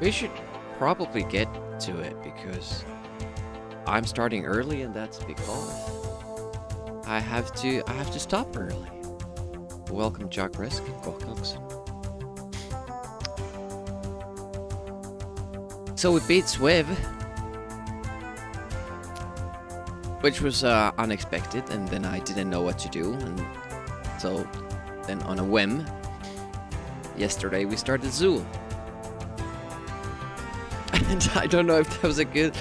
We should probably get to it because I'm starting early, and that's because I have to stop early. Welcome, Jack Risk. Welcome. So we beat Swiv, which was unexpected, and then I didn't know what to do, and so then on a whim, yesterday we started Zool. And I don't know if that was a good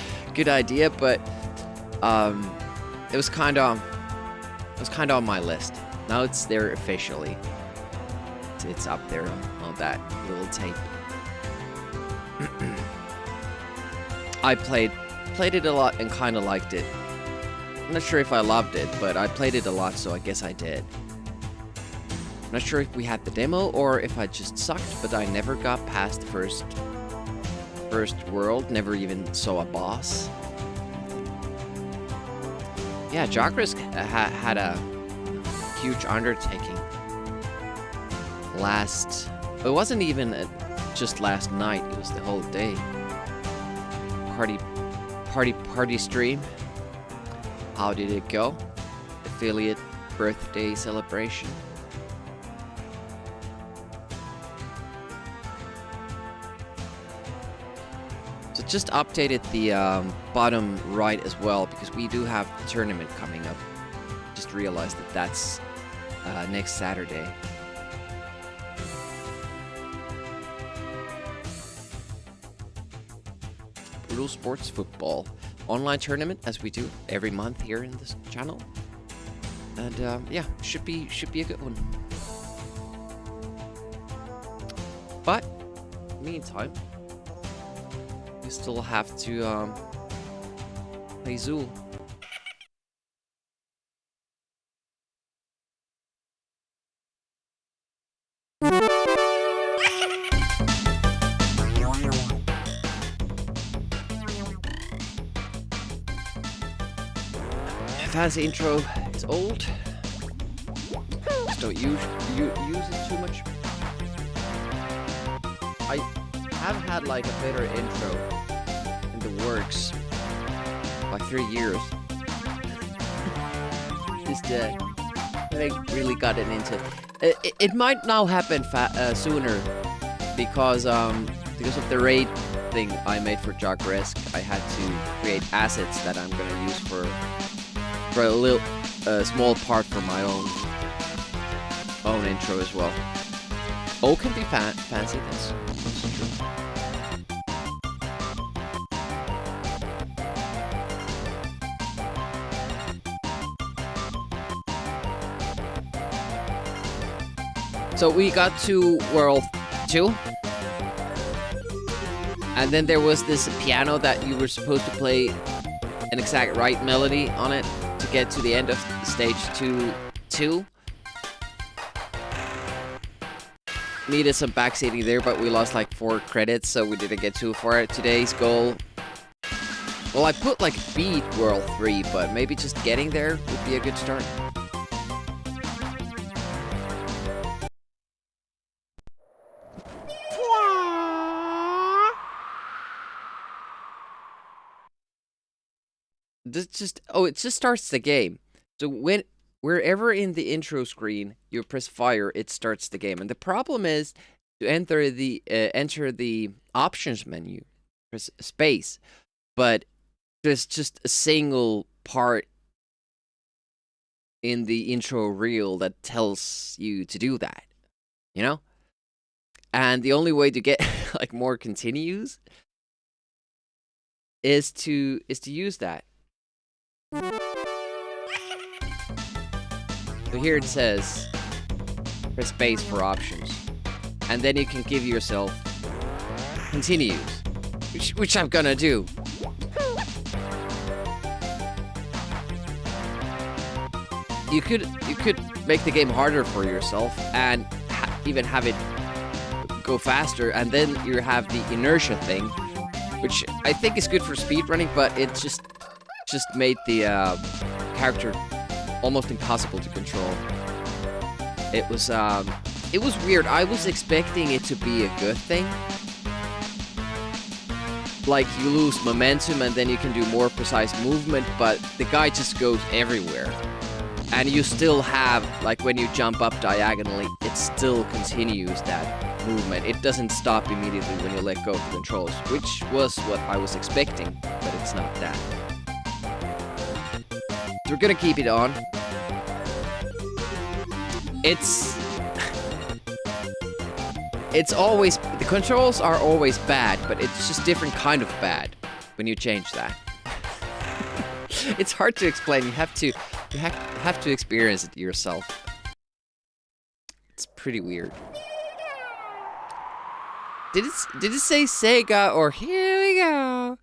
idea, but it was kind of on my list. Now it's there officially. It's up there on that little tape. I played it a lot and kind of liked it. I'm not sure if I loved it, but I played it a lot, so I guess I did. I'm not sure if we had the demo or if I just sucked, but I never got past the first world, never even saw a boss. Yeah, Jokrisk had a huge undertaking it wasn't even just last night, it was the whole day. Party stream. How did it go? Affiliate birthday celebration. So just updated the bottom right as well, because we do have the tournament coming up. Just realized that that's next Saturday. Brutal Sports Football online tournament, as we do every month here in this channel, and yeah, should be a good one. But meantime, we still have to play Zool. Fancy intro is old. Just don't use it too much. I have had like a better intro in the works like 3 years. Just haven't really gotten into it. It might now happen sooner because of the raid thing I made for Jock Risk. I had to create assets that I'm gonna use for a little small part for my own intro as well. Oh, can be fancy. That's true. So we got to World 2. And then there was this piano that you were supposed to play an exact right melody on it to get to the end of stage 2. Needed some backseating there, but we lost like 4 credits, so we didn't get too far. Today's goal... Well, I put like beat World 3, but maybe just getting there would be a good start. It just starts the game. So wherever in the intro screen you press fire, it starts the game. And the problem is to enter the options menu, press space, but there's just a single part in the intro reel that tells you to do that, you know? And the only way to get like more continues is to use that. So here it says press space for options, and then you can give yourself continues, which I'm gonna do. You could make the game harder for yourself and even have it go faster, and then you have the inertia thing, which I think is good for speedrunning, but it just made the character almost impossible to control. It was weird. I was expecting it to be a good thing, like you lose momentum and then you can do more precise movement, but the guy just goes everywhere. And you still have, like when you jump up diagonally, it still continues that movement. It doesn't stop immediately when you let go of the controls, which was what I was expecting, but it's not that. So we're gonna keep it on. It's always, the controls are always bad, but it's just different kind of bad when you change that. It's hard to explain. You have to experience it yourself. It's pretty weird. Did it say Sega or here we go?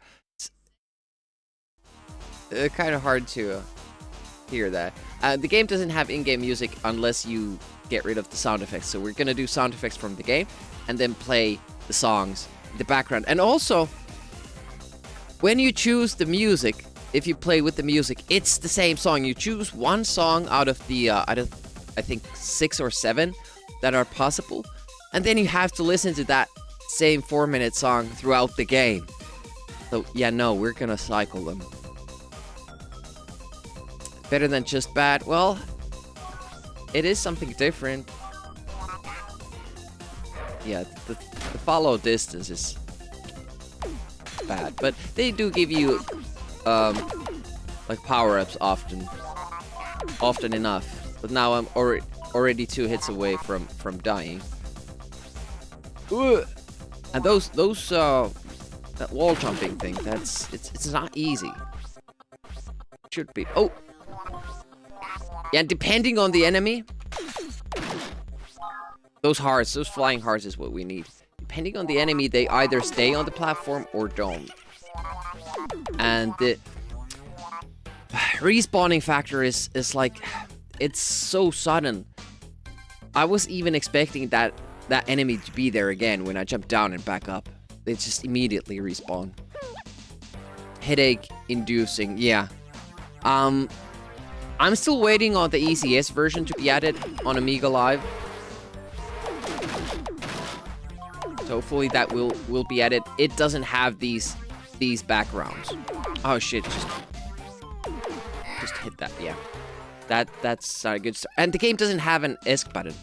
It's kind of hard to hear that. The game doesn't have in-game music unless you get rid of the sound effects. So we're gonna do sound effects from the game and then play the songs in the background. And also, when you choose the music, if you play with the music, it's the same song. You choose one song out of the, I think 6 or 7 that are possible. And then you have to listen to that same 4-minute song throughout the game. So yeah, no, we're gonna cycle them. Better than just bad? Well, it is something different. Yeah, the follow distance is bad, but they do give you like power-ups often enough. But now I'm already 2 hits away from dying. Ugh. And that wall jumping thing, it's not easy. Should be. Oh. Yeah, depending on the enemy, those flying hearts is what we need. Depending on the enemy, they either stay on the platform or don't. And the respawning factor is like, it's so sudden. I was even expecting that enemy to be there again when I jump down and back up. They just immediately respawn. Headache inducing, yeah. I'm still waiting on the ECS version to be added on Amiga Live. So hopefully that will be added. It doesn't have these backgrounds. Oh shit, just hit that, yeah. That's not a good start. And the game doesn't have an ESC button.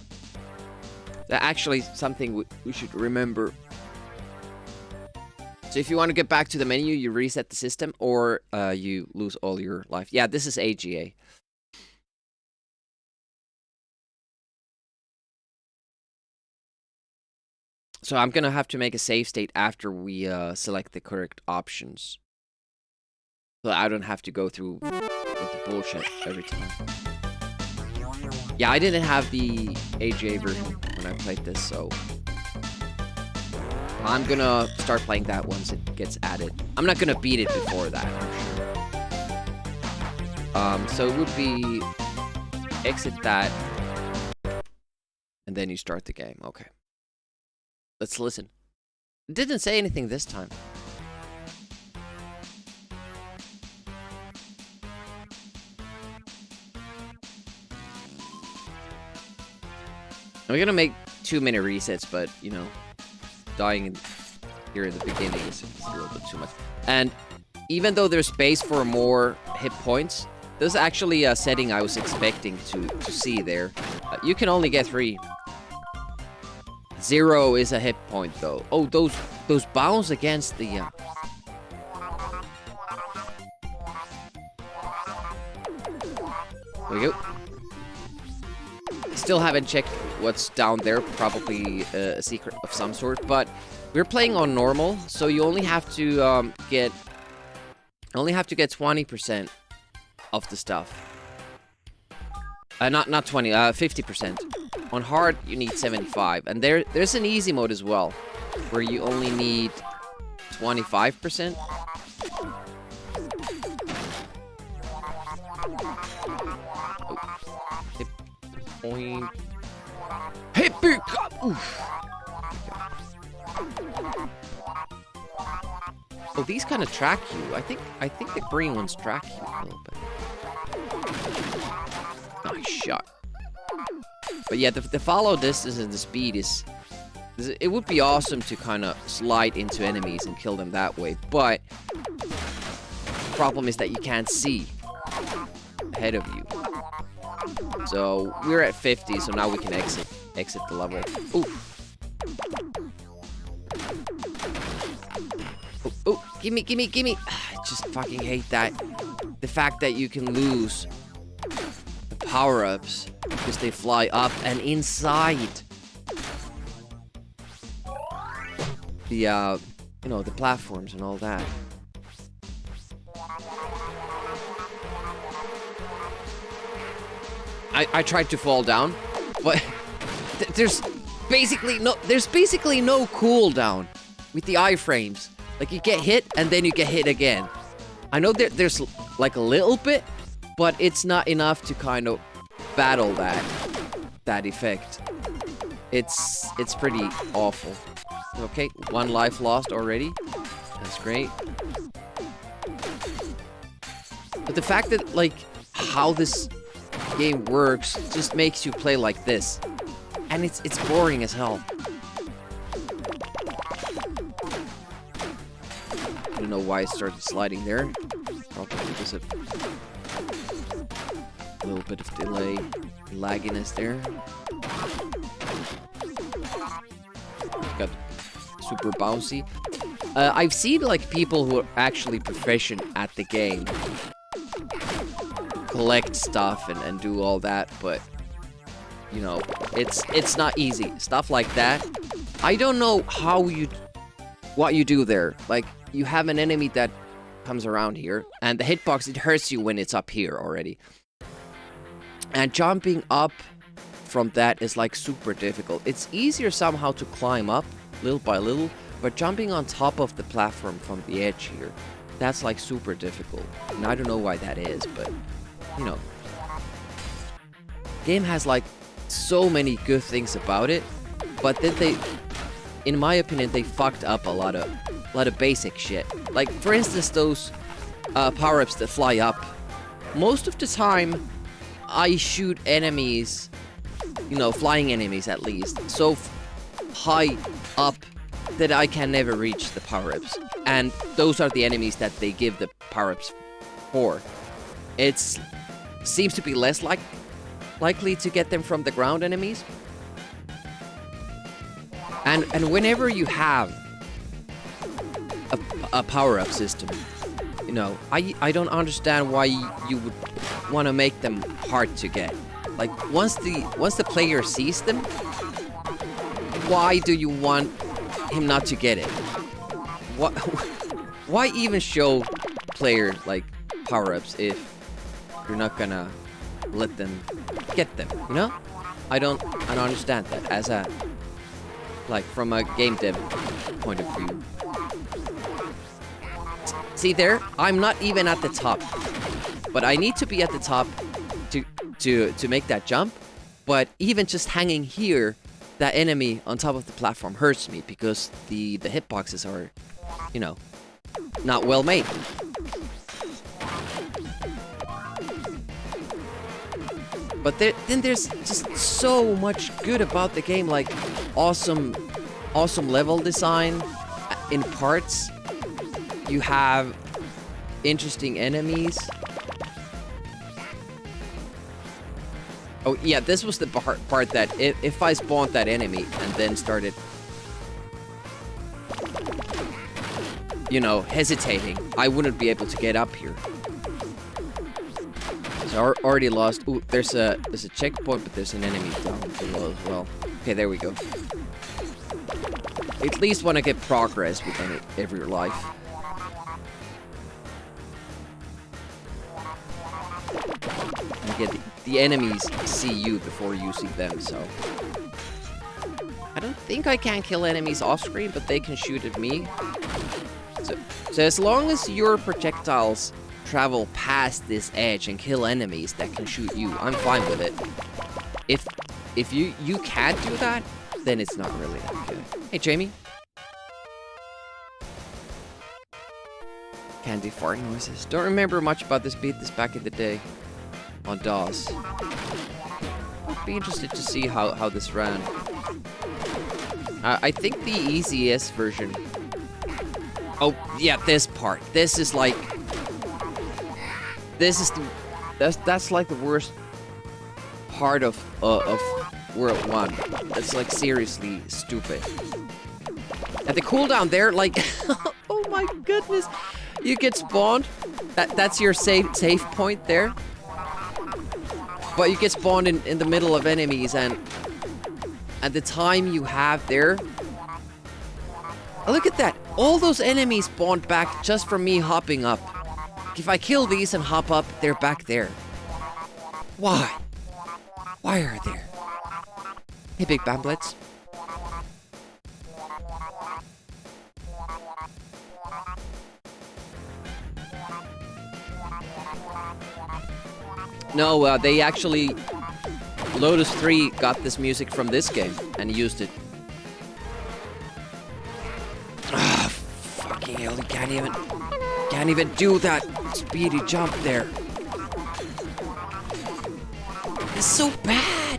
That's actually something we should remember. So if you want to get back to the menu, you reset the system or you lose all your life. Yeah, this is AGA. So I'm gonna have to make a save state after we select the correct options. So I don't have to go through with the bullshit every time. Yeah, I didn't have the AGA version when I played this, so I'm gonna start playing that once it gets added. I'm not gonna beat it before that, I'm sure. So it would be exit that, and then you start the game. Okay. Let's listen. It didn't say anything this time. I'm gonna make 2-minute resets, but, you know, dying here in the beginning is a little bit too much. And even though there's space for more hit points, there's actually a setting I was expecting to see there. You can only get 3. 0 is a hit point, though. Oh, those bounce against the... There we go. Still haven't checked what's down there. Probably a secret of some sort. But we're playing on normal, so you only have to get 20% of the stuff. Not 20. 50%. On hard, you need 75. And there's an easy mode as well, where you only need 25%. Oh. Hit point. Hit big. Oof. Oh, these kind of track you. I think the green ones track you a little bit. Nice shot. But yeah, the follow distance and the speed is It would be awesome to kind of slide into enemies and kill them that way, but the problem is that you can't see ahead of you. So we're at 50, so now we can exit the level. Ooh. Oh, gimme. I just fucking hate that. The fact that you can lose the power-ups because they fly up and inside the, you know, the platforms and all that. I tried to fall down, but there's basically no cooldown with the iframes. Like, you get hit and then you get hit again. I know there's like a little bit, but it's not enough to kind of battle that effect. It's pretty awful. Okay, 1 life lost already. That's great. But the fact that, like, how this game works just makes you play like this. And it's boring as hell. I don't know why I started sliding there. Probably because of a little bit of delay, lagginess there. Got super bouncy. I've seen like people who are actually proficient at the game collect stuff and do all that, but you know, it's not easy. Stuff like that. I don't know what you do there. Like, you have an enemy that comes around here, and the hitbox, it hurts you when it's up here already. And jumping up from that is like super difficult. It's easier somehow to climb up little by little, but jumping on top of the platform from the edge here, that's like super difficult. And I don't know why that is, but you know, game has like so many good things about it, but then in my opinion, they fucked up a lot of basic shit. Like, for instance, those power-ups that fly up. Most of the time, I shoot enemies, you know, flying enemies at least, so high up that I can never reach the power-ups. And those are the enemies that they give the power-ups for. It seems to be less likely to get them from the ground enemies. And whenever you have a power-up system, you know, I don't understand why you would want to make them hard to get. Like, once the player sees them, why do you want him not to get it? Why even show player like power-ups if you're not gonna let them get them, you know? I don't understand that as a, like, from a game dev point of view. See there? I'm not even at the top. But I need to be at the top to make that jump. But even just hanging here, that enemy on top of the platform hurts me because the hitboxes are, you know, not well made. But then there's just so much good about the game, like awesome level design in parts. You have interesting enemies. Oh yeah, this was the part that if I spawned that enemy and then started, you know, hesitating, I wouldn't be able to get up here. So I already lost. Ooh, there's a checkpoint, but there's an enemy down below as well. Okay, there we go. At least want to get progress with every life. And again, the enemies see you before you see them, so I don't think I can kill enemies off screen, but they can shoot at me. So as long as your projectiles travel past this edge and kill enemies that can shoot you, I'm fine with it. If you can't do that, then it's not really that good. Hey, Jamie. Candy fart noises. Don't remember much about this. Beat this back in the day on DOS. I'd be interested to see how this ran. I think the easiest version... Oh, yeah, this part. This is like... This is the... That's like the worst part of World 1. That's like seriously stupid. And the cooldown there, like... Oh my goodness. You get spawned. That's your safe point there. But you get spawned in the middle of enemies, and the time you have there... Oh, look at that! All those enemies spawned back just from me hopping up. If I kill these and hop up, they're back there. Why? Why are they there? Hey, Big Bamblets. No, they actually... Lotus 3 got this music from this game and used it. Ah, fucking hell, he can't even do that speedy jump there. It's so bad.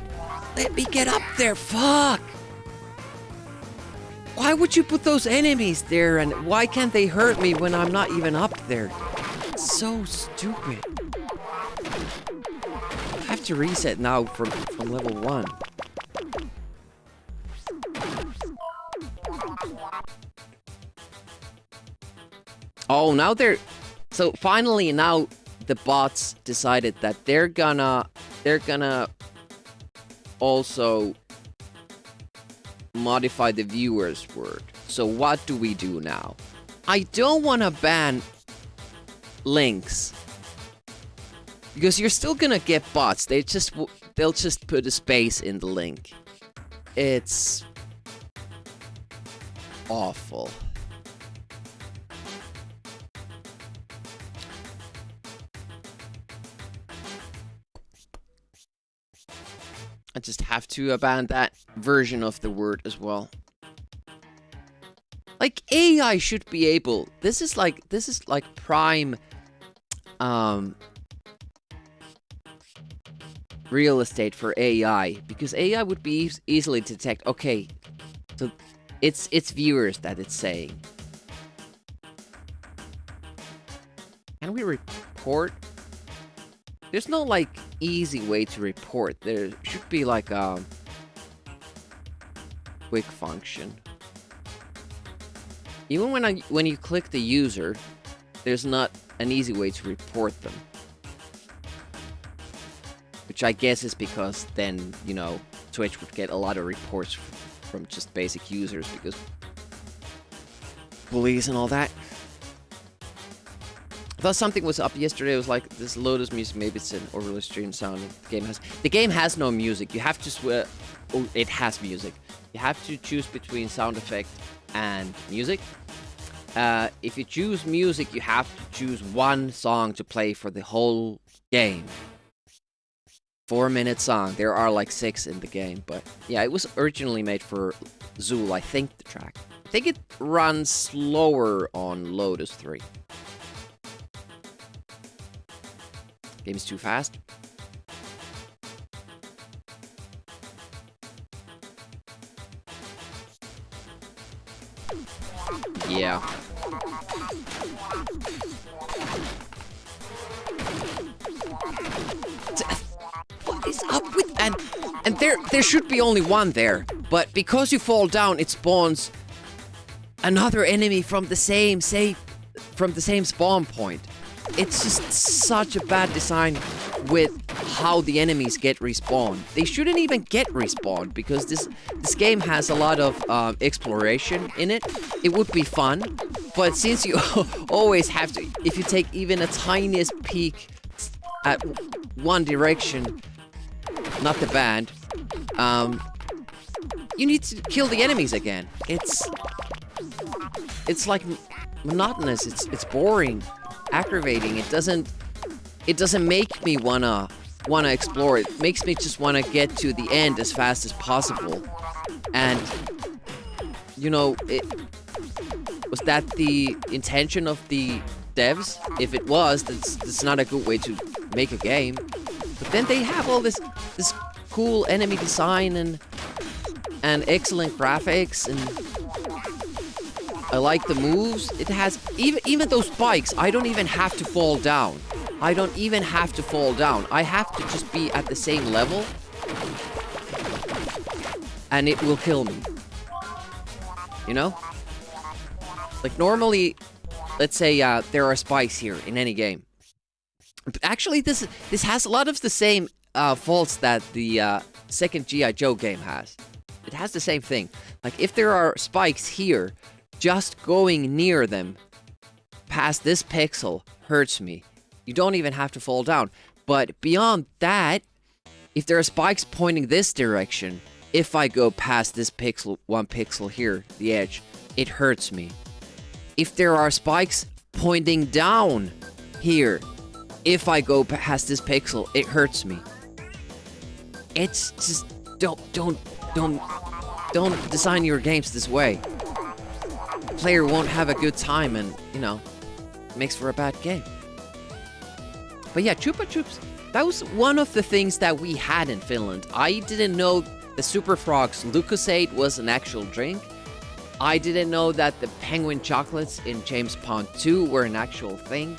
Let me get up there, fuck. Why would you put those enemies there, and why can't they hurt me when I'm not even up there? It's so stupid. I have to reset now from level 1. Oh, now they're... So finally now the bots decided that they're gonna also modify the viewer's word. So what do we do now? I don't want to ban links. Because you're still gonna get bots. They'll just put a space in the link. It's awful. I just have to ban that version of the word as well. Like AI should be able. This is like prime real estate for AI, because AI would be easily detect. Okay, so it's viewers that it's saying. Can we report? There's no like easy way to report. There should be like a quick function. Even when you click the user, there's not an easy way to report them. Which I guess is because then, you know, Twitch would get a lot of reports from just basic users because bullies and all that. I thought something was up yesterday. It was like this Lotus music. Maybe it's an overly streamed sound. The game has no music. You have to oh, it has music. You have to choose between sound effect and music. If you choose music, you have to choose one song to play for the whole game. 4-minute song. There are like 6 in the game, but yeah, it was originally made for Zool, I think, the track. I think it runs slower on Lotus 3. Game's too fast. Yeah. What is up with... And there should be only one there. But because you fall down, it spawns another enemy from the same spawn point. It's just such a bad design with how the enemies get respawned. They shouldn't even get respawned because this game has a lot of exploration in it. It would be fun, but since you always have to, if you take even a tiniest peek at one direction, not the band, you need to kill the enemies again. It's like monotonous. It's boring. Aggravating. It doesn't make me wanna explore. It makes me just wanna get to the end as fast as possible. And you know, was that the intention of the devs? If it was, that's not a good way to make a game. But then they have all this cool enemy design, and and excellent graphics, and I like the moves. It has even those spikes. I don't even have to fall down. I don't even have to fall down. I have to just be at the same level, and it will kill me. You know? Like normally, let's say there are spikes here in any game. Actually, this has a lot of the same faults that the second G.I. Joe game has. It has the same thing. Like if there are spikes here, just going near them past this pixel hurts me. You don't even have to fall down. But beyond that, if there are spikes pointing this direction, if I go past this pixel, one pixel here, the edge, it hurts me. If there are spikes pointing down here, if I go past this pixel, it hurts me. It's just don't design your games this way. The player won't have a good time, and you know, it makes for a bad game. But yeah, Chupa Chups, that was one of the things that we had in Finland. I didn't know the Super Frog's Lucozade was an actual drink. I didn't know that the penguin chocolates in James Pond 2 were an actual thing.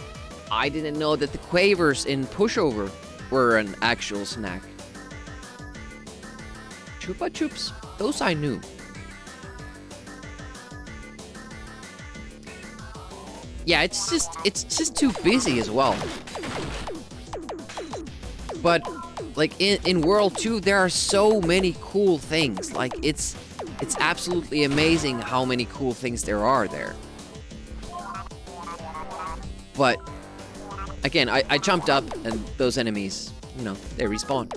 I didn't know that the quavers in Pushover were an actual snack. Chupa Chups, those I knew. Yeah, it's just too busy as well. But like in World 2, there are so many cool things. Like it's absolutely amazing how many cool things there are there. But again, I jumped up and those enemies, you know, they respawn.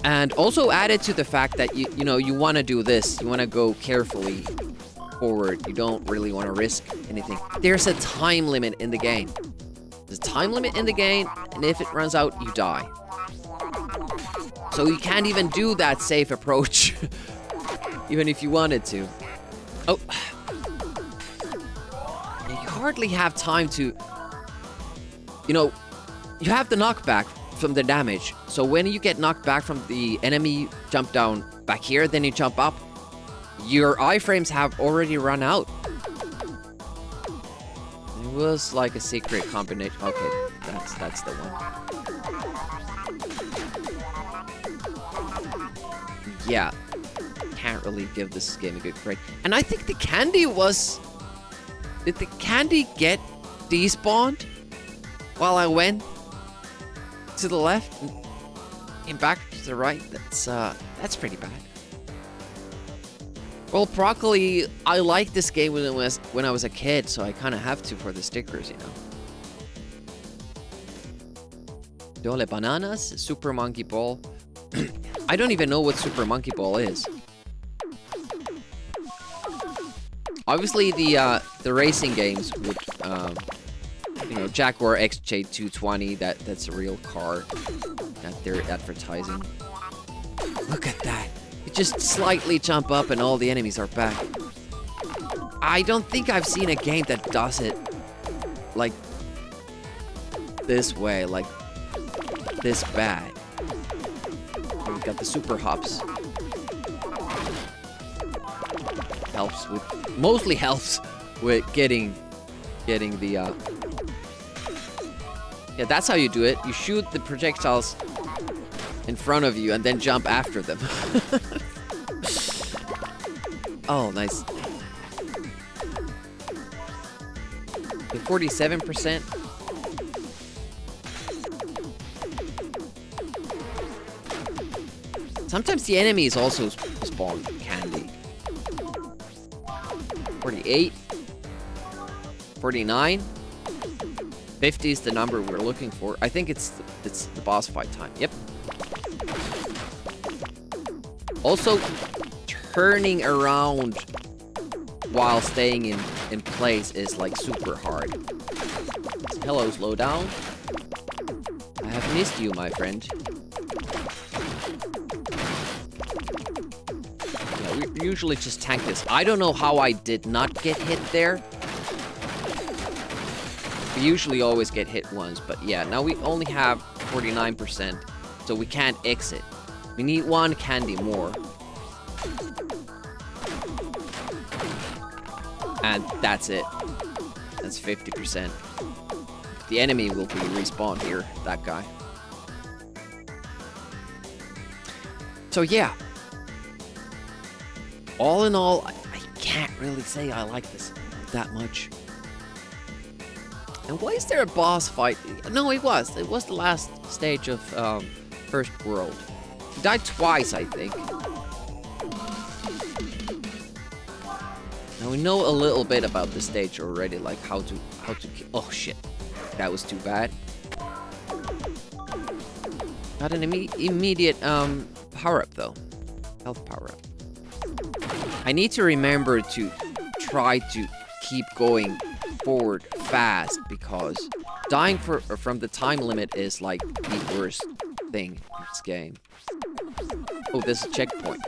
And also added to the fact that you know, you want to do this. You want to go carefully forward. You don't really want to risk anything. There's a time limit in the game. There's a time limit in the game, and if it runs out, you die. So you can't even do that safe approach, even if you wanted to. Oh. You hardly have time to... You know, you have the knockback from the damage. So when you get knocked back from the enemy, jump down back here, then you jump up, your iframes have already run out. It was like a secret combination. Okay, that's the one. Yeah, can't really give this game a good grade. And I think the candy was... Did the candy get despawned while I went to the left and back to the right? That's pretty bad. Well, Broccoli, I liked this game when I was a kid, so I kind of have to for the stickers, you know. Dole Bananas, Super Monkey Ball. I don't even know what Super Monkey Ball is. Obviously, the racing games would, you know, Jaguar XJ220. That's a real car that they're advertising. Look at that. You just slightly jump up and all the enemies are back. I don't think I've seen a game that does it like this way, like this bad. We've got the super hops. Mostly helps with getting the yeah, that's how you do it. You shoot the projectiles in front of you and then jump after them. Oh, nice. 47%. Sometimes the enemies also spawn candy. 48. 49. 50 is the number we're looking for. I think it's the boss fight time. Yep. Also, turning around while staying in place is like super hard. Hello, slow down. I have missed you, my friend. Yeah, we usually just tank this. I don't know how I did not get hit there. We usually always get hit once, but yeah, now we only have 49%, so we can't exit. We need 1 candy more. And that's it. That's 50%. The enemy will be respawned here, that guy. So yeah. All in all, I can't really say I like this that much. And why is there a boss fight? No, it was. It was the last stage of First World. He died twice, I think. Now we know a little bit about the stage already, like how to kill. Oh shit, that was too bad. Got an immediate power up though, health power up. I need to remember to try to keep going forward fast because dying from the time limit is like the worst thing in this game. Oh, this is a checkpoint.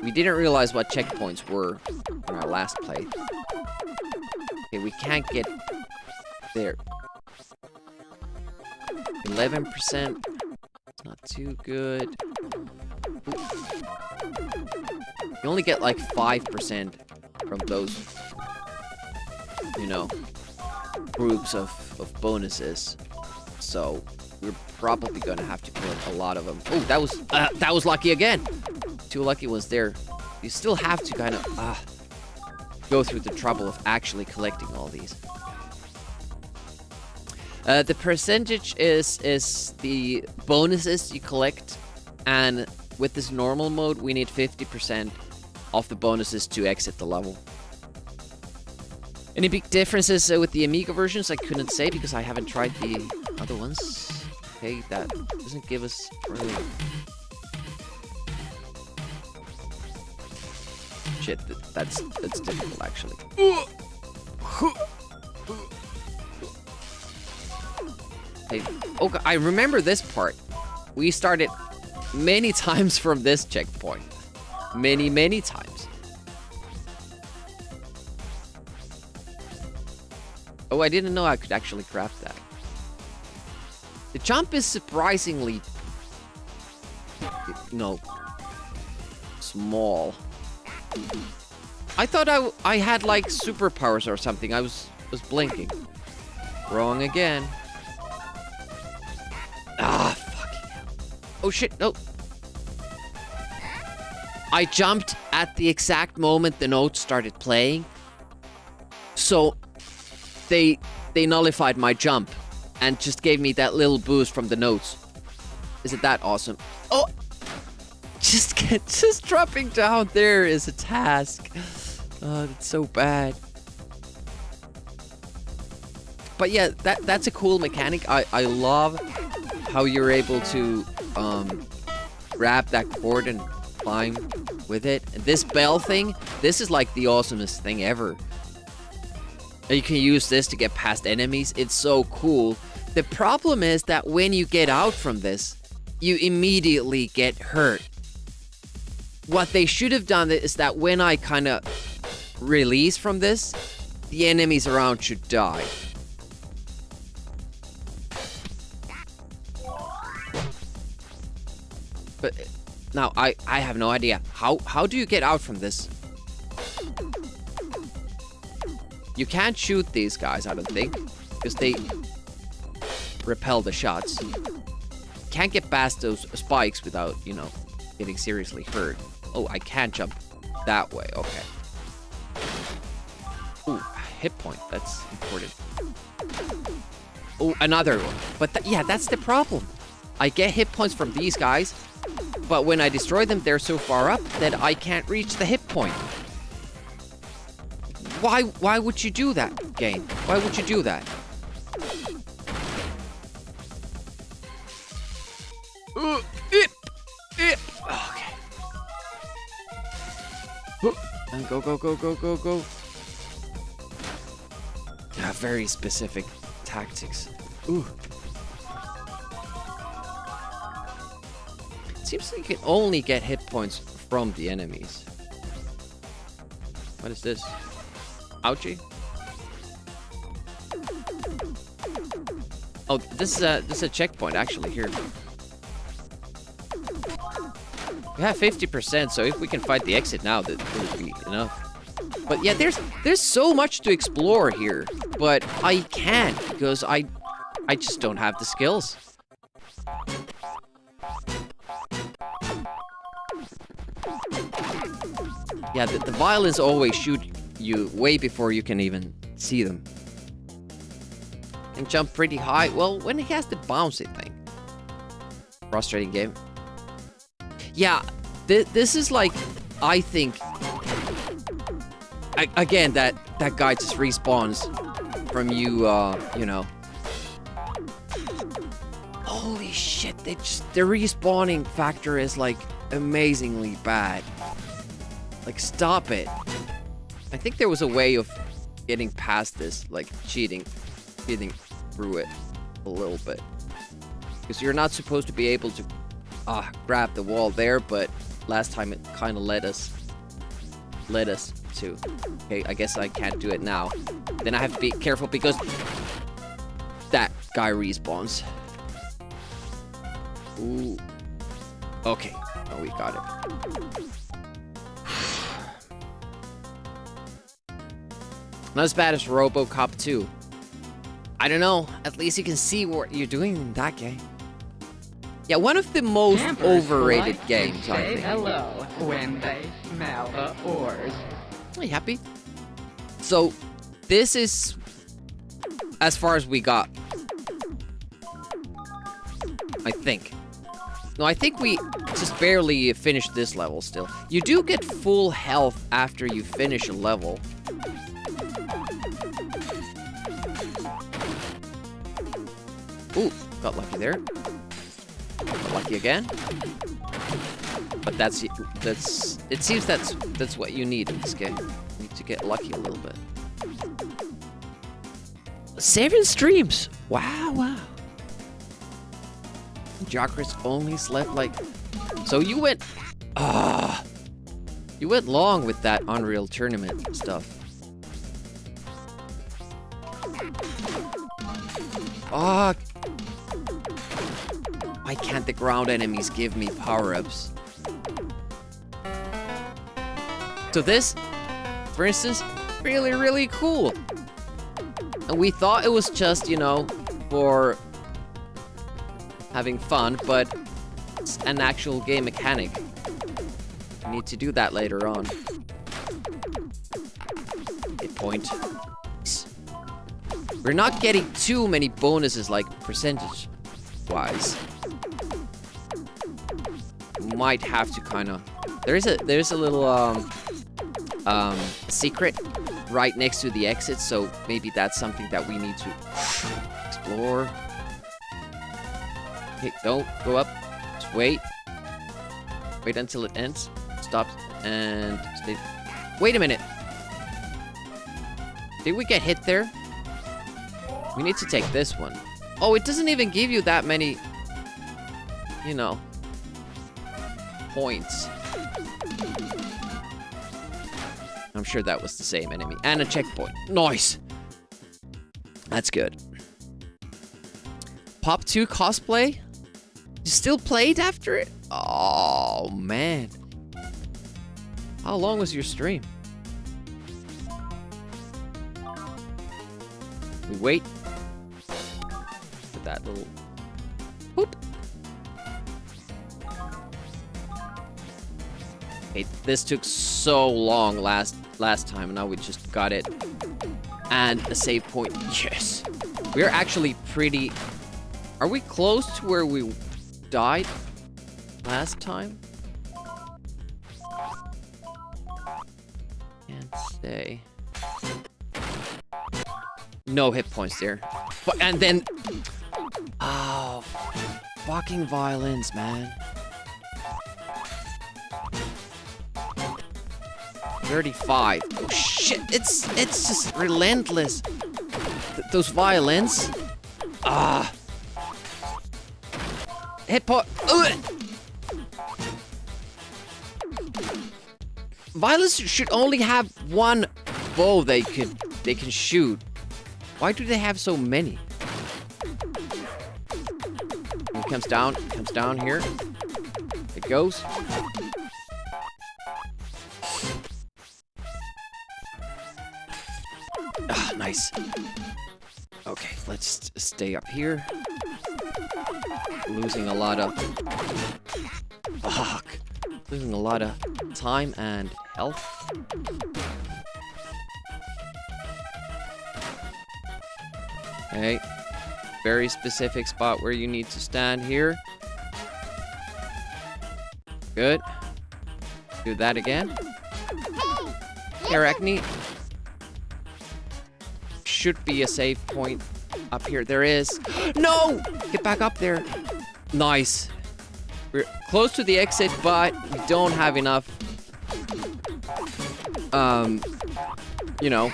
We didn't realize what checkpoints were in our last play. Okay, we can't get there. 11%. Not too good. Ooh. You only get like 5% from those, you know, groups of bonuses. So we're probably gonna have to kill a lot of them. Oh, that was lucky again. 2 lucky ones there. You still have to kind of go through the trouble of actually collecting all these. The percentage is the bonuses you collect, and with this normal mode, we need 50% of the bonuses to exit the level. Any big differences with the Amiga versions? I couldn't say because I haven't tried the other ones. Okay, that doesn't give us really... Shit, that's difficult actually. Okay, I remember this part. We started many times from this checkpoint. Many times. Oh, I didn't know I could actually craft that. The jump is surprisingly, you know, small. I thought I had like superpowers or something. I was blinking. Wrong again. Ah, fucking hell. Oh shit, no. I jumped at the exact moment the notes started playing. So they nullified my jump and just gave me that little boost from the notes. Is it that awesome? Oh! Just dropping down there is a task. Oh, that's so bad. But yeah, that's a cool mechanic. I love how you're able to grab that cord and climb with it. And this bell thing, this is like the awesomest thing ever. And you can use this to get past enemies. It's so cool. The problem is that when you get out from this, you immediately get hurt. What they should have done is that when I kind of release from this, the enemies around should die. But now I have no idea. How do you get out from this? You can't shoot these guys, I don't think, because they repel the shots. Can't get past those spikes without, you know, getting seriously hurt. Oh, I can't jump that way. Okay. Ooh, hit point. That's important. Oh, another one. But yeah, that's the problem. I get hit points from these guys, but when I destroy them, they're so far up that I can't reach the hit point. Why would you do that, game? Why would you do that? Okay. And go. Yeah, very specific tactics. Ooh. It seems like you can only get hit points from the enemies. What is this? Ouchie? Oh, this is a checkpoint actually here. We have 50%, so if we can find the exit now, that would be enough. But yeah, there's so much to explore here, but I can't because I just don't have the skills. Yeah, the violins always shoot you way before you can even see them. And jump pretty high. Well, when he has the bouncy thing. Frustrating game. Yeah, this is like, I think... again, that guy just respawns from you, you know. Holy shit, the respawning factor is like amazingly bad. Like, stop it. I think there was a way of getting past this, like cheating through it a little bit. Because you're not supposed to be able to grab the wall there, but last time it kind of led us to. Okay, I guess I can't do it now. Then I have to be careful because that guy respawns. Ooh. Okay. Oh, we got it. Not as bad as RoboCop 2. I don't know. At least you can see what you're doing in that game. Yeah, one of the most Campers overrated like games, to I say think. hello when they smell the ores. Are you happy? So, this is as far as we got. I think. No, I think we just barely finished this level still. You do get full health after you finish a level. Ooh, got lucky there. Got lucky again. But it seems that's what you need in this game. You need to get lucky a little bit. 7 streams! Wow. Jockers only slept like... So you went... you went long with that Unreal Tournament stuff. Why can't the ground enemies give me power-ups? So this, for instance, really, really cool. And we thought it was just, you know, for having fun, but it's an actual game mechanic. We need to do that later on. Hit point. We're not getting too many bonuses, like percentage-wise. Might have to kind of... There's a little secret right next to the exit, so maybe that's something that we need to explore. Okay, don't go up. Just wait. Wait until it ends. Stop and stay. Wait a minute. Did we get hit there? We need to take this one. Oh, it doesn't even give you that many, you know, points. I'm sure that was the same enemy. And a checkpoint. Nice. That's good. Pop 2 cosplay? You still played after it? Oh, man. How long was your stream? We wait. For that little... Whoop. Hey, this took so long last time, and now we just got it. And a save point. Yes. We're actually pretty... Are we close to where we died last time? Can't say. No hit points there. But, and then... Oh, fucking violence, man. 35. Oh shit! It's just relentless. Those violins. Hit point. Violence should only have one bow they can shoot. Why do they have so many? It comes down here. It goes. Ah, nice. Okay, let's stay up here. Losing a lot of... Fuck. Losing a lot of time and health. Okay. Very specific spot where you need to stand here. Good. Do that again. Arachne. Should be a save point up here. There is. No! Get back up there. Nice. We're close to the exit, but we don't have enough. You know.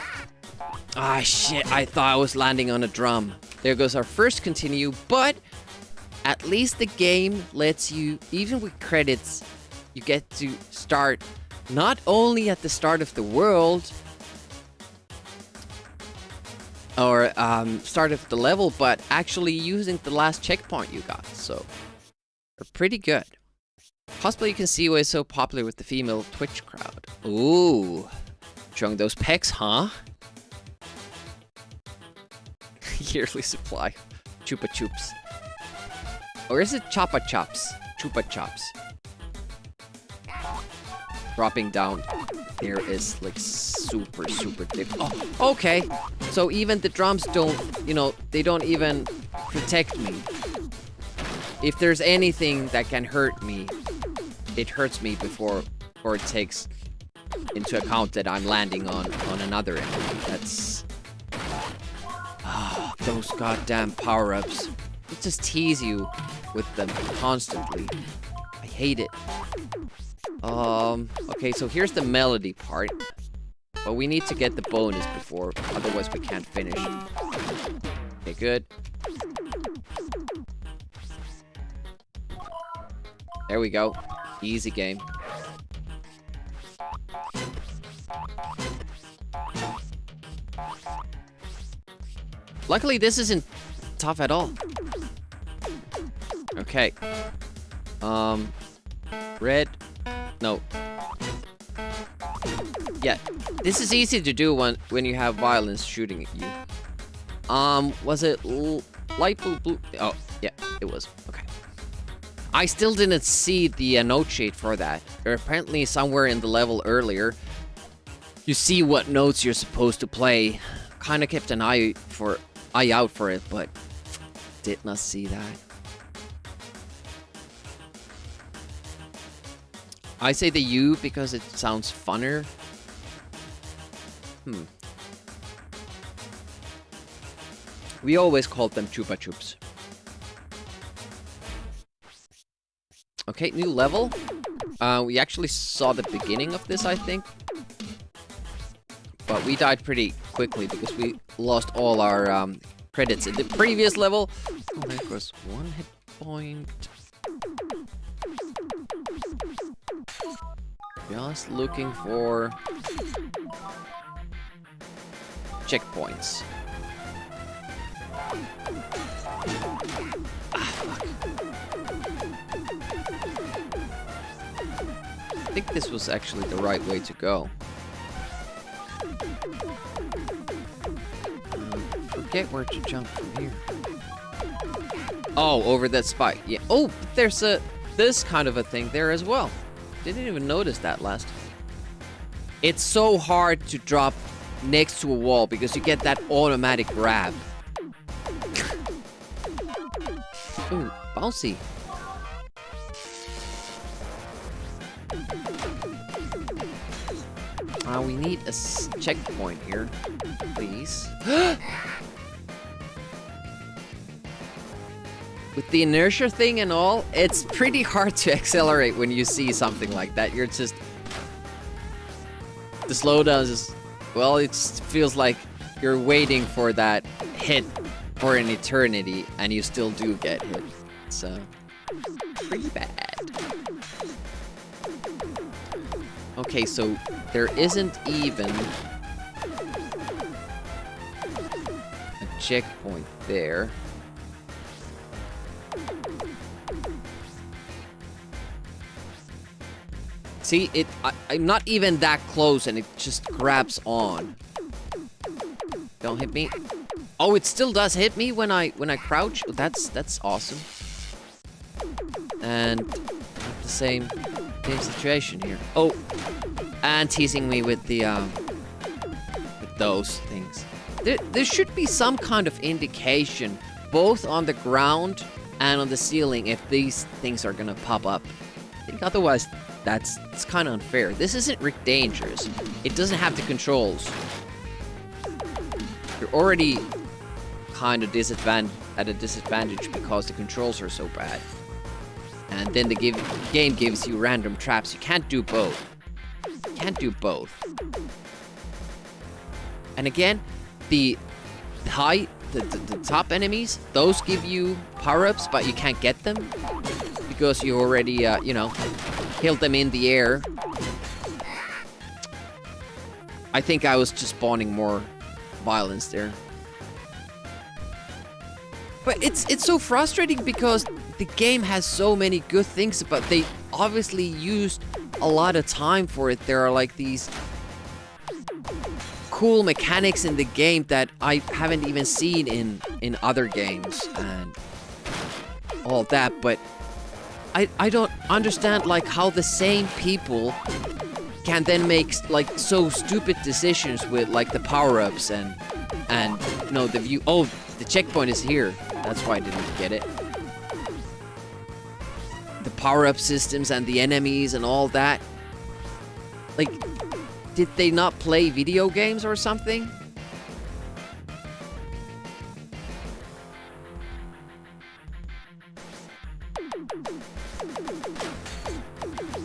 Ah, shit. I thought I was landing on a drum. There goes our first continue, but at least the game lets you, even with credits, you get to start not only at the start of the world, or start of the level, but actually using the last checkpoint you got. So, they're pretty good. Possibly you can see why it's so popular with the female Twitch crowd. Ooh, showing those pecs, huh? Yearly supply. Chupa Chups. Or is it Choppa Chops? Chupa Chops. Dropping down here is like super thick. Oh, okay. So even the drums don't, you know, they don't even protect me. If there's anything that can hurt me, it hurts me before it takes into account that I'm landing on another enemy. That's... Oh, those goddamn power-ups. It just tease you with them constantly. I hate it. Okay, so here's the melody part. But we need to get the bonus before, otherwise we can't finish. Okay, good. There we go. Easy game. Luckily, this isn't tough at all. Okay. Red. No. Yeah, this is easy to do when you have violence shooting at you. Was it light blue? Oh, yeah, it was. Okay. I still didn't see the note sheet for that. Or apparently somewhere in the level earlier, you see what notes you're supposed to play. Kind of kept an eye out for it, but did not see that. I say the U because it sounds funner. We always called them Chupa Chups. Okay, new level. We actually saw the beginning of this, I think. But we died pretty quickly because we lost all our credits in the previous level. Oh, there goes one hit point. Just looking for checkpoints. Ah, fuck. I think this was actually the right way to go. Forget where to jump from here. Oh, over that spike. Yeah. Oh, there's this kind of a thing there as well. Didn't even notice that last. It's so hard to drop next to a wall because you get that automatic grab. Ooh, bouncy. We need a checkpoint here, please. With the inertia thing and all, it's pretty hard to accelerate when you see something like that. You're just... The slowdown is... Well, it just feels like you're waiting for that hit for an eternity, and you still do get hit. So, pretty bad. Okay, so there isn't even a checkpoint there. See, I'm not even that close and it just grabs on. Don't hit me. Oh, it still does hit me when I crouch. That's awesome. And the same situation here. Oh, and teasing me with the with those things. There should be some kind of indication, both on the ground and on the ceiling, if these things are gonna pop up. I think otherwise, it's kind of unfair. This isn't Rick Dangerous. It doesn't have the controls. You're already kind of at a disadvantage because the controls are so bad. And then the game gives you random traps. You can't do both. You can't do both. And again, the top enemies, those give you power-ups, but you can't get them because you already, you know, killed them in the air. I think I was just spawning more violence there. But it's so frustrating because the game has so many good things, but they obviously used a lot of time for it. There are like these cool mechanics in the game that I haven't even seen in other games and all that, but I don't understand like how the same people can then make like so stupid decisions with like the power-ups and you know the view. Oh, the checkpoint is here. That's why I didn't get it. The power-up systems and the enemies and all that. Like, did they not play video games or something?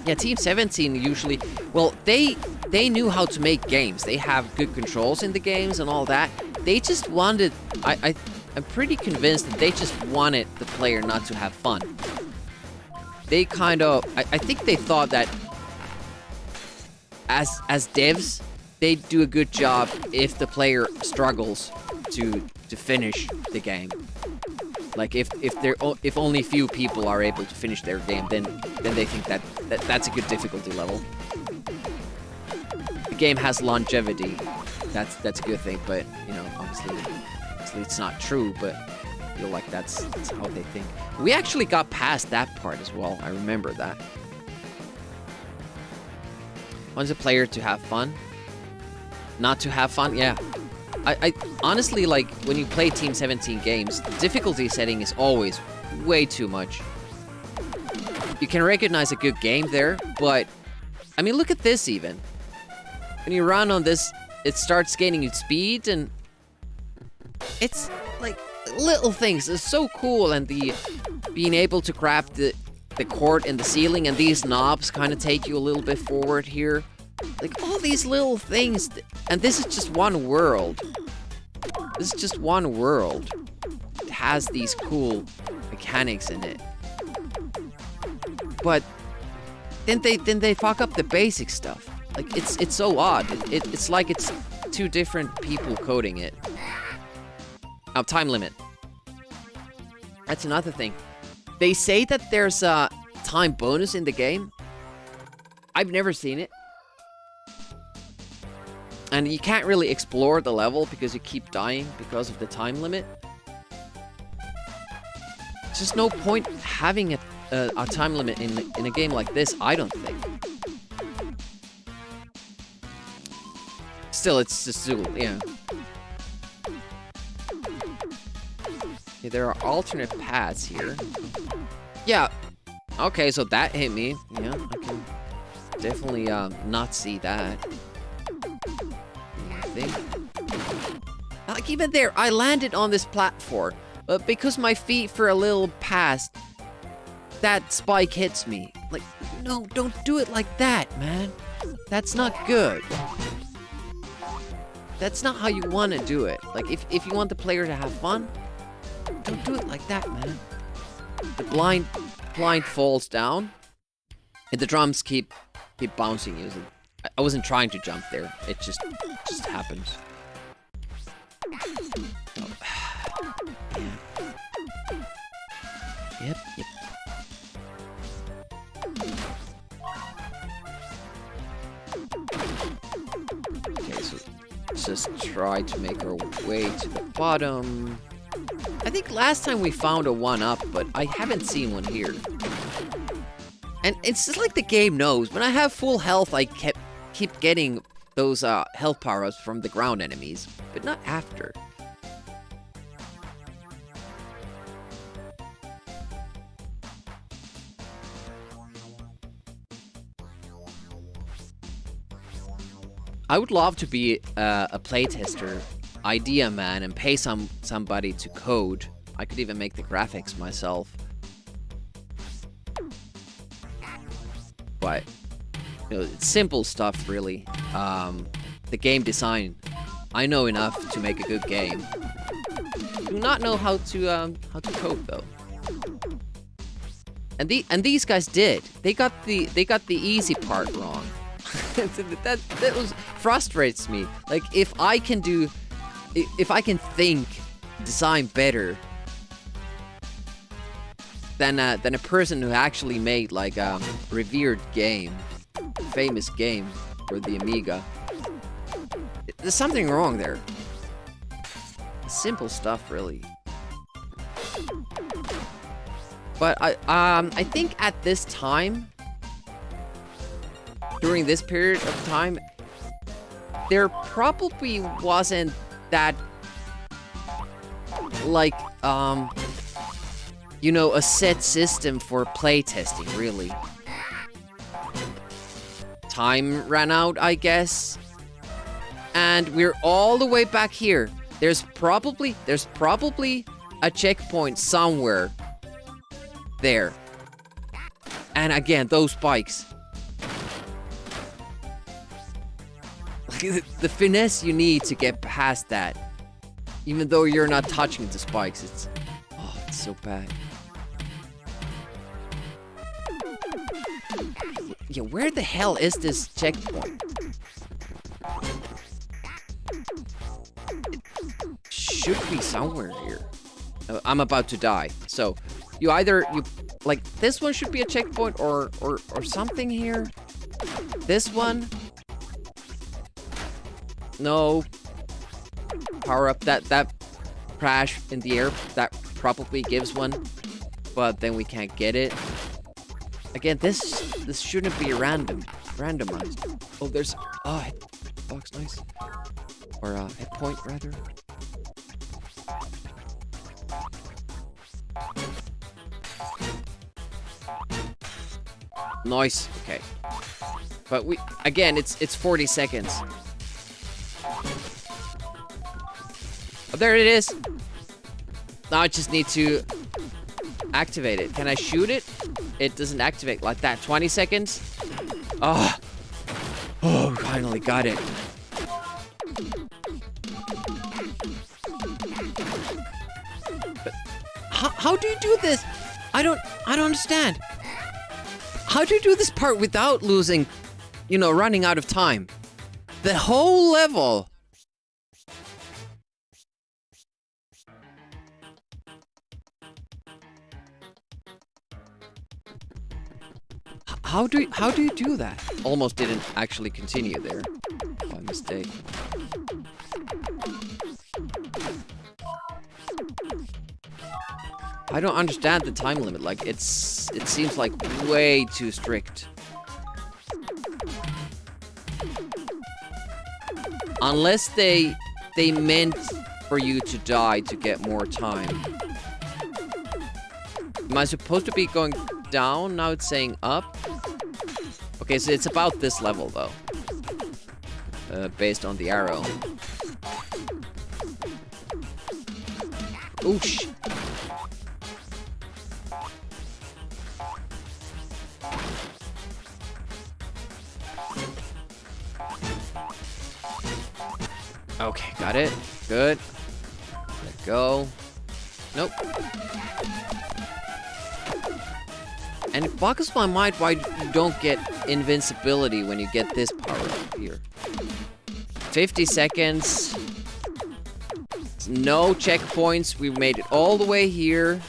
Yeah, Team 17 usually... Well, they knew how to make games. They have good controls in the games and all that. They just wanted... I'm pretty convinced that they just wanted the player not to have fun. They kind of... I think they thought that as devs, they do a good job if the player struggles to finish the game. Like if only few people are able to finish their game, then they think that's a good difficulty level. The game has longevity. That's a good thing, but you know, obviously it's not true, but I feel like that's how they think. We actually got past that part as well. I remember that. Wants a player to have fun. Not to have fun, yeah. I honestly, like, when you play Team 17 games, the difficulty setting is always way too much. You can recognize a good game there, but... I mean, look at this, even. When you run on this, it starts gaining speed, and... It's, like, little things. It's so cool, and the... Being able to grab the cord in the ceiling, and these knobs kind of take you a little bit forward here. Like, all these little things, and this is just one world. This is just one world. It has these cool mechanics in it. But then they fuck up the basic stuff. Like, it's so odd. It's like it's two different people coding it. Oh, time limit. That's another thing. They say that there's a time bonus in the game. I've never seen it. And you can't really explore the level because you keep dying because of the time limit. There's just no point having a time limit in a game like this, I don't think. Still, it's just Zool, yeah. Okay, there are alternate paths here. Yeah. Okay, so that hit me. Yeah, I can definitely not see that. Like, even there, I landed on this platform, but because my feet for a little passed, that spike hits me. Like, no, don't do it like that, man. That's not good. That's not how you want to do it. Like, if you want the player to have fun, don't do it like that, man. The blind falls down, and the drums keep bouncing you. I wasn't trying to jump there. It just happened. Oh. Yeah. Yep. Okay, so it's just try to make our way to the bottom. I think last time we found a 1-up, but I haven't seen one here. And it's just like the game knows. When I have full health, I keep getting those health power-ups from the ground enemies, but not after. I would love to be a playtester, idea man, and pay somebody to code. I could even make the graphics myself. But you know, it's simple stuff, really. The game design, I know enough to make a good game. Do not know how to code though. And these guys did. They got the easy part wrong. that frustrates me. Like if I can think, design better than a person who actually made like a revered game, famous game for the Amiga. There's something wrong there. Simple stuff, really. But I think at this time, during this period of time, there probably wasn't that, like, you know, a set system for playtesting, really. Time ran out, I guess. And we're all the way back here. There's probably a checkpoint somewhere there. And again, those spikes. The finesse you need to get past that, even though you're not touching the spikes, it's so bad. Yeah, where the hell is this checkpoint? It should be somewhere here. I'm about to die, so you like this one should be a checkpoint or something here. This one. No. Power up that crash in the air, that probably gives one, but then we can't get it. Again, this shouldn't be randomized. Oh, there's hitbox, nice. Or hit point rather. Nice. Okay. But it's 40 seconds. Oh, there it is. Now I just need to activate it. Can I shoot it? It doesn't activate like that. 20 seconds. Oh, finally got it. But how do you do this? I don't understand. How do you do this part without losing, you know, running out of time? The whole level. How do you do that? Almost didn't actually continue there by mistake. I don't understand the time limit. Like it seems like way too strict. Unless they meant for you to die to get more time. Am I supposed to be going down? Now it's saying up. Okay, so it's about this level though. Based on the arrow. Oosh. Okay, got it. Good. Let go. Nope. And it boggles my mind why you don't get invincibility when you get this power up here. 50 seconds. No checkpoints. We made it all the way here.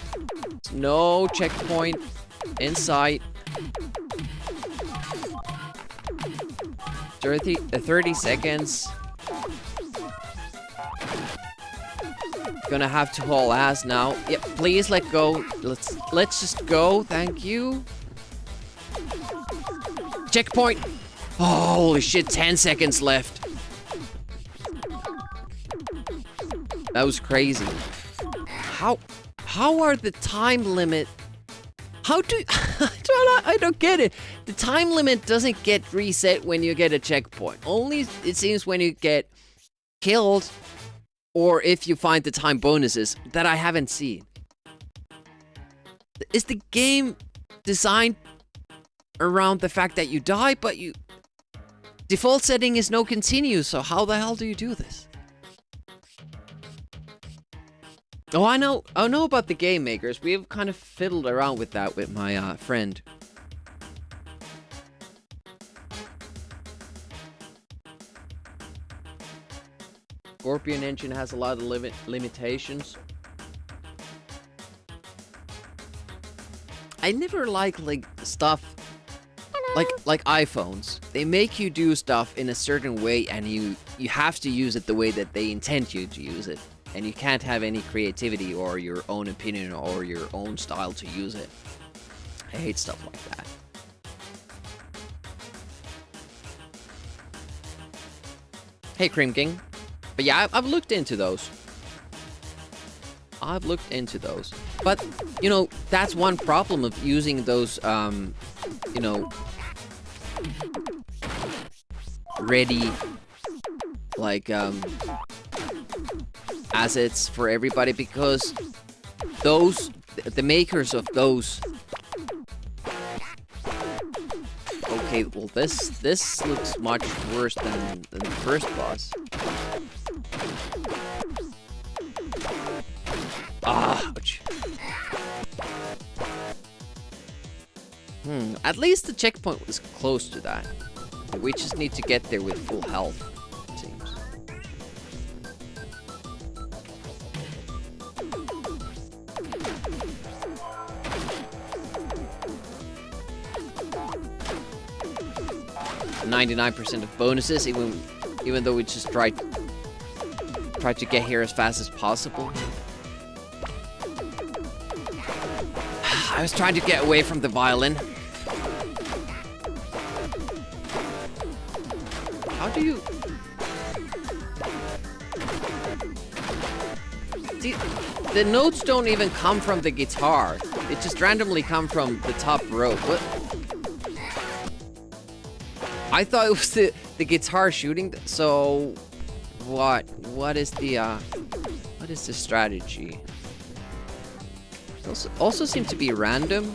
No checkpoint in sight. 30 seconds. Gonna have to haul ass now. Yep, please let go. Let's just go. Thank you. Checkpoint. Oh, holy shit, 10 seconds left. That was crazy. How are the time limit? How do I don't get it. The time limit doesn't get reset when you get a checkpoint. Only it seems when you get killed or if you find the time bonuses that I haven't seen. Is the game designed around the fact that you die, but you default setting is no continue, so how the hell do you do this? Oh, I know about the game makers. We've kind of fiddled around with that with my friend. Scorpion engine has a lot of limitations. I never like stuff like iPhones. They make you do stuff in a certain way, and you have to use it the way that they intend you to use it. And you can't have any creativity or your own opinion or your own style to use it. I hate stuff like that. Hey, Cream King. But yeah, I've looked into those. But, you know, that's one problem of using those, you know, ready, like, assets for everybody, because the makers of those... Okay, well, this looks much worse than the first boss. Ouch. At least the checkpoint was close to that. We just need to get there with full health, it seems. .99% of bonuses, even though we just tried to get here as fast as possible. I was trying to get away from the violin. How do you... See, the notes don't even come from the guitar. They just randomly come from the top row. What? I thought it was the guitar shooting. So, what is the strategy? Also seem to be random.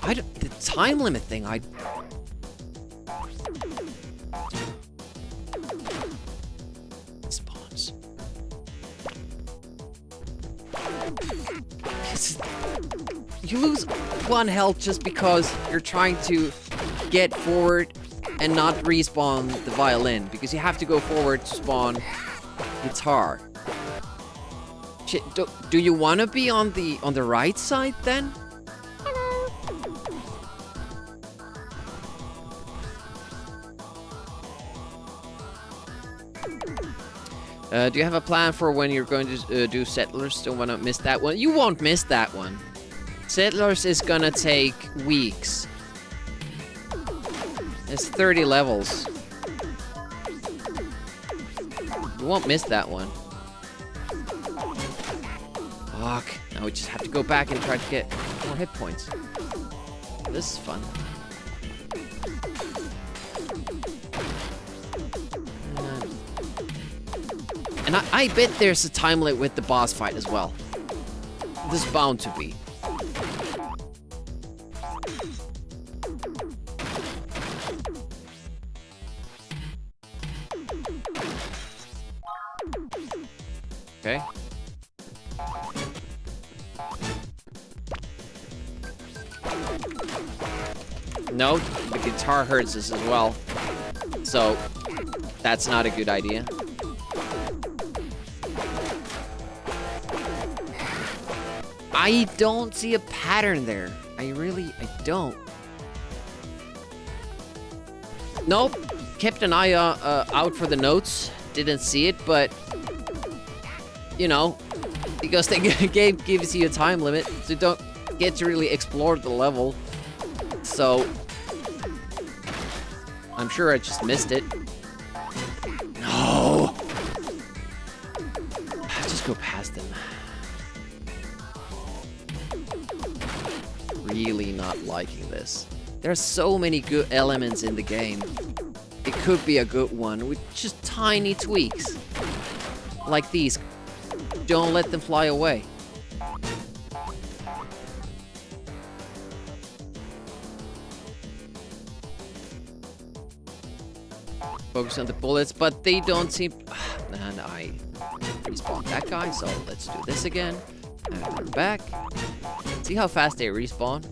The time limit thing, spawns. You lose 1 health just because you're trying to get forward and not respawn the violin, because you have to go forward to spawn guitar. Shit, do you want to be on the right side then? Do you have a plan for when you're going to do Settlers? Don't want to miss that one. You won't miss that one. Settlers is gonna take weeks. It's 30 levels. You won't miss that one. Fuck. Now we just have to go back and try to get more hit points. This is fun. And I bet there's a time limit with the boss fight as well. There's bound to be. Okay. No, the guitar hurts us as well. So, that's not a good idea. I don't see a pattern there. I don't. Nope. Kept an eye out for the notes. Didn't see it, but you know, because the game gives you a time limit, so you don't get to really explore the level. So I'm sure I just missed it. No. Just go past them. Really not liking this. There are so many good elements in the game. It could be a good one with just tiny tweaks. Like these. Don't let them fly away. Focus on the bullets, but they don't seem... And I respawn that guy, so let's do this again. And turn back. See how fast they respawn?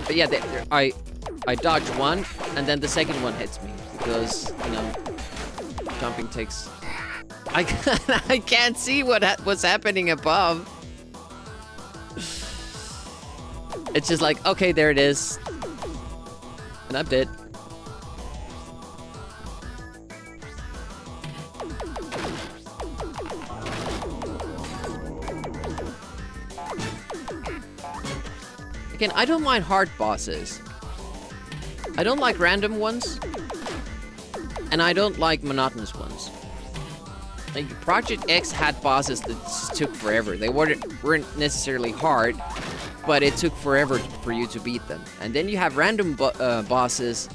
But yeah, I dodge one, and then the second one hits me. Because, you know, jumping takes... I can't see what's happening above. It's just like, okay, there it is. And I'm dead. Again, I don't mind hard bosses. I don't like random ones. And I don't like monotonous ones. Like, Project X had bosses that just took forever. They weren't necessarily hard, but it took forever for you to beat them. And then you have random bosses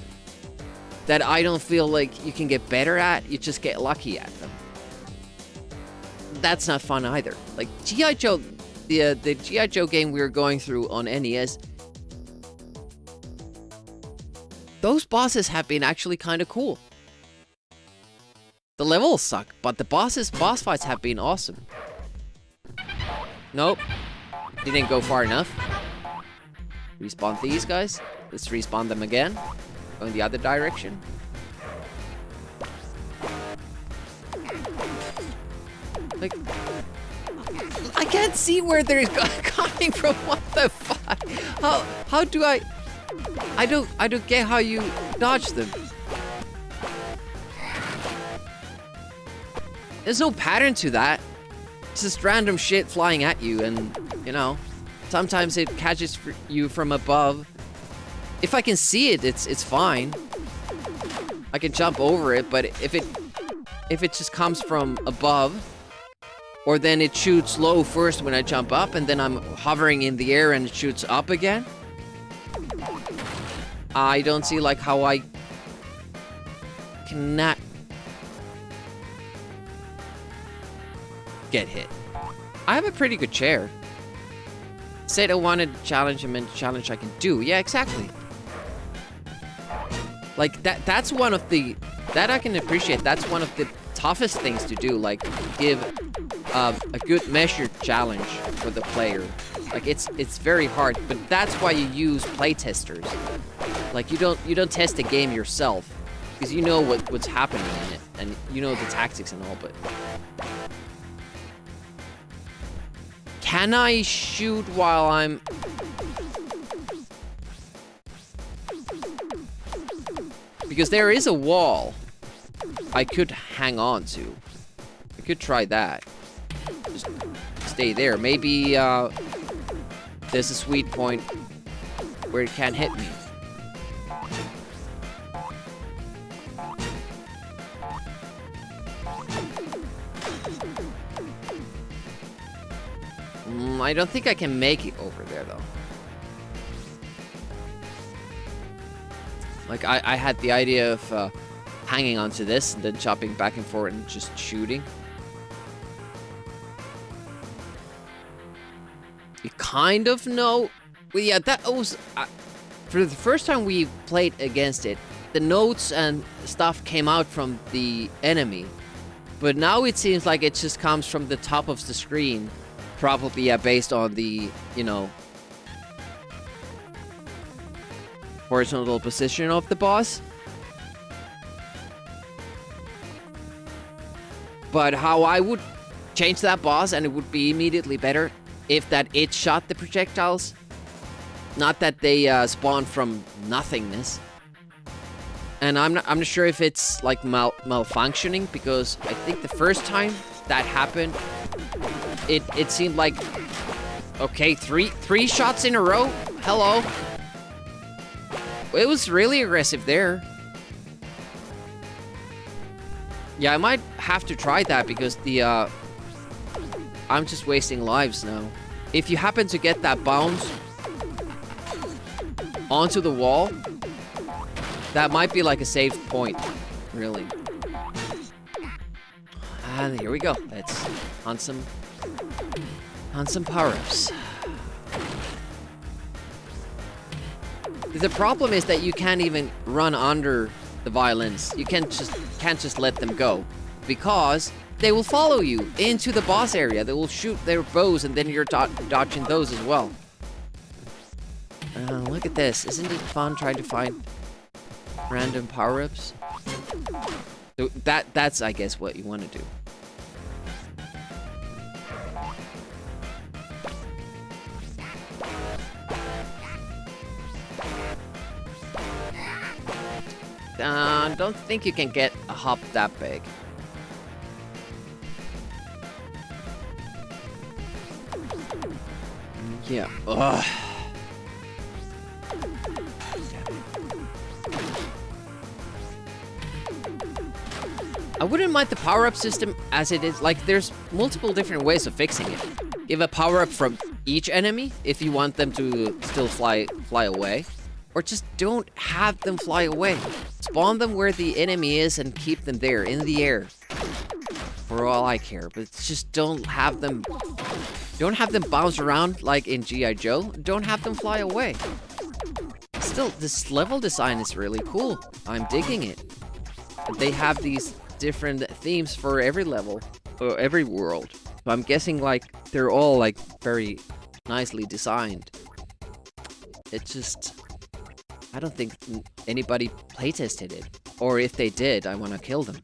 that I don't feel like you can get better at. You just get lucky at them. That's not fun either. Like, G.I. Joe, the G.I. Joe game we were going through on NES, those bosses have been actually kind of cool. The levels suck, but the boss fights have been awesome. Nope. Didn't go far enough. Respawn these guys. Let's respawn them again. Go in the other direction. Like, I can't see where they're coming from. What the fuck? How do I don't get how you dodge them. There's no pattern to that. It's just random shit flying at you, and, you know, sometimes it catches you from above. If I can see it, it's fine. I can jump over it, but if it just comes from above, or then it shoots low first when I jump up, and then I'm hovering in the air and it shoots up again, I don't see, like, how I cannot get hit. I have a pretty good chair. Said I wanted to challenge him, and challenge I can do. Yeah, exactly. Like, that's one of the... That I can appreciate. That's one of the toughest things to do. Like, give a good measured challenge for the player. Like, it's very hard, but that's why you use playtesters. Like, you don't test the game yourself, because you know what's happening in it, and you know the tactics and all, but... Can I shoot while I'm... Because there is a wall I could hang on to. I could try that. Just stay there. Maybe there's a sweet point where it can't hit me. I don't think I can make it over there, though. Like, I had the idea of hanging onto this and then chopping back and forth and just shooting. You kind of know. Well, yeah, that was... for the first time we played against it, the notes and stuff came out from the enemy. But now it seems like it just comes from the top of the screen. Probably, yeah, based on the, you know, horizontal position of the boss. But how I would change that boss, and it would be immediately better if that it shot the projectiles Not that they spawn from nothingness. And I'm not sure if it's like malfunctioning, because I think the first time that happened, it seemed like, okay, three shots in a row. Hello. It was really aggressive there. Yeah, I might have to try that, because the I'm just wasting lives now. If you happen to get that bounce onto the wall, that might be like a safe point, really. And here we go. Let's hunt some power-ups. The problem is that you can't even run under the violins. You can't just let them go, because they will follow you into the boss area. They will shoot their bows, and then you're dodging those as well. Look at this. Isn't it fun trying to find random power-ups? So that's, I guess, what you want to do. Don't think you can get a hop that big. Yeah. Ugh. I wouldn't mind the power-up system as it is. Like, there's multiple different ways of fixing it. Give a power-up from each enemy if you want them to still fly away. Or just don't have them fly away. Spawn them where the enemy is and keep them there, in the air. For all I care. But just don't have them bounce around like in G.I. Joe. Don't have them fly away. Still, this level design is really cool. I'm digging it. They have these different themes for every level, or every world. So I'm guessing like they're all like very nicely designed. It just, I don't think anybody playtested it. Or if they did, I want to kill them.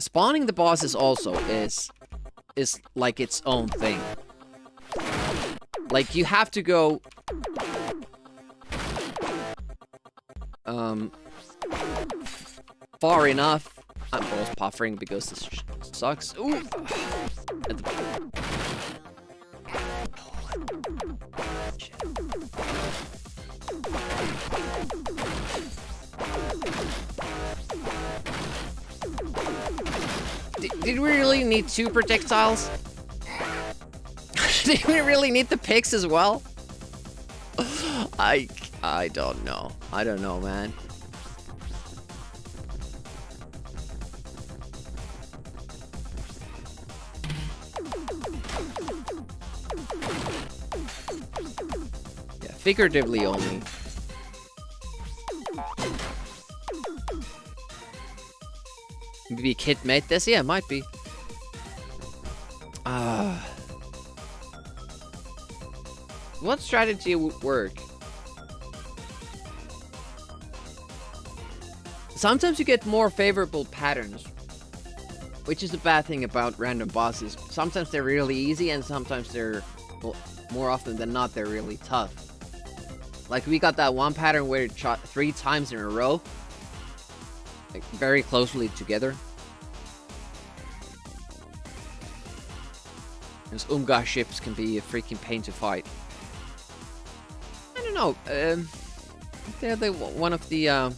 Spawning the bosses also is like its own thing. Like, you have to go far enough. I'm almost puffering because this sucks. Ooh. Did we really need 2 projectiles? Did we really need the picks as well? I don't know. I don't know, man. Yeah, figuratively only. Maybe Kid made this? Yeah, it might be. What strategy would work? Sometimes you get more favorable patterns, which is the bad thing about random bosses. Sometimes they're really easy, and sometimes they're, well, more often than not, they're really tough. Like, we got that one pattern where it shot 3 times in a row, like very closely together. Those Umga ships can be a freaking pain to fight. I don't know. They're one of the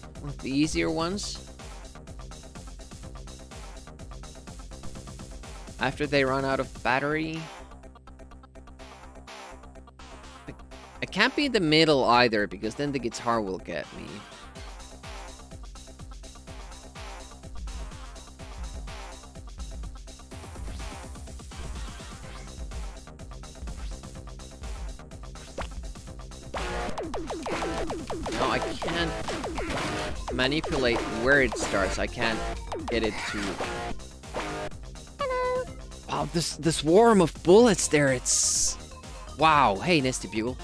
easier ones. After they run out of battery. I can't be in the middle either, because then the guitar will get me. No, I can't manipulate where it starts. I can't get it to... Wow, the swarm of bullets there, it's... Wow, hey, Nesty Bugle.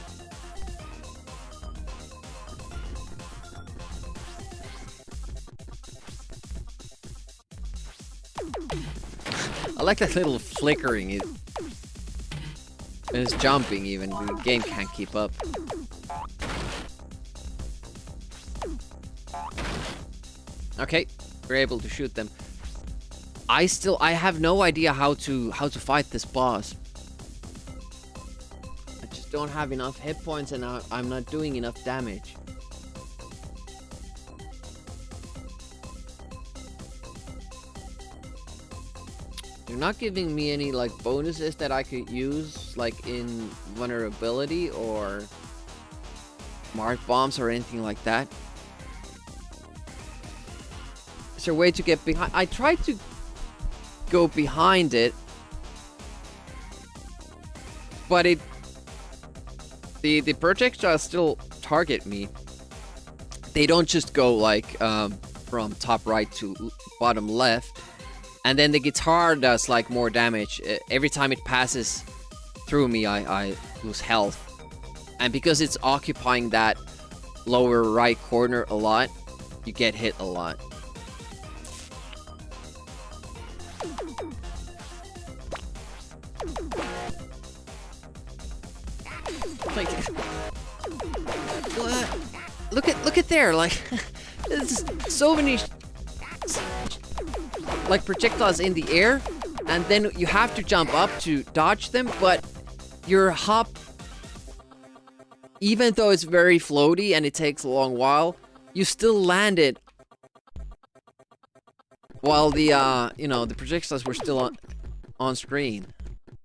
I like that little flickering. It's jumping even. The game can't keep up. Okay, we're able to shoot them. I have no idea how to fight this boss. I just don't have enough hit points and I'm not doing enough damage. You're not giving me any like bonuses that I could use like in vulnerability or smart bombs or anything like that. Is there a way to get behind? I tried to go behind it, but the projectiles still target me. They don't just go like from top right to bottom left. And then the guitar does like more damage. Every time it passes through me, I lose health. And because it's occupying that lower right corner a lot, you get hit a lot. Like, what? Look at there, like, there's so many like projectiles in the air, and then you have to jump up to dodge them, but your hop, even though it's very floaty and it takes a long while, you still land it while the you know, the projectiles were still on screen.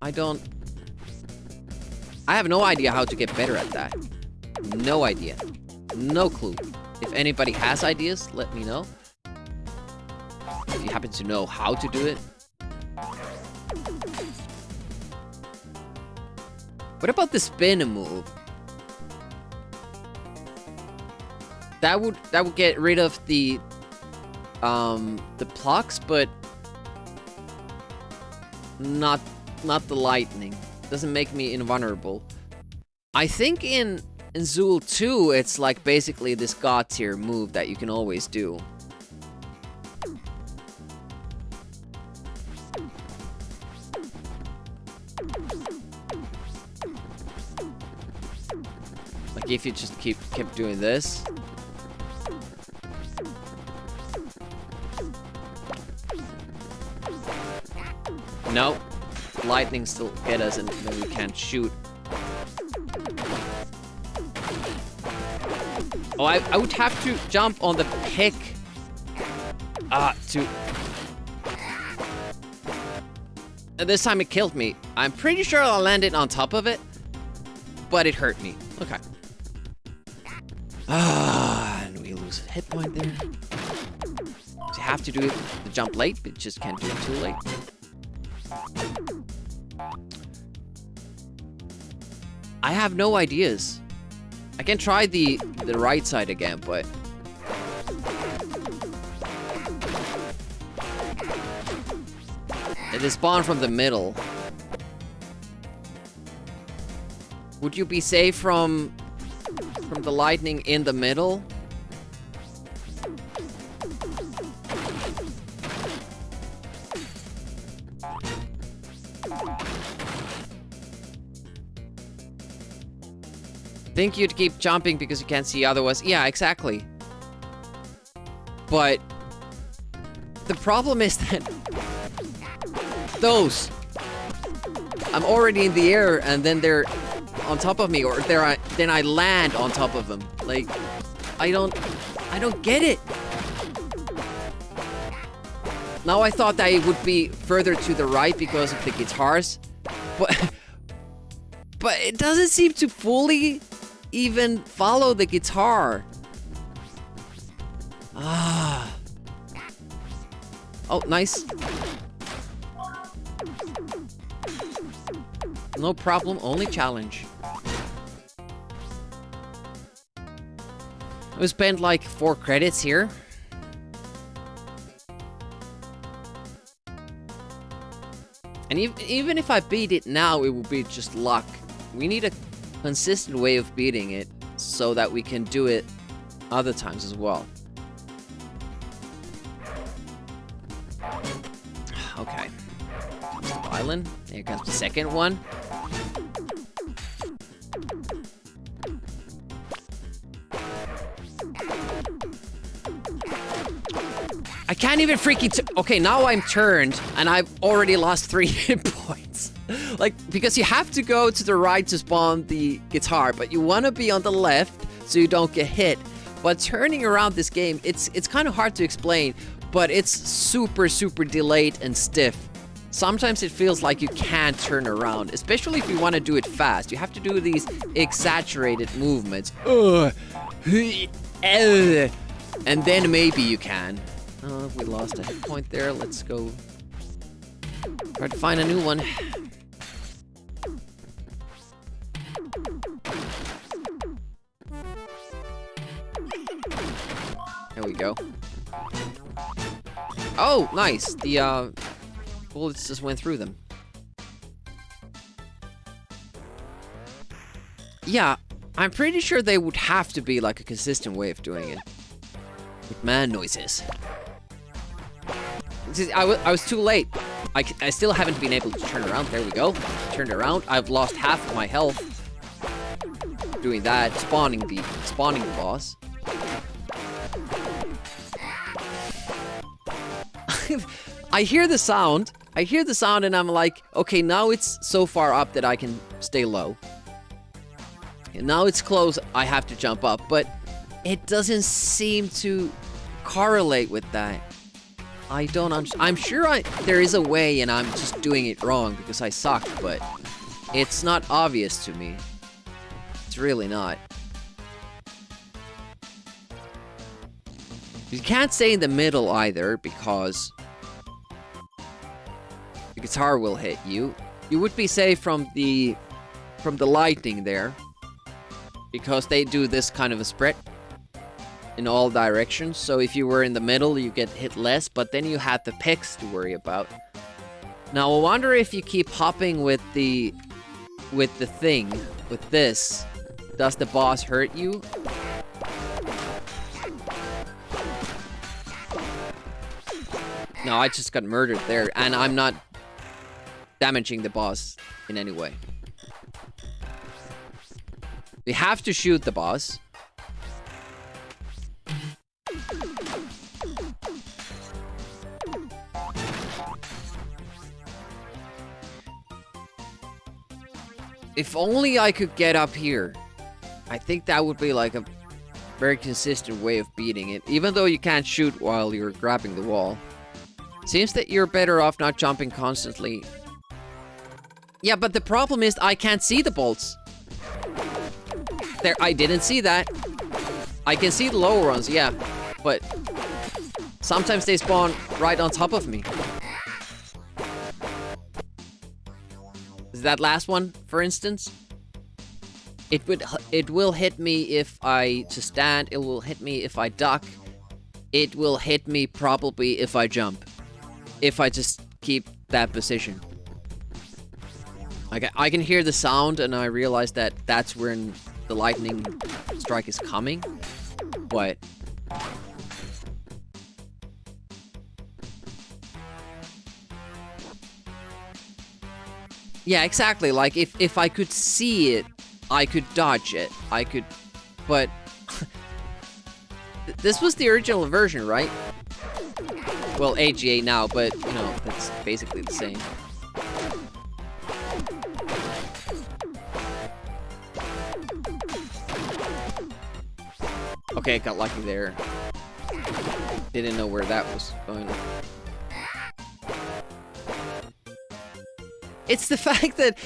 I have no idea how to get better at that. No idea. No clue. If anybody has ideas, let me know. If you happen to know how to do it. What about the spin move? That would get rid of the plucks, but not the lightning. Doesn't make me invulnerable. I think in Zool 2, it's like basically this god tier move that you can always do. Like if you just kept doing this. Nope. Lightning still get us and then we can't shoot. Oh, I would have to jump on the pick to... And this time it killed me. I'm pretty sure I landed on top of it, but it hurt me. Okay. And we lose a hit point there. So you have to do the jump late, but just can't do it too late. I have no ideas. I can try the right side again, but it spawned from the middle. Would you be safe from the lightning in the middle? Think you'd keep jumping because you can't see otherwise. Yeah, exactly. But the problem is that those, I'm already in the air and then they're on top of me, or then I land on top of them. Like, I don't get it. Now I thought that it would be further to the right because of the guitars, but it doesn't seem to fully even follow the guitar. Ah. Oh, nice. No problem, only challenge. I spent like 4 credits here. And even if I beat it now, it will be just luck. We need a consistent way of beating it so that we can do it other times as well. Okay. island. Here comes the second one. I can't even freaking okay, now I'm turned and I've already lost 3 hit points. Like, because you have to go to the right to spawn the guitar, but you want to be on the left so you don't get hit. But turning around this game, it's kind of hard to explain, but it's super delayed and stiff. Sometimes it feels like you can't turn around, especially if you want to do it fast. You have to do these exaggerated movements. And then maybe you can. Oh, we lost a hit point there. Let's go try to find a new one. There we go. Oh, nice. The bullets just went through them. Yeah, I'm pretty sure they would have to be like a consistent way of doing it. With man noises. I was too late. I still haven't been able to turn around. There we go. Turned around. I've lost half of my health doing that. Spawning the boss. I hear the sound. And I'm like, okay, now it's so far up that I can stay low. And now it's close. I have to jump up, but it doesn't seem to correlate with that. I don't understand. I'm sure there is a way and I'm just doing it wrong because I suck, but it's not obvious to me. It's really not. You can't stay in the middle either because the guitar will hit you. You would be safe from the lightning there because they do this kind of a spread in all directions. So if you were in the middle, you get hit less, but then you have the picks to worry about. Now, I wonder if you keep hopping with the thing, with this, does the boss hurt you? No, I just got murdered there, and I'm not damaging the boss in any way. We have to shoot the boss. If only I could get up here. I think that would be like a very consistent way of beating it, even though you can't shoot while you're grabbing the wall. Seems that you're better off not jumping constantly. Yeah, but the problem is I can't see the bolts. There, I didn't see that. I can see the lower ones, yeah, but sometimes they spawn right on top of me. Is that last one, for instance? It will hit me if I just stand. It will hit me if I duck. It will hit me probably if I jump. If I just keep that position. I can hear the sound and I realize that that's when the lightning strike is coming. But yeah, exactly. Like if I could see it, I could dodge it. I could, but this was the original version, right? Well, AGA now, but you know, it's basically the same. Okay, I got lucky there. Didn't know where that was going. It's the fact that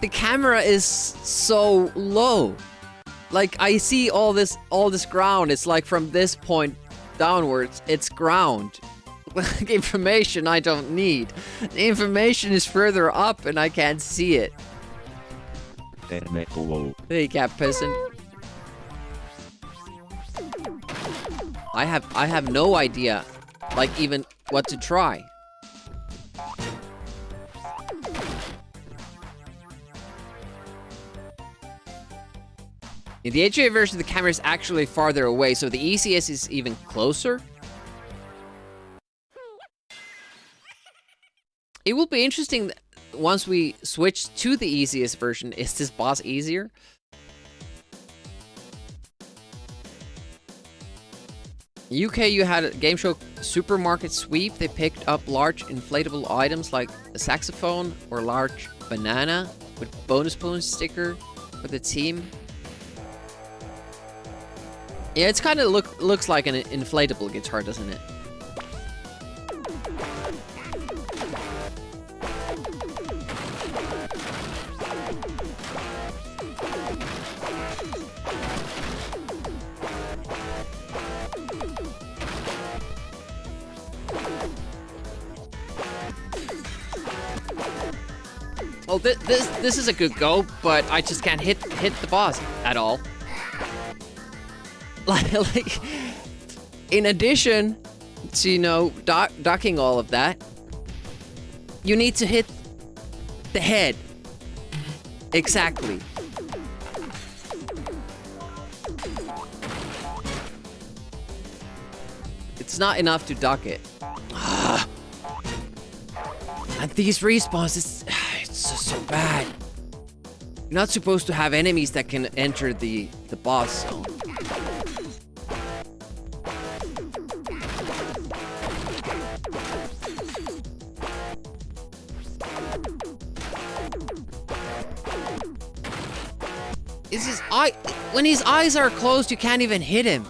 the camera is so low. Like, I see all this ground. It's like from this point downwards, it's ground. Like, information I don't need. The information is further up and I can't see it. Hey, cat peasant. I have no idea, like, even what to try. In the HA version, the camera is actually farther away, so the ECS is even closer. It will be interesting once we switch to the easiest version, is this boss easier? UK, you had a game show Supermarket Sweep. They picked up large inflatable items like a saxophone or large banana with bonus points sticker for the team. Yeah, it's kind of looks like an inflatable guitar, doesn't it? Well, this is a good go, but I just can't hit the boss at all. Like, in addition to, you know, ducking all of that, you need to hit the head. Exactly. It's not enough to duck it. And these respawns, it's just so bad. You're not supposed to have enemies that can enter the boss zone. Is his eye... When his eyes are closed, you can't even hit him.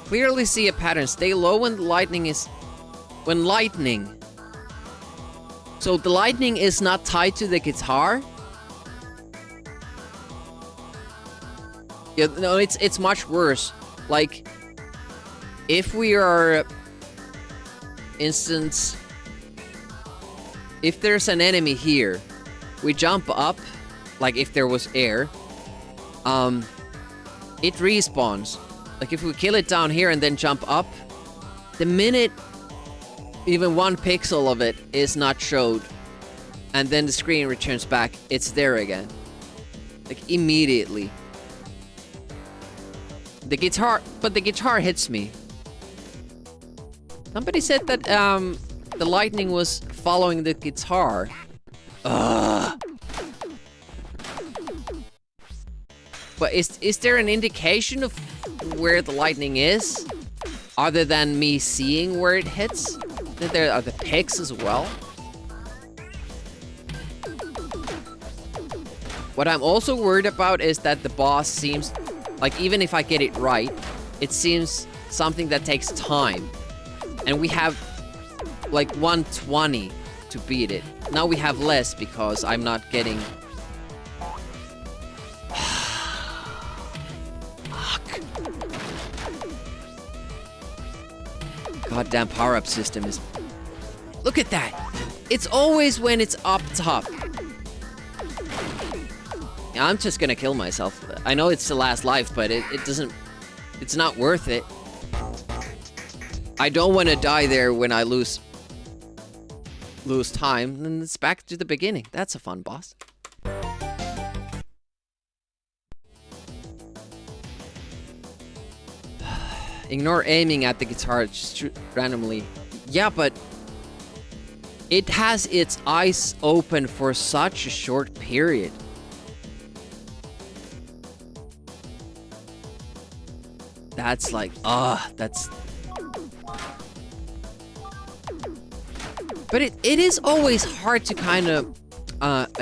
Clearly see a pattern. Stay low when the lightning is... When lightning... So the lightning is not tied to the guitar? Yeah, no, it's much worse. Like, if we are... Instance... If there's an enemy here, we jump up, like if there was air, it respawns. Like if we kill it down here and then jump up, the minute even 1 pixel of it is not showed, and then the screen returns back, it's there again. Like immediately. The guitar hits me. Somebody said that the lightning was following the guitar. Ugh. But is there an indication of where the lightning is? Other than me seeing where it hits? That there are the picks as well? What I'm also worried about is that the boss seems... Like, even if I get it right, it seems something that takes time. And we have... like 120 to beat it. Now we have less because I'm not getting... Fuck. Goddamn power-up system is... Look at that! It's always when it's up top. Yeah, I'm just gonna kill myself. I know it's the last life, but it doesn't... It's not worth it. I don't want to die there when I lose time, then it's back to the beginning. That's a fun boss. Ignore aiming at the guitar just randomly. Yeah, but it has its eyes open for such a short period. That's like, that's... But it is always hard to kind of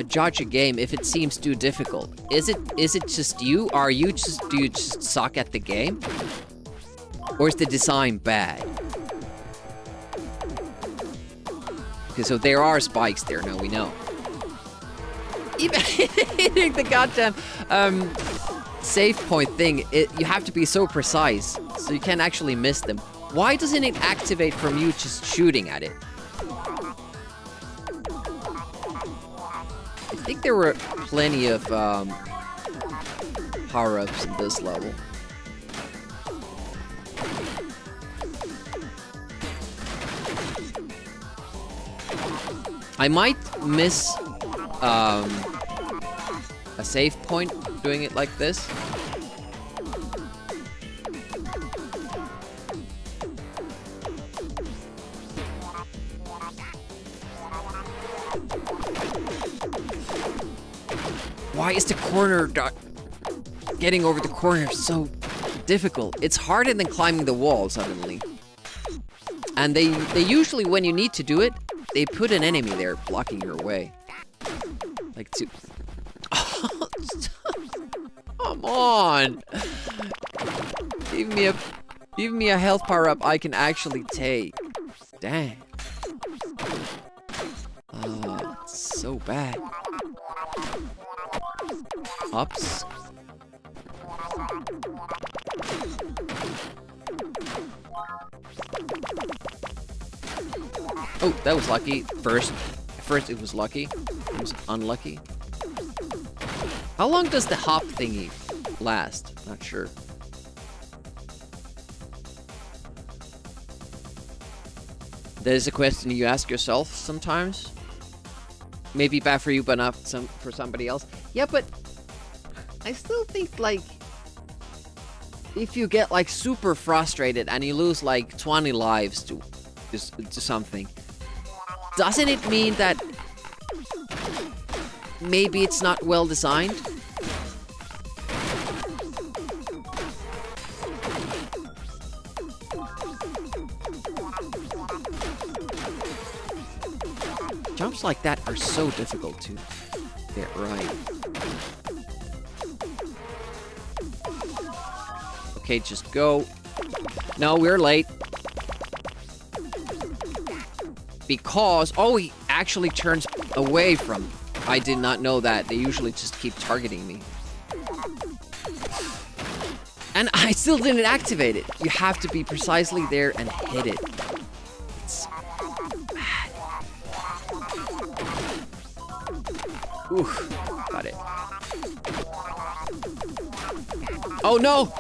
judge a game if it seems too difficult. Is it just you? Do you just suck at the game? Or is the design bad? Okay, so there are spikes there, now we know. Even hitting the goddamn save point thing, you have to be so precise, so you can't actually miss them. Why doesn't it activate from you just shooting at it? I think there were plenty of power-ups in this level. I might miss a save point doing it like this. Why is the corner getting over the corner so difficult? It's harder than climbing the wall suddenly. And they usually, when you need to do it, they put an enemy there blocking your way. Like to... Oh, come on! Give me a health power up I can actually take. Dang. Oh, it's so bad. Ups. Oh, that was lucky. First it was lucky. It was unlucky. How long does the hop thingy last? Not sure. That is a question you ask yourself sometimes. Maybe bad for you, but not for somebody else. Yeah, but I still think, like, if you get, like, super frustrated and you lose, like, 20 lives to something, doesn't it mean that maybe it's not well designed? Jumps like that are so difficult to get right. Okay, just go. No, we're late. Because, oh, he actually turns away from... I did not know that. They usually just keep targeting me. And I still didn't activate it. You have to be precisely there and hit it. It's bad. Oof. Got it. Oh, no!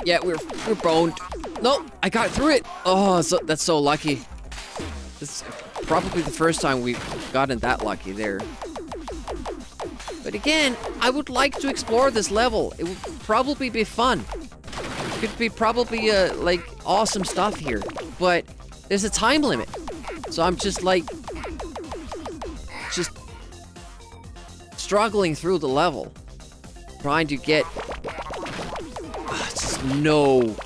Yeah, we're boned. No, I got through it. Oh, that's so lucky. This is probably the first time we've gotten that lucky there. But again, I would like to explore this level. It would probably be fun. Could be probably like awesome stuff here. But there's a time limit. So I'm just like struggling through the level. Trying to get just no.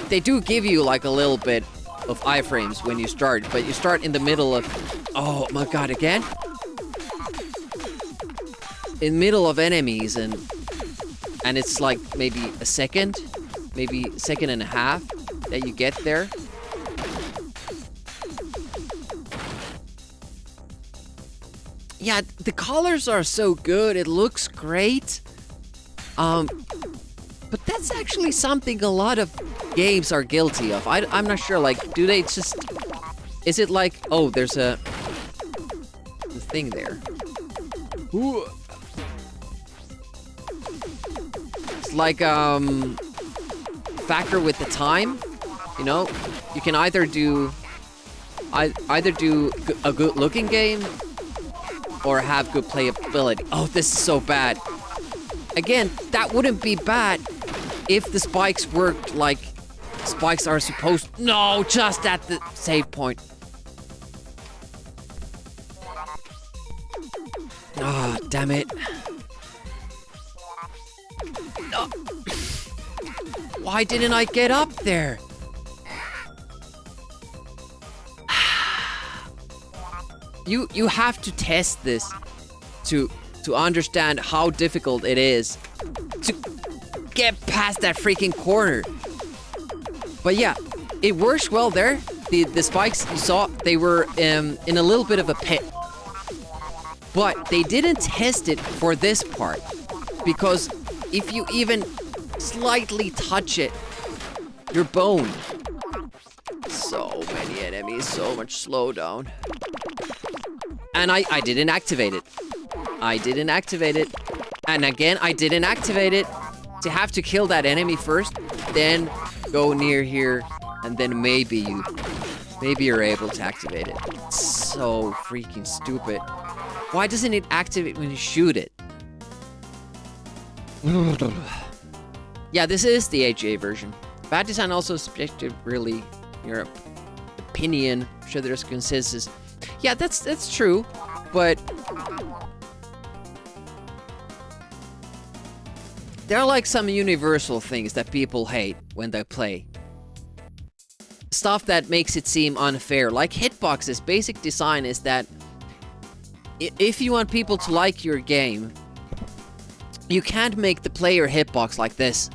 They do give you like a little bit of iframes when you start, but you start in the middle of... Oh my god, again? In middle of enemies, and it's like maybe a second, maybe second and a half that you get there. Yeah, the colors are so good, it looks great. But that's actually something a lot of games are guilty of. I'm not sure, like, do they just... Is it like, oh, there's the thing there. Ooh. It's like, factor with the time, you know? You can either do a good looking game or have good playability. Oh, this is so bad. Again, that wouldn't be bad if the spikes worked like spikes are supposed... No, just at the save point. Ah, oh, damn it. No. Why didn't I get up there? You have to test this to understand how difficult it is to get past that freaking corner. But yeah, it works well there. The spikes you saw, they were in a little bit of a pit. But they didn't test it for this part. Because if you even slightly touch it, you're boned. So many enemies, so much slowdown. And I didn't activate it. I didn't activate it. And again, I didn't activate it. To have to kill that enemy first, then go near here, and then maybe you're able to activate it. It's so freaking stupid. Why doesn't it activate when you shoot it? Yeah, this is the HA version. Bad design also subjective, really. Your opinion. I'm sure there's consensus. Yeah, that's true, but there are like some universal things that people hate when they play. Stuff that makes it seem unfair, like hitboxes. Basic design is that if you want people to like your game, you can't make the player hitbox like this.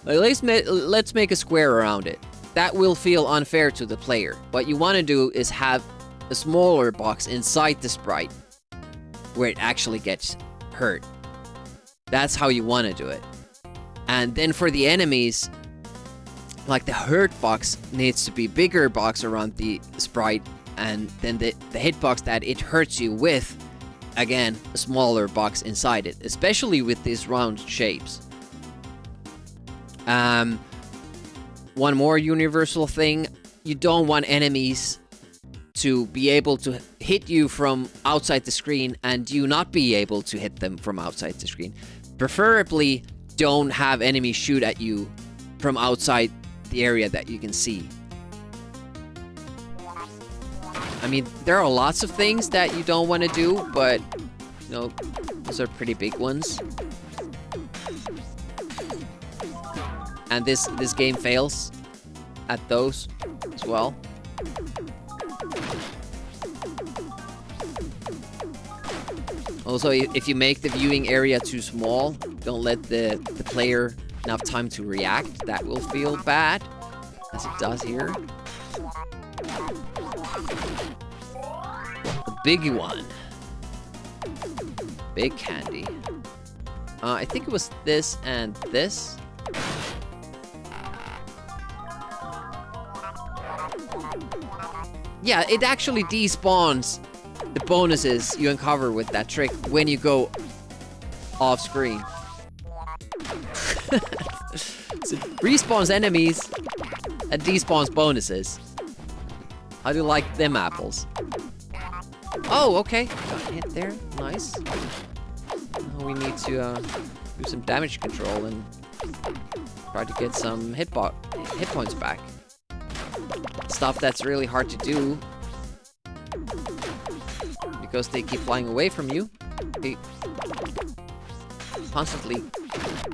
Like, let's make a square around it. That will feel unfair to the player. What you want to do is have a smaller box inside the sprite where it actually gets hurt. That's how you want to do it. And then for the enemies, like the hurt box needs to be bigger box around the sprite, and then the hitbox that it hurts you with, again, a smaller box inside it, especially with these round shapes. One more universal thing, you don't want enemies to be able to hit you from outside the screen and you not be able to hit them from outside the screen. Preferably, don't have enemies shoot at you from outside the area that you can see. I mean, there are lots of things that you don't want to do, but, you know, those are pretty big ones. And this game fails at those as well. Also, if you make the viewing area too small, don't let the player enough time to react. That will feel bad, as it does here. The big one. Big candy. I think it was this and this. Yeah, it actually despawns the bonuses you uncover with that trick when you go off screen. So it respawns enemies and despawns bonuses. How do you like them apples? Oh, okay. Got hit there. Nice. Now we need to do some damage control and try to get some hit points back. Stuff that's really hard to do because they keep flying away from you. They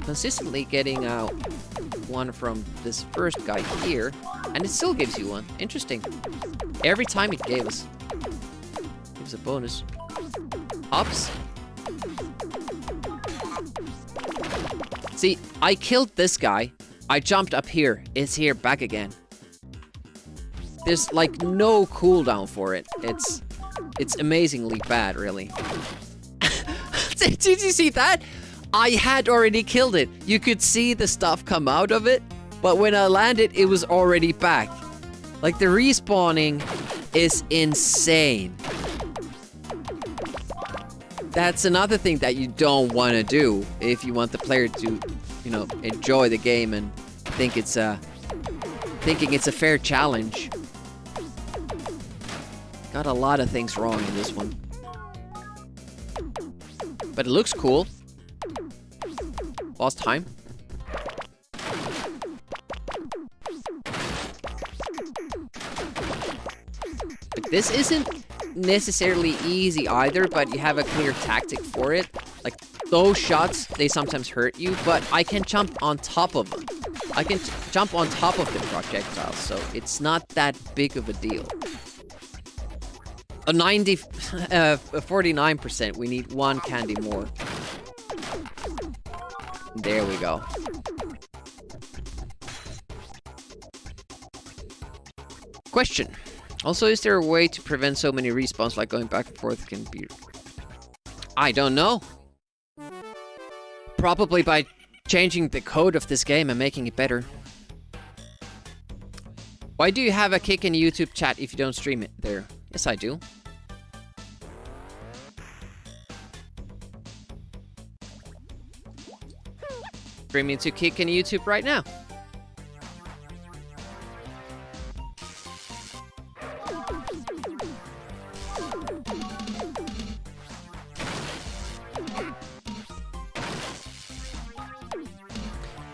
consistently getting one from this first guy here, and it still gives you one. Interesting. Every time it gives a bonus. Ups. See, I killed this guy. I jumped up here. It's here back again. There's like no cooldown for it. It's amazingly bad, really. Did you see that? I had already killed it. You could see the stuff come out of it, but when I landed, it was already back. Like, the respawning is insane. That's another thing that you don't want to do if you want the player to, you know, enjoy the game and think it's thinking it's a fair challenge. Got a lot of things wrong in this one. But it looks cool. Lost time. Like, this isn't necessarily easy either, but you have a clear tactic for it. Like, those shots, they sometimes hurt you, but I can jump on top of them. I can jump on top of the projectiles, so it's not that big of a deal. A 49%. We need one candy more. There we go. Question. Also, is there a way to prevent so many respawns, like going back and forth can be... I don't know. Probably by changing the code of this game and making it better. Why do you have a kick in YouTube chat if you don't stream it there? Yes, I do. Streaming to kick in YouTube right now.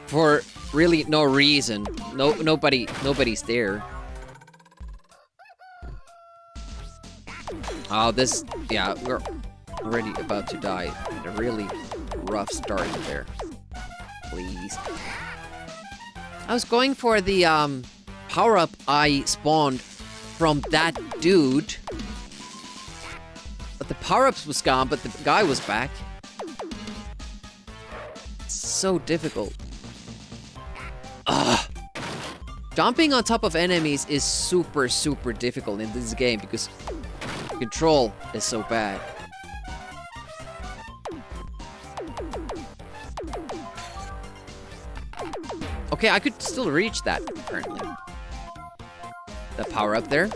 For really no reason. Nobody's there. Oh, this... Yeah, we're already about to die. A really rough start there. please. I was going for the power-up I spawned from that dude. But the power-ups was gone, but the guy was back. It's so difficult. Ugh. Jumping on top of enemies is super, super difficult in this game because control is so bad. Okay, I could still reach that, apparently. The power up there.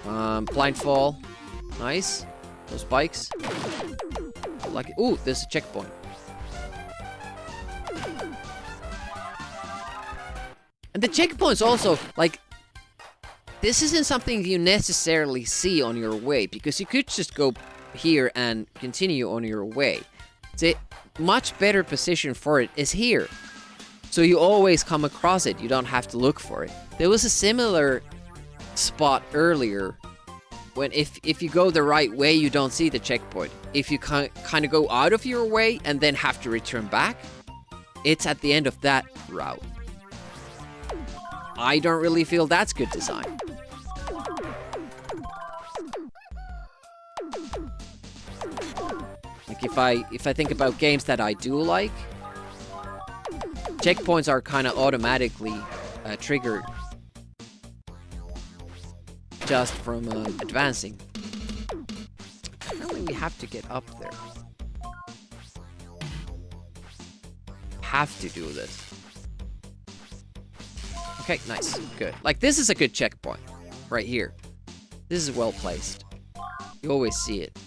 Blind fall. Nice. Those spikes. Like, ooh, there's a checkpoint. And the checkpoints also, like, this isn't something you necessarily see on your way, because you could just go here and continue on your way. The much better position for it is here. So you always come across it, you don't have to look for it. There was a similar spot earlier, when if you go the right way, you don't see the checkpoint. If you kind of go out of your way and then have to return back, it's at the end of that route. I don't really feel that's good design. Like if I think about games that I do like, checkpoints are kind of automatically triggered just from advancing. Apparently we have to get up there. Have to do this. Okay, nice. Good. Like, this is a good checkpoint. Right here. This is well placed. You always see it.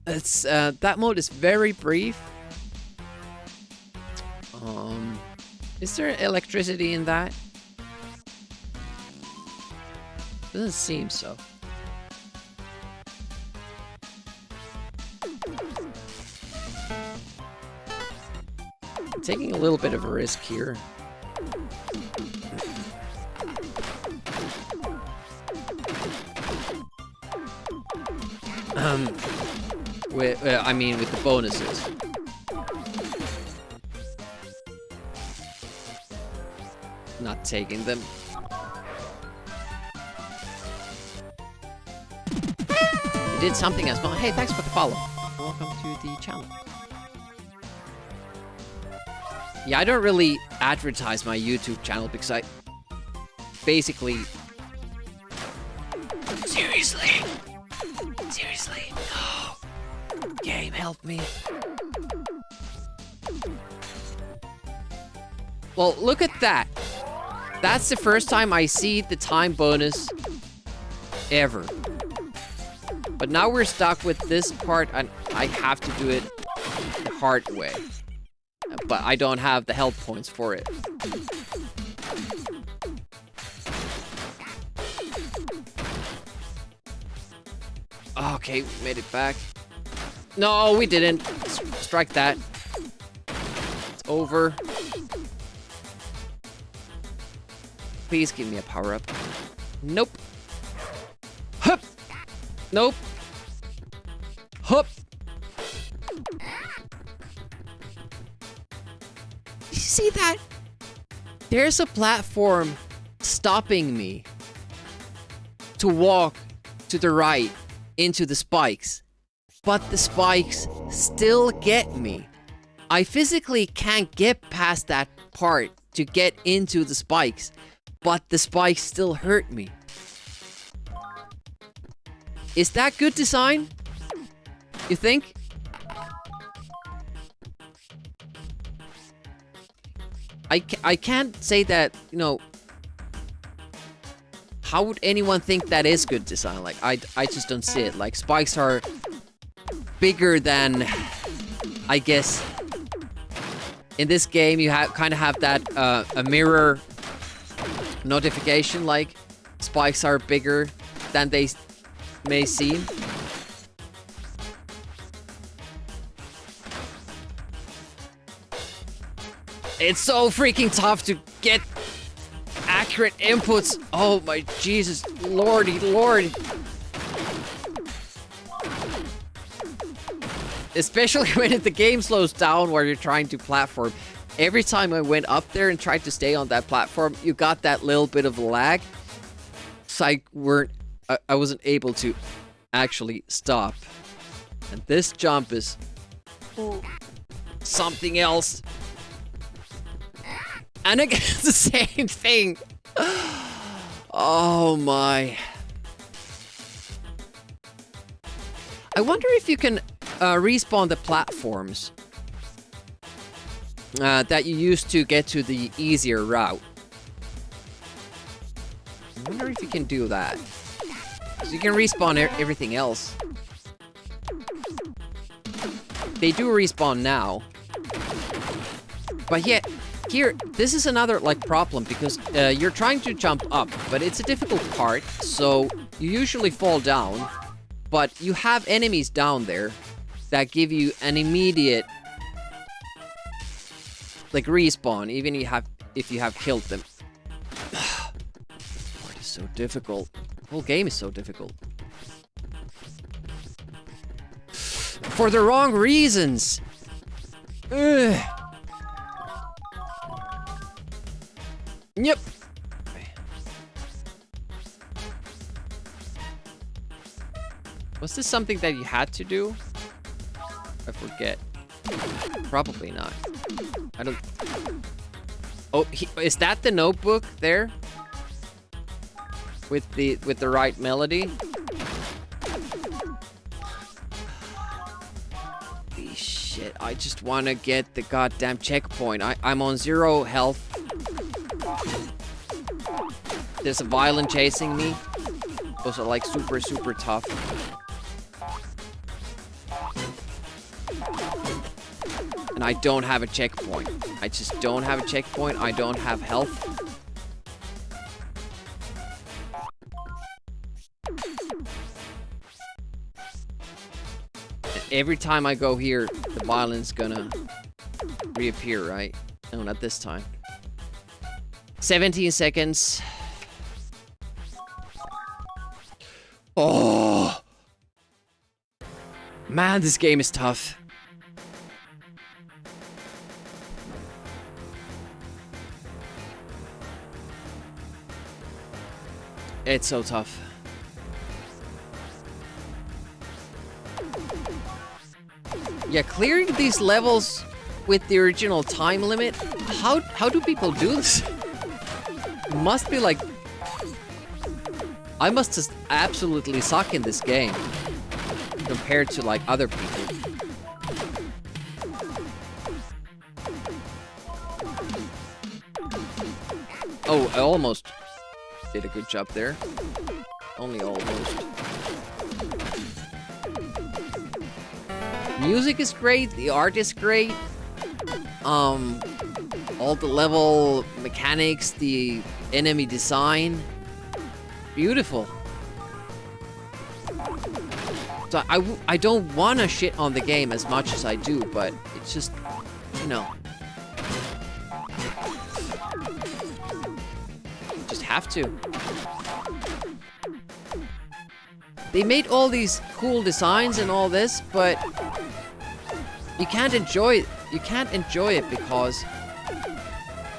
It's, that mode is very brief. Is there electricity in that? Doesn't seem so. Taking a little bit of a risk here. I mean, with the bonuses. Not taking them. You did something else. Hey, thanks for the follow. Welcome to the channel. Yeah, I don't really advertise my YouTube channel because I basically... Seriously? Seriously? No. Game, help me. Well, look at that. That's the first time I see the time bonus ever. But now we're stuck with this part and I have to do it the hard way. But I don't have the health points for it. Okay, we made it back. No, we didn't. Strike that. It's over. Please give me a power-up. Nope. Hup! Nope. Hup! You see that? There's a platform stopping me to walk to the right into the spikes, but the spikes still get me. I physically can't get past that part to get into the spikes, but the spikes still hurt me. Is that good design? You think? I can't say that, you know, how would anyone think that is good design? Like, I just don't see it. Like, spikes are bigger than, I guess, in this game you kind of have that, a mirror notification, like, spikes are bigger than they may seem. It's so freaking tough to get accurate inputs. Oh my Jesus, lordy lord. especially when the game slows down while you're trying to platform. Every time I went up there and tried to stay on that platform, you got that little bit of lag. So I wasn't able to actually stop. And this jump is something else. And again, it's the same thing. Oh my. I wonder if you can respawn the platforms that you used to get to the easier route. I wonder if you can do that. So you can respawn everything else. They do respawn now. But yet, here, this is another, like, problem, because you're trying to jump up, but it's a difficult part, so you usually fall down, but you have enemies down there that give you an immediate, like, respawn, even if you have killed them. It is so difficult. The whole game is so difficult. For the wrong reasons! Ugh. Yep. Was this something that you had to do? I forget. Probably not. I don't... Oh, is that the notebook there? With the right melody? Holy shit, I just want to get the goddamn checkpoint. I'm on 0 health. There's a violin chasing me. Those are like super, super tough. And I don't have a checkpoint. I just don't have a checkpoint. I don't have health. And every time I go here, the violin's gonna reappear, right? No, not this time. 17 seconds. Oh! Man, this game is tough. It's so tough. Yeah, clearing these levels with the original time limit, how do people do this? It must be like... I must just absolutely suck in this game compared to like other people. Oh, I almost did a good job there. Only almost. Music is great, the art is great. All the level mechanics, the enemy design. Beautiful. So I don't want to shit on the game as much as I do, but it's just, you know. Just have to. They made all these cool designs and all this, but you can't enjoy it. You can't enjoy it because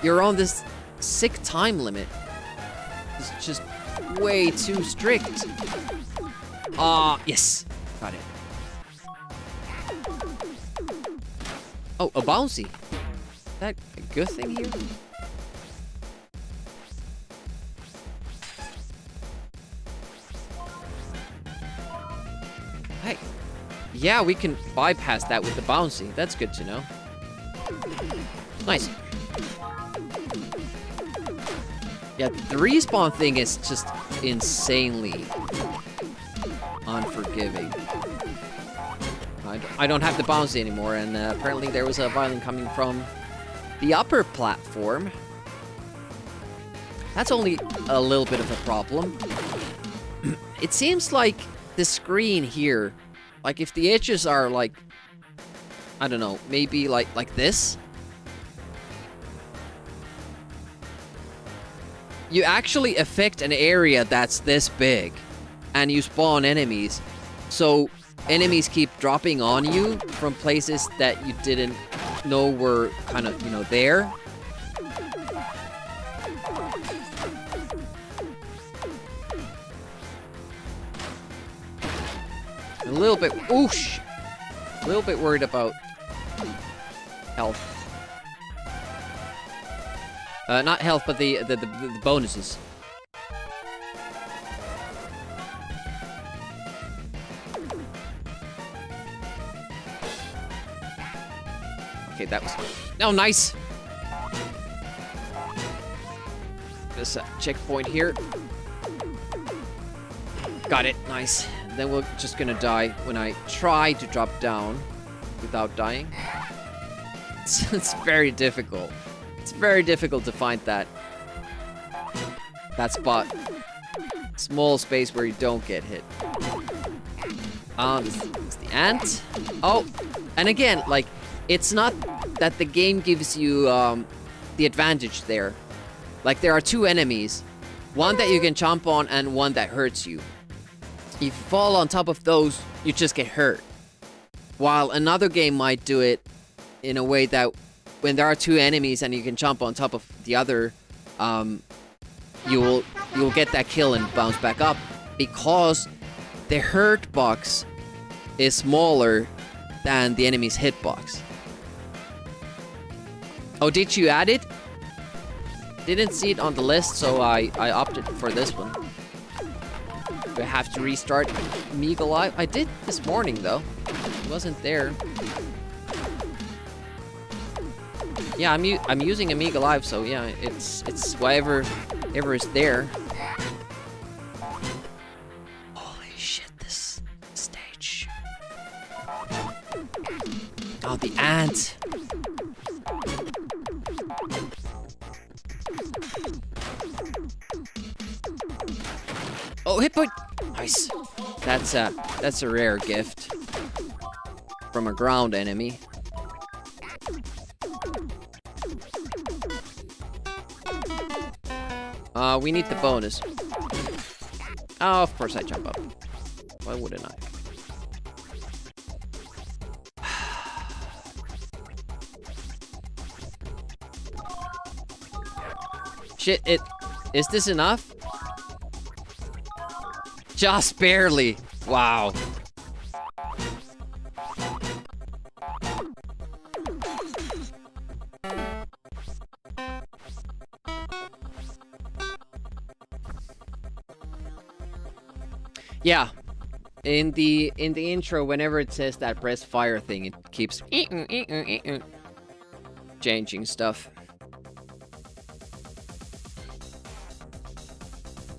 you're on this sick time limit. It's just way too strict. Yes. Got it. Oh, a bouncy. Is that a good thing here? Hey. Yeah, we can bypass that with the bouncy. That's good to know. Nice. Yeah, the respawn thing is just insanely unforgiving. I don't have the bouncy anymore, and apparently there was a violin coming from the upper platform. That's only a little bit of a problem. It seems like the screen here, like if the edges are like, I don't know, maybe like this, you actually affect an area that's this big, and you spawn enemies. So enemies keep dropping on you from places that you didn't know were kind of, you know, there. A little bit, oosh! A little bit worried about health. Not health, but the bonuses. Okay, that was... Oh, nice! This checkpoint here. Got it, nice. Then we're just gonna die when I try to drop down without dying. It's very difficult. It's very difficult to find that spot. Small space where you don't get hit. This is the ant. Oh, and again, like, it's not that the game gives you the advantage there. Like, there are two enemies. One that you can jump on and one that hurts you. If you fall on top of those, you just get hurt. While another game might do it in a way that when there are two enemies and you can jump on top of the other, you will get that kill and bounce back up because the hurt box is smaller than the enemy's hitbox. Oh, did you add it? Didn't see it on the list, so I opted for this one. Do I have to restart Amiga Live? I did this morning though. It wasn't there. Yeah, I'm using Amiga Live, so yeah, it's whatever is there. Holy shit, this stage. Oh, the ant. Oh, hit point. Nice. That's a rare gift from a ground enemy. We need the bonus. Oh, of course I jump up. Why wouldn't I? Shit, is this enough? Just barely. Wow. Yeah. In the intro, whenever it says that press fire thing, it keeps changing stuff.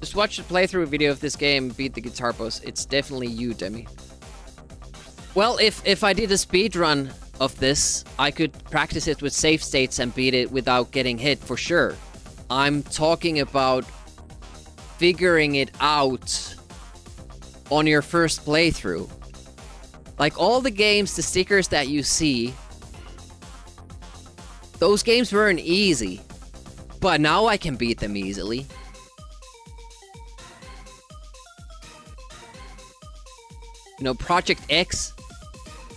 Just watch the playthrough video of this game, beat the guitar boss. It's definitely you, Demi. Well, if I did a speedrun of this, I could practice it with save states and beat it without getting hit for sure. I'm talking about figuring it out on your first playthrough. Like all the games, the stickers that you see, those games weren't easy. But now I can beat them easily. You know, Project X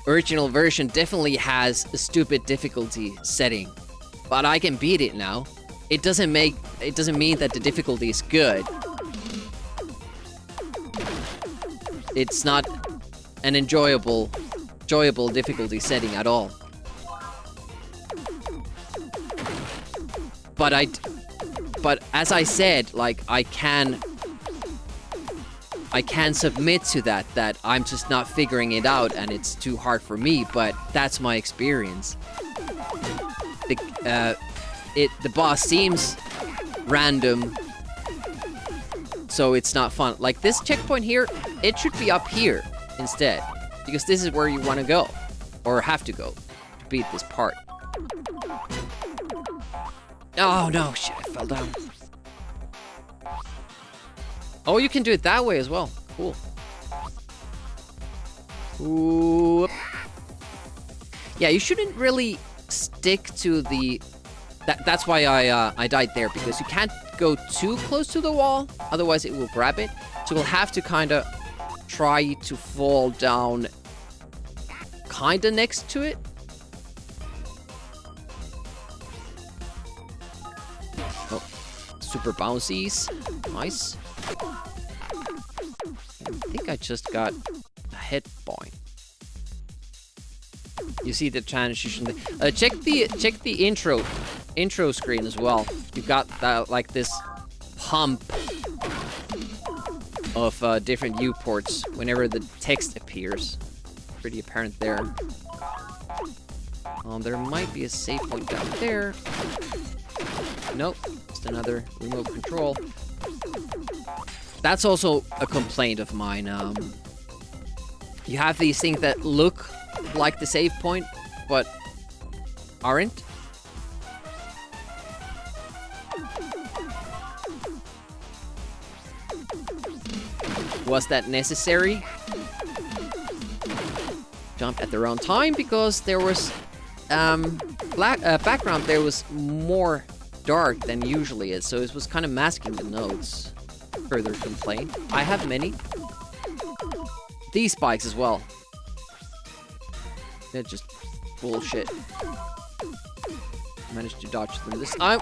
original version definitely has a stupid difficulty setting, but I can beat it now. It doesn't mean that the difficulty is good. It's not an enjoyable difficulty setting at all. But as I said, like I can submit to that I'm just not figuring it out and it's too hard for me, but that's my experience. The boss seems random, so it's not fun. Like this checkpoint here, it should be up here instead, because this is where you want to go, or have to go, to beat this part. Oh no, shit, I fell down. Oh, you can do it that way as well. Cool. Ooh. Yeah, you shouldn't really stick to the... That's why I died there, because you can't go too close to the wall, otherwise it will grab it. So we'll have to kind of try to fall down kinda next to it. Oh, super bouncies. Nice. I think I just got a hit point. You see the transition. Check the intro screen as well. You've got like this pump of different viewports whenever the text appears. Pretty apparent there. There might be a save point down there. Nope, just another remote control. That's also a complaint of mine. You have these things that look like the save point, but aren't. Was that necessary? Jumped at the wrong time because there was background there was more dark than usually is, so it was kind of masking the notes. Further complaint. I have many. These spikes as well. They're just bullshit. Managed to dodge them this time.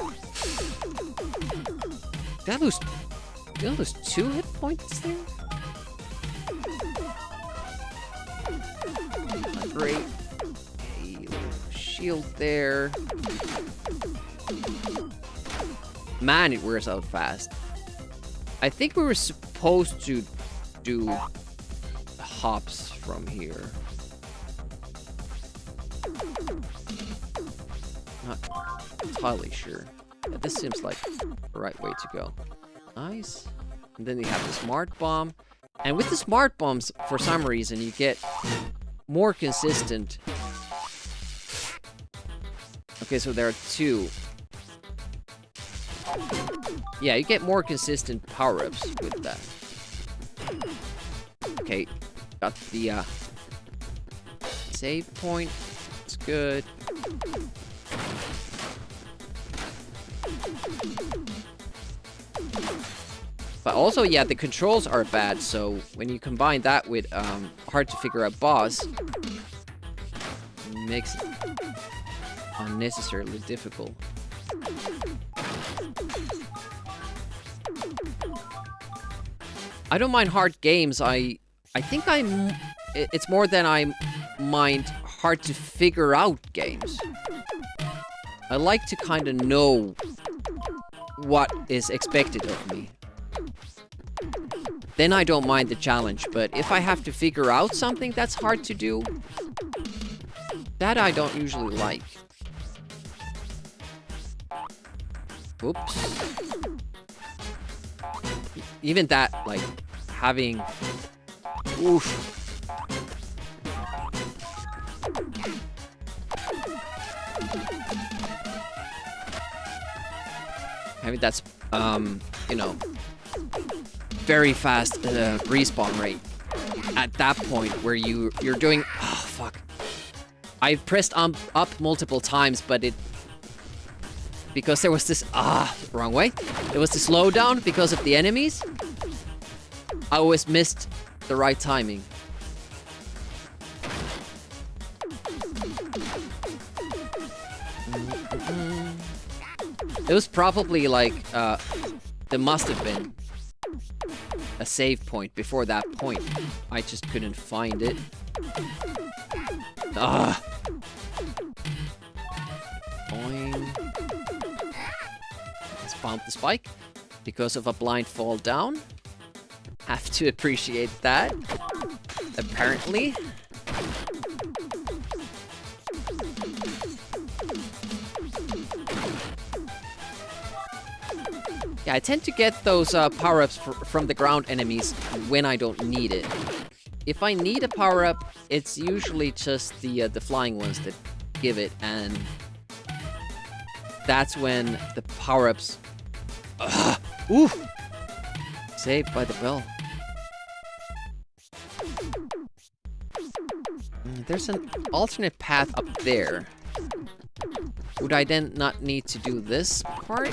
Did I lose 2 hit points there? Not great. A little shield there. Man, it wears out fast. I think we were supposed to do hops from here. Not entirely sure. Yeah, this seems like the right way to go. Nice. And then you have the smart bomb. And with the smart bombs, for some reason, you get more consistent. Okay, so there are 2. Yeah, you get more consistent power-ups with that. Okay, got the save point. It's good. But also, yeah, the controls are bad, so when you combine that with hard to figure out boss, it makes it unnecessarily difficult. I don't mind hard games. I think it's more than I mind hard to figure out games. I like to kind of know what is expected of me. Then I don't mind the challenge, but if I have to figure out something that's hard to do, that I don't usually like. Oops. Even that, like, having... Oof. Having that's, you know, very fast respawn rate. At that point where you're doing... Oh, fuck. I've pressed up multiple times, but it... Because there was this... wrong way. There was the slowdown because of the enemies. I always missed the right timing. It was probably like, there must have been a save point before that point. I just couldn't find it. Boing. Let's bump the spike because of a blind fall down. Have to appreciate that. Apparently. Yeah, I tend to get those power-ups from the ground enemies when I don't need it. If I need a power-up, it's usually just the flying ones that give it, and that's when the power-ups... Ooh! Saved by the bell. There's an alternate path up there. Would I then not need to do this part?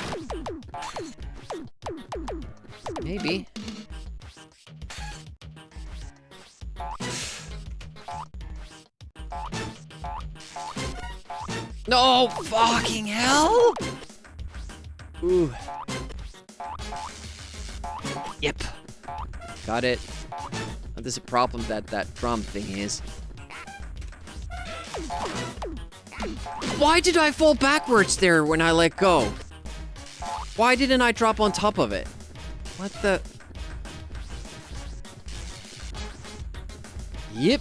Maybe. No, fucking hell! Ooh. Yep. Got it. And there's a problem that drum thing is. Why did I fall backwards there when I let go? Why didn't I drop on top of it? What the? Yep.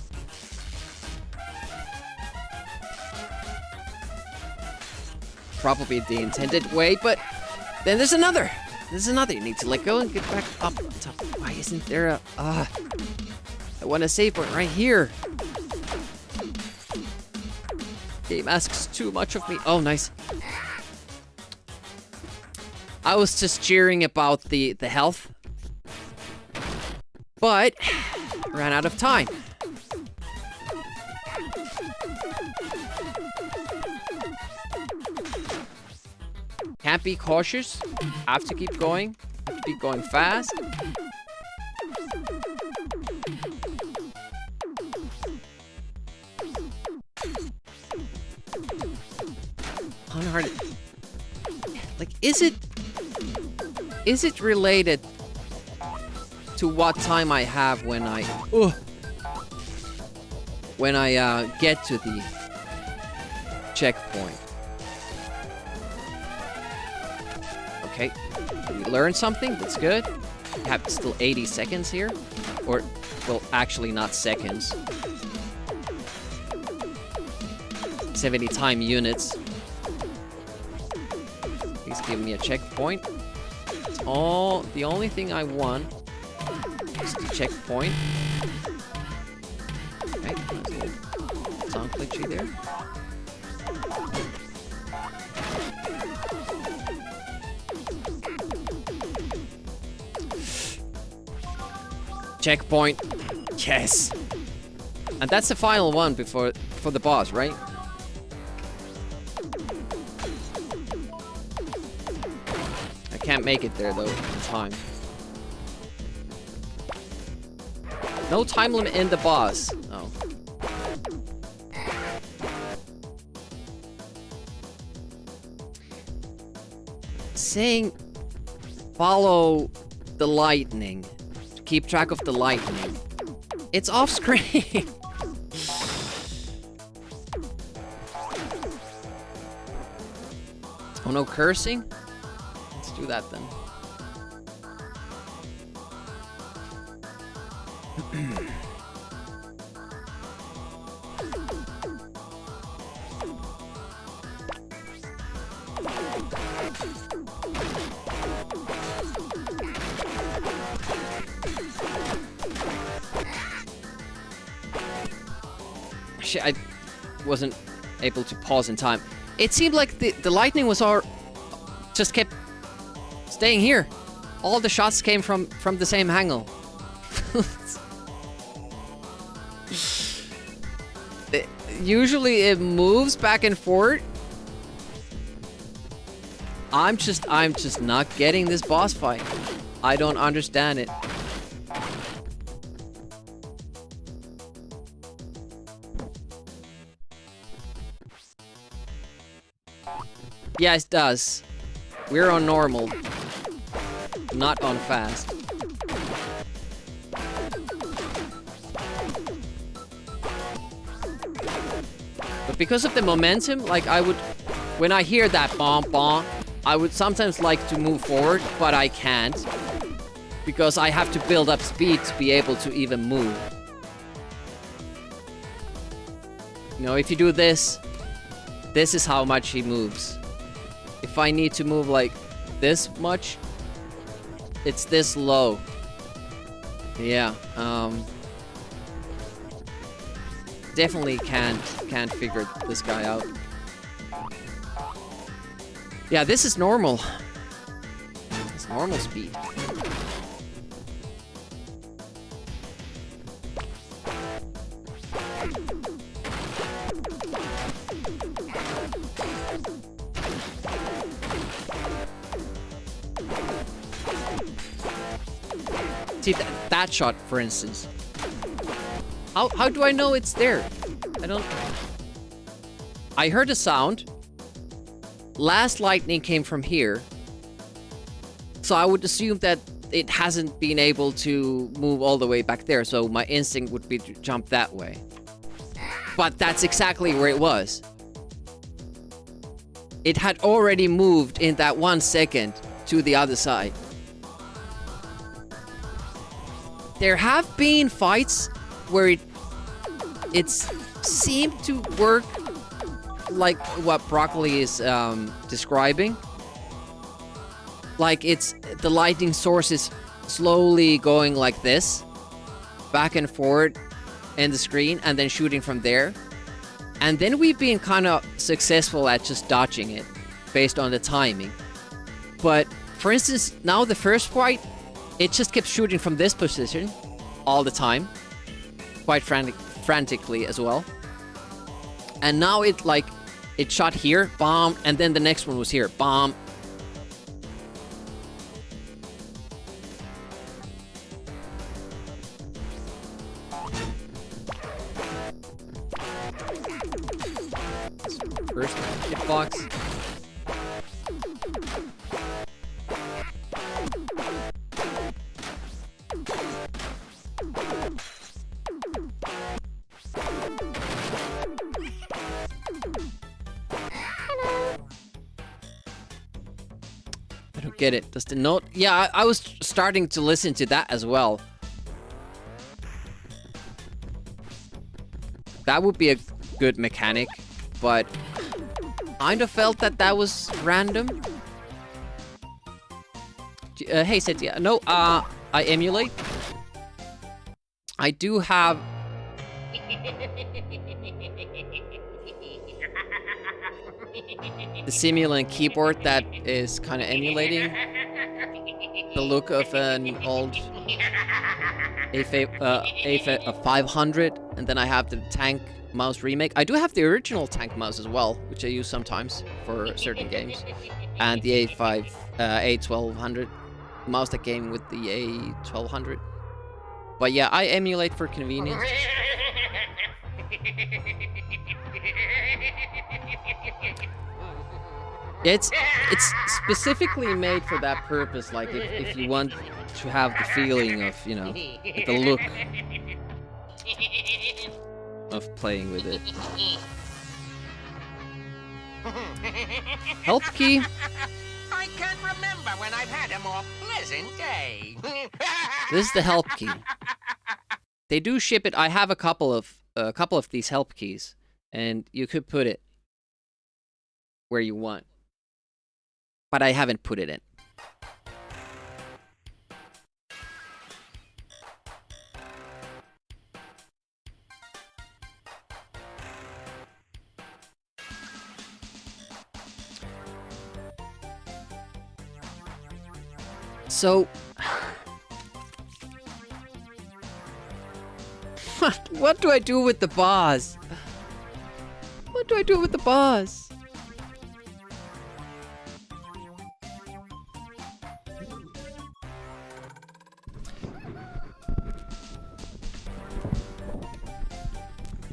Probably the intended way, but then there's another. There's another. You need to let go and get back up on top. Why isn't there a... I want a save point right here. Game asks too much of me. Oh, nice. I was just cheering about the health. But ran out of time. Can't be cautious. Have to keep going. Have to be going fast. Unhard. Like, is it related to what time I have when I get to the checkpoint? Okay, we learned something. That's good. We have still 80 seconds here, or well, actually not seconds. 70 time units. Please give me a checkpoint. It's all the only thing I want is the checkpoint. Okay, that's a little sound glitchy there. Checkpoint. Yes. And that's the final one before the boss, right? I can't make it there though in time. No time limit in the boss. Oh. Saying follow the lightning. Keep track of the lightning. It's off screen. Oh, no cursing? Let's do that then. Shit, I wasn't able to pause in time. It seemed like the lightning was all just kept staying here. All the shots came from the same angle. Usually it moves back and forth. I'm just not getting this boss fight. I don't understand it. Yeah, it does. We're on normal, not on fast. But because of the momentum, like when I hear that bomb bomb, I would sometimes like to move forward, but I can't. Because I have to build up speed to be able to even move. You know, if you do this, this is how much he moves. If I need to move like this much, it's this low. Yeah, definitely can't figure this guy out. Yeah, this is normal. It's normal speed. See, that shot, for instance. How do I know it's there? I heard a sound, last lightning came from here. So I would assume that it hasn't been able to move all the way back there. So my instinct would be to jump that way. But that's exactly where it was. It had already moved in that 1 second to the other side. There have been fights where it's seemed to work like what Broccoli is describing. Like the lightning source is slowly going like this, back and forward in the screen, and then shooting from there. And then we've been kind of successful at just dodging it based on the timing. But for instance, now the first fight, it just kept shooting from this position all the time, quite frantically as well. And now it shot here, bomb, and then the next one was here, bomb. First hitbox. I don't get it. Does the note? Yeah, I was starting to listen to that as well. That would be a good mechanic, but kind of felt that was random. Hey, Setia. No, I emulate. I do have... the simulant keyboard that is kind of emulating the look of an old A500, and then I have the tank mouse remake. I do have the original tank mouse as well, which I use sometimes for certain games, and the A1200 mouse that came with the A1200. But yeah, I emulate for convenience. It's specifically made for that purpose, like if you want to have the feeling of, you know, the look of playing with it. Help key. I can't remember when I've had a more pleasant day. This is the help key. They do ship it. I have a couple of these help keys, and you could put it where you want. But I haven't put it in. So, what do I do with the boss? What do I do with the boss?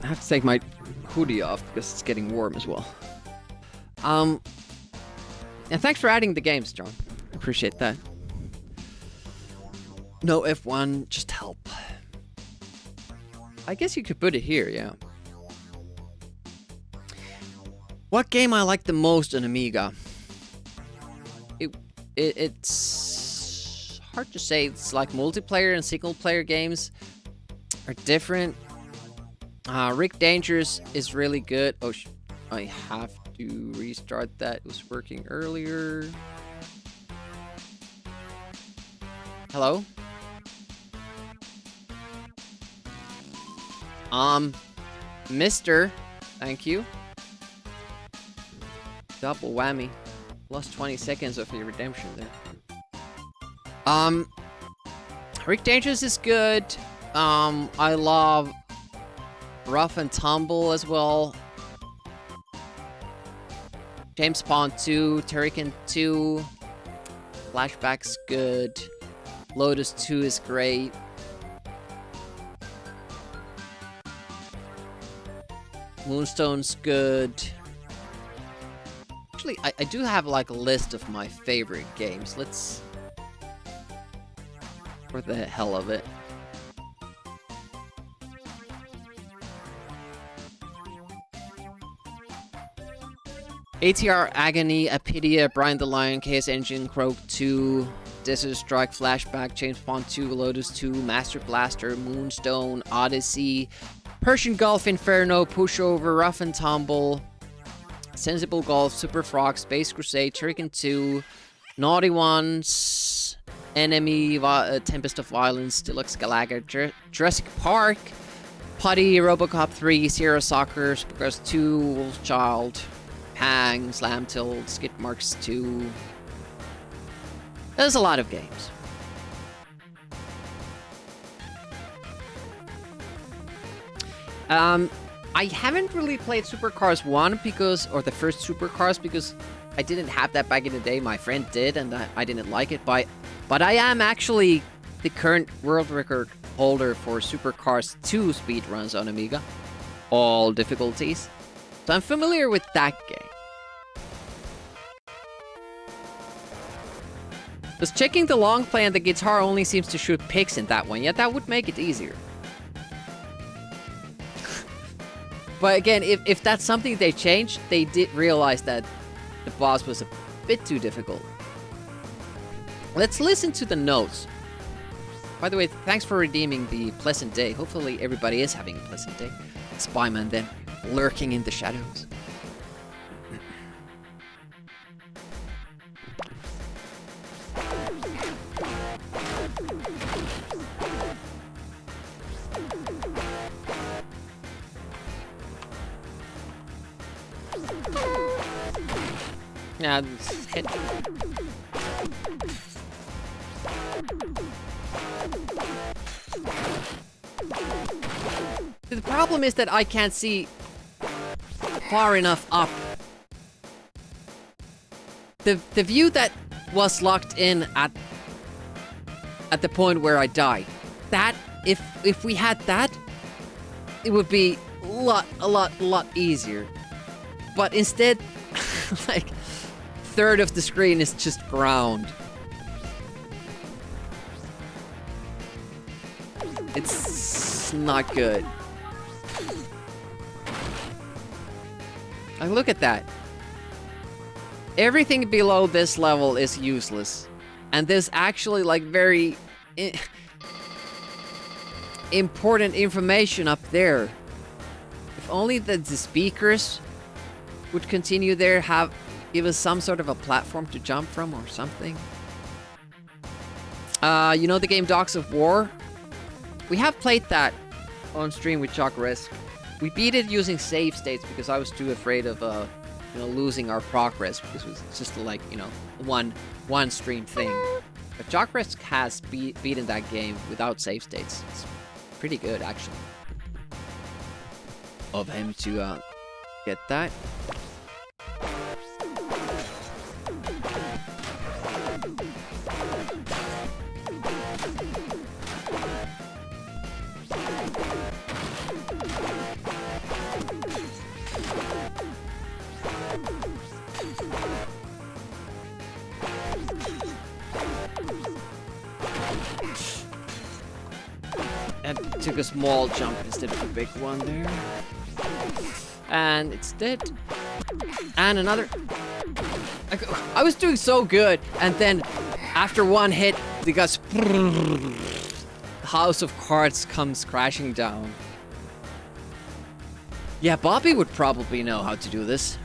I have to take my hoodie off because it's getting warm as well. And thanks for adding the games, John. Appreciate that. No F1, just help. I guess you could put it here, yeah. What game I like the most on Amiga? It's hard to say. It's like multiplayer and single player games are different. Rick Dangerous is really good. Oh, I have to restart that. It was working earlier. Hello? Mister, thank you. Double whammy. Lost 20 seconds of your redemption there. Rick Dangerous is good. I love Rough and Tumble as well. James Bond 2, Turrican 2. Flashback's good. Lotus 2 is great. Moonstone's good. Actually, I do have like a list of my favorite games. Let's... For the hell of it. ATR, Agony, Apidia, Brian the Lion, KS Engine, Croak 2, Desert Strike, Flashback, James Bond 2, Lotus 2, Master Blaster, Moonstone, Odyssey, Persian Golf Inferno, Pushover, Rough and Tumble, Sensible Golf, Super Frog, Space Crusade, Turrican 2, Naughty Ones, Enemy, Tempest of Violence, Deluxe Galaga, Jurassic Park, Putty, Robocop 3, Sierra Soccer, Supercross 2, Wolf Child, Hang, Slam Tilt, Skid Marks 2. There's a lot of games. I haven't really played Supercars 1 because, or the first Supercars, because I didn't have that back in the day. My friend did, and I didn't like it. But I am actually the current world record holder for Supercars 2 speedruns on Amiga. All difficulties. So I'm familiar with that game. Just checking the long play and the guitar only seems to shoot picks in that one. Yeah, that would make it easier. But again, if that's something they changed, they did realize that the boss was a bit too difficult. Let's listen to the notes. By the way, thanks for redeeming the pleasant day. Hopefully everybody is having a pleasant day. Spyman then, lurking in the shadows. Yeah, hit. The problem is that I can't see far enough up. The view that was locked in at the point where I died. That if we had that, it would be a lot easier. But instead, like, third of the screen is just ground. It's not good. Like, look at that. Everything below this level is useless. And there's actually, like, very important information up there. If only the speakers would continue there, give us some sort of a platform to jump from or something. You know the game Dogs of War? We have played that on stream with Jock Risk. We beat it using save states because I was too afraid of losing our progress, because it was just like, one stream thing. But Jock Risk has beaten that game without save states. It's pretty good, actually, of him to get that. And took a small jump instead of a big one there. And it's dead. And another. I was doing so good, and then after one hit, the house of cards comes crashing down. Yeah, Bobby would probably know how to do this.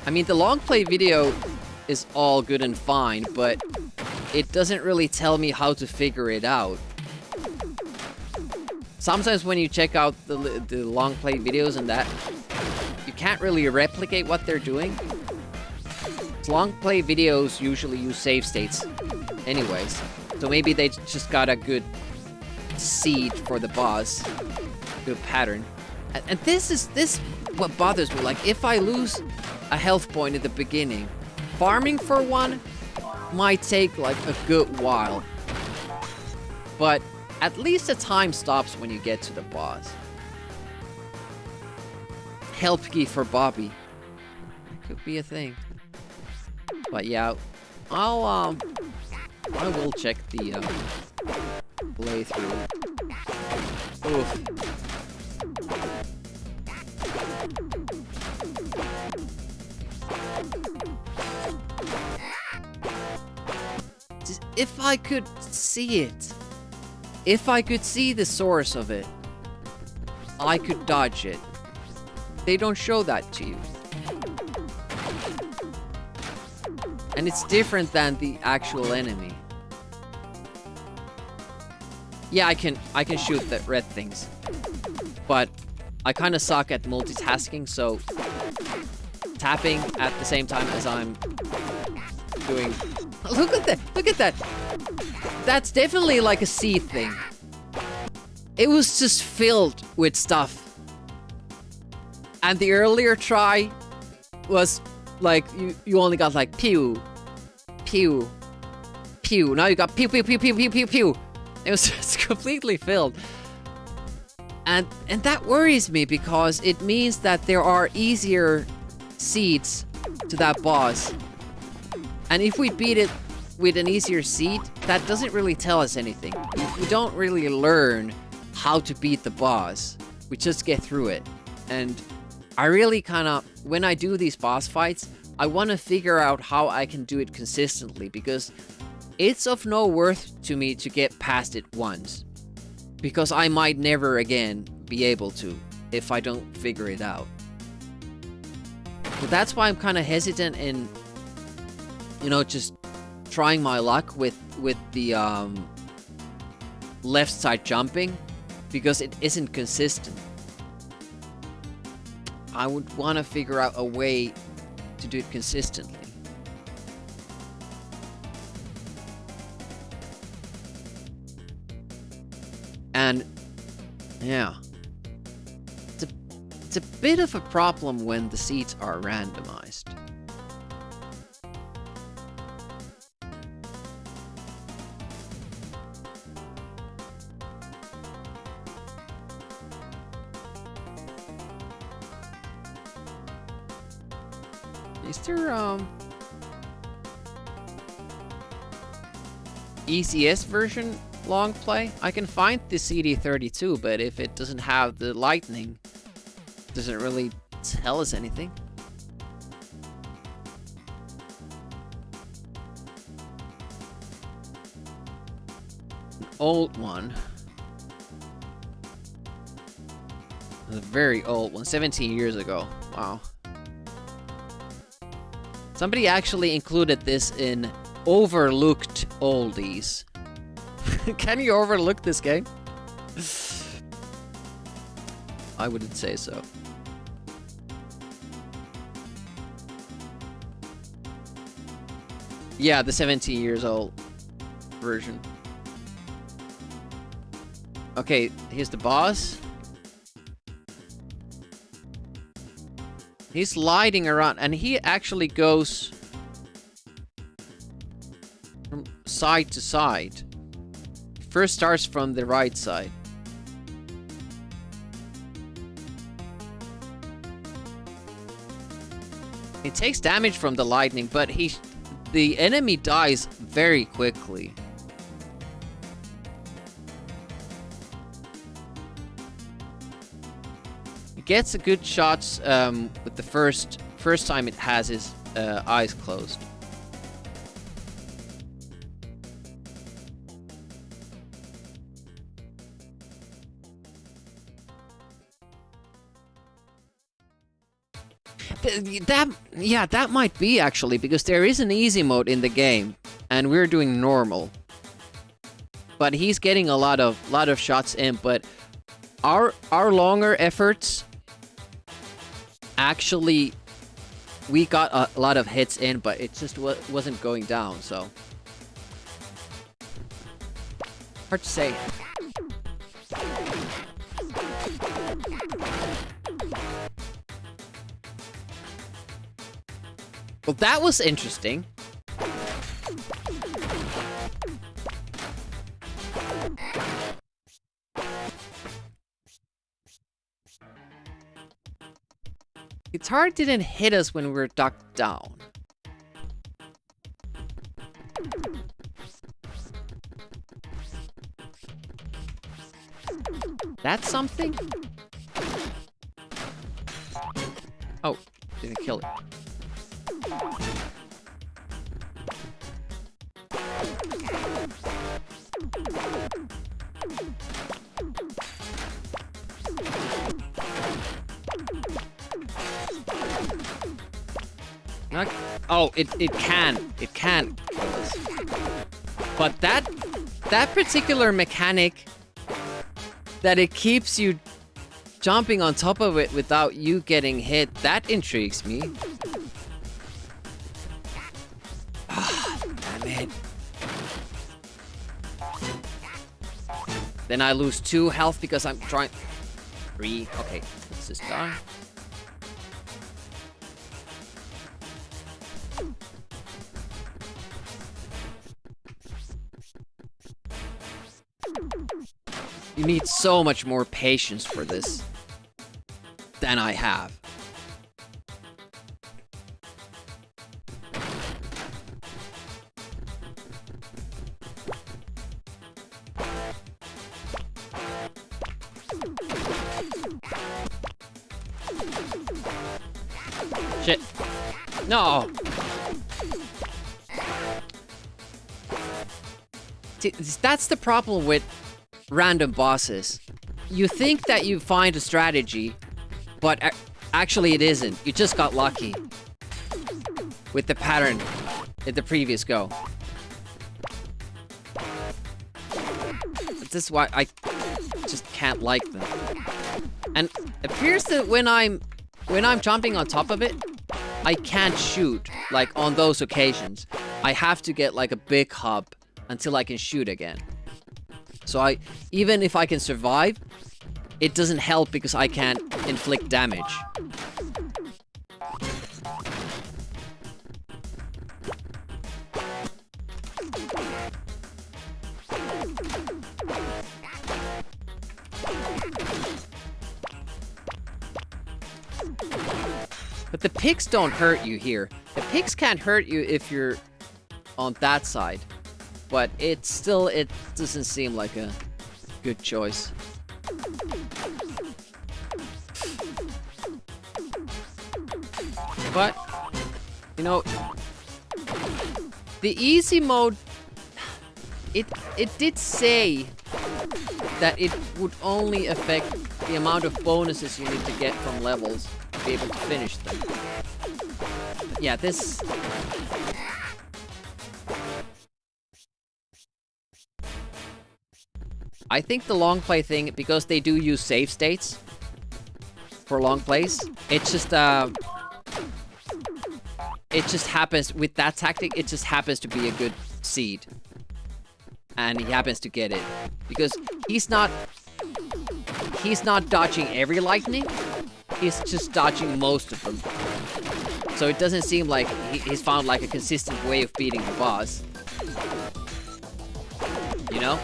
I mean, the long play video is all good and fine, but it doesn't really tell me how to figure it out. Sometimes when you check out the long play videos and that, you can't really replicate what they're doing. Long play videos usually use save states anyways, so maybe they just got a good seed for the boss, good pattern. And this what bothers me. Like, if I lose a health point at the beginning, farming for one might take like a good while, but at least the time stops when you get to the boss. help key for Bobby. It could be a thing. But yeah, I will check the playthrough. Oof. If I could see it, if I could see the source of it, I could dodge it. They don't show that to you. And it's different than the actual enemy. Yeah, I can shoot the red things. But I kind of suck at multitasking, so tapping at the same time as I'm doing... Look at that! Look at that! That's definitely like a seed thing. It was just filled with stuff. And the earlier try was like, you only got like pew, pew, pew. Now you got pew, pew, pew, pew, pew, pew, pew. It was just completely filled. And that worries me because it means that there are easier seeds to that boss. And if we beat it with an easier seed, that doesn't really tell us anything. We don't really learn how to beat the boss. We just get through it. And I really kind of, when I do these boss fights, I want to figure out how I can do it consistently, because it's of no worth to me to get past it once. Because I might never again be able to if I don't figure it out. But that's why I'm kind of hesitant in, you know, just trying my luck with the left side jumping, because it isn't consistent. I would want to figure out a way to do it consistently. And yeah, it's a bit of a problem when the seats are randomized. Is there ECS version long play? I can find the CD32, but if it doesn't have the lightning, it doesn't really tell us anything. An old one. A very old one, 17 years ago. Wow. Somebody actually included this in overlooked oldies. Can you overlook this game? I wouldn't say so. Yeah, the 17 years old version. Okay, here's the boss. He's sliding around, and he actually goes from side to side. First starts from the right side. He takes damage from the lightning, but the enemy dies very quickly. He gets a good shots with the first time it has his eyes closed. That might be actually, because there is an easy mode in the game, and we're doing normal. But he's getting a lot of shots in. But our longer efforts, actually, we got a lot of hits in, but it just wasn't going down. So hard to say. Well, that was interesting. Guitar didn't hit us when we were ducked down. That's something? Oh, didn't kill it. Not, oh, it can kill us. But that particular mechanic that it keeps you jumping on top of it without you getting hit, that intrigues me. Ah, damn it. Then I lose 2 health because I'm trying... 3. Okay, let's just die. You need so much more patience for this than I have. Shit. No! See, that's the problem with random bosses. You think that you find a strategy, but actually it isn't. You just got lucky with the pattern in the previous go. This is why I just can't like them. And it appears that when I'm jumping on top of it, I can't shoot like on those occasions. I have to get like a big hub until I can shoot again. So even if I can survive, it doesn't help because I can't inflict damage. But the pigs don't hurt you here. The pigs can't hurt you if you're on that side. But it doesn't seem like a good choice. But, you know, the easy mode, it did say that it would only affect the amount of bonuses you need to get from levels to be able to finish them. But yeah, this... I think the long play thing, because they do use save states for long plays, it just happens, with that tactic, it just happens to be a good seed. And he happens to get it. Because he's not dodging every lightning, he's just dodging most of them. So it doesn't seem like he's found like a consistent way of beating the boss. You know?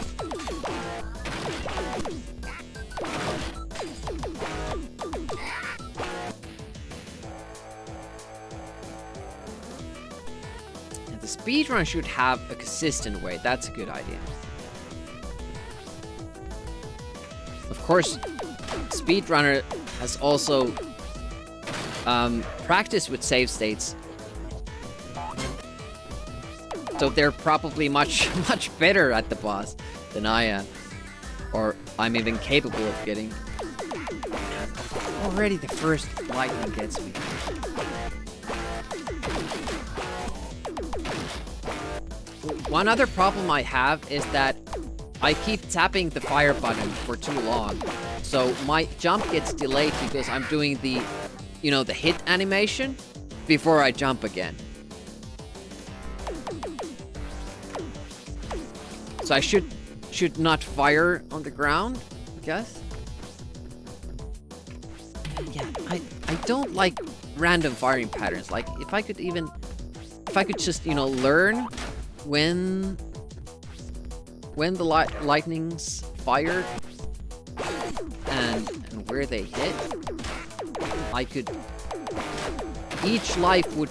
The speedrun should have a consistent way. That's a good idea. Of course, speedrunner has also practiced with save states, so they're probably much better at the boss than I am, or I'm even capable of getting. Already the first lightning gets me. One other problem I have is that I keep tapping the fire button for too long. So my jump gets delayed because I'm doing the, you know, the hit animation before I jump again. So I should not fire on the ground, I guess. Yeah, I don't like random firing patterns. Like if I could just, you know, learn when the lightnings fired and where they hit, I could each life would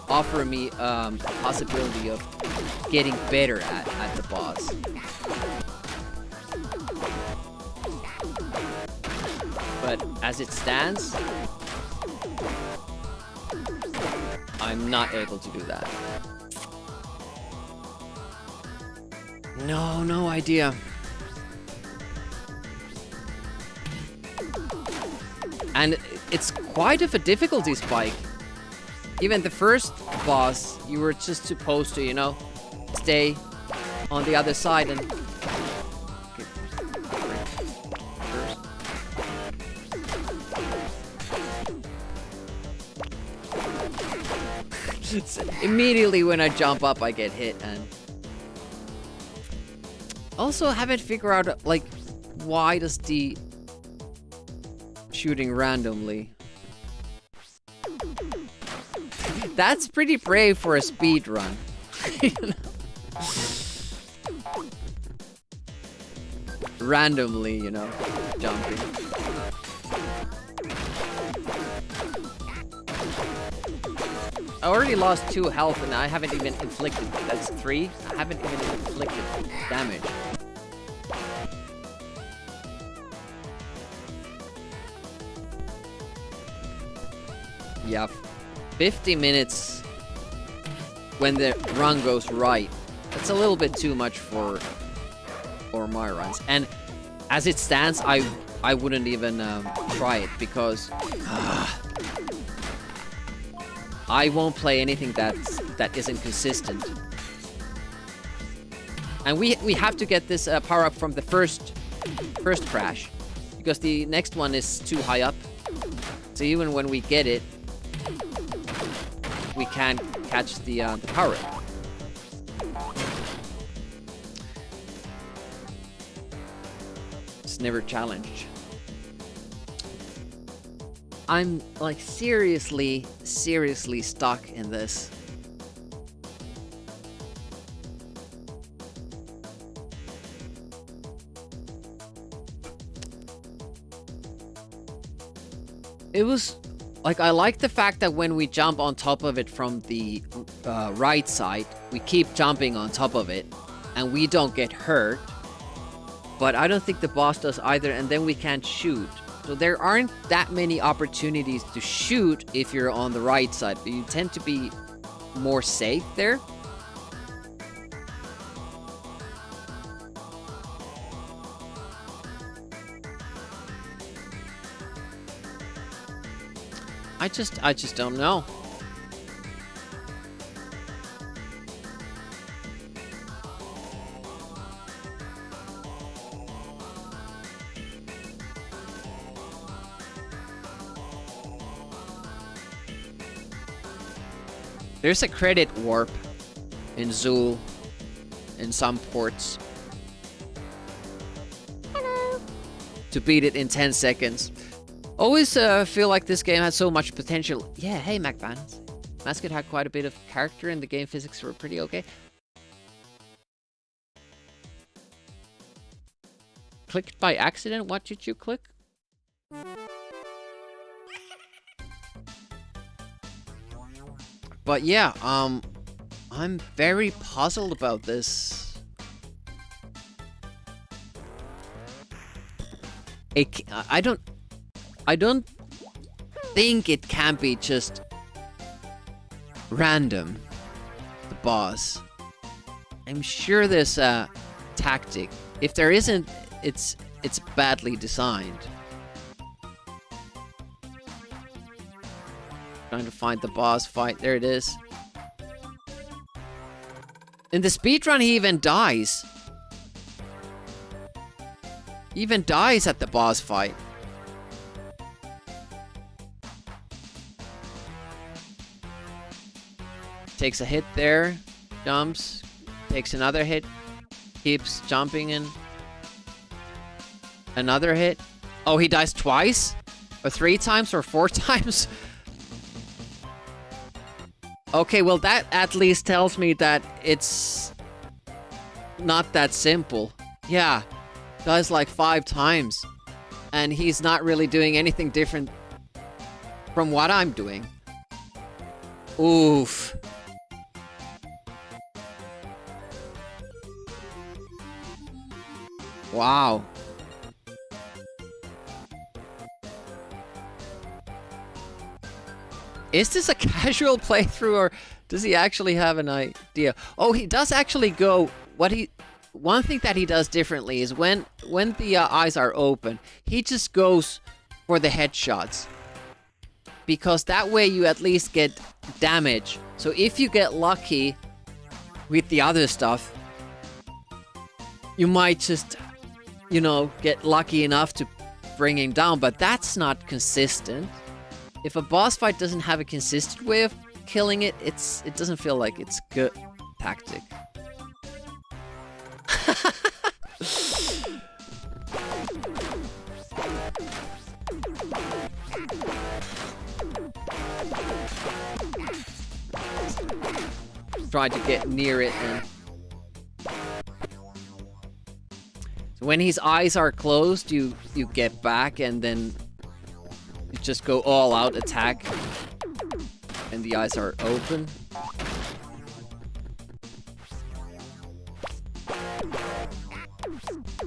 offer me a possibility of getting better at the boss. But as it stands, I'm not able to do that. No idea. And it's quite of a difficulty spike. Even the first boss, you were just supposed to, you know, stay on the other side and... Immediately when I jump up, I get hit, and... Also, I haven't figured out, like, why does the... shooting randomly... That's pretty brave for a speed run. Randomly, you know, jumping. I already lost 2 health and I haven't even inflicted, that's 3. I haven't even inflicted damage. Yeah, 50 minutes when the run goes right. That's a little bit too much for my runs. And as it stands, I wouldn't even try it because I won't play anything that isn't consistent. And we have to get this power up from the first crash because the next one is too high up. So even when we get it, we can't catch the power up. It's never challenged. I'm like seriously stuck in this. It was like, I like the fact that when we jump on top of it from the right side, we keep jumping on top of it and we don't get hurt. But I don't think the boss does either, and then we can't shoot. So there aren't that many opportunities to shoot if you're on the right side, but you tend to be more safe there. I just don't know. There's a credit warp in Zool in some ports. Hello. To beat it in 10 seconds. Always feel like this game has so much potential. Yeah, hey MacBans. Mascot had quite a bit of character and the game physics were pretty okay. Clicked by accident? What did you click? But yeah, I'm very puzzled about this. I don't think it can be just random, the boss. I'm sure there's a tactic. If there isn't, it's badly designed. Trying to find the boss fight. There it is. In the speedrun, he even dies. He even dies at the boss fight. Takes a hit there, jumps, takes another hit, keeps jumping and another hit. Oh, he dies twice? Or 3 times or 4 times? Okay, well that at least tells me that it's not that simple. Yeah, dies like 5 times. And he's not really doing anything different from what I'm doing. Oof. Wow. Is this a casual playthrough, or does he actually have an idea? Oh, he does actually go... One thing that he does differently is when the eyes are open, he just goes for the headshots. Because that way you at least get damage. So if you get lucky with the other stuff, you might just, you know, get lucky enough to bring him down. But that's not consistent. If a boss fight doesn't have a consistent way of killing it, it doesn't feel like it's good tactic. Try to get near it and... So when his eyes are closed, you get back and then you just go all out attack and the eyes are open.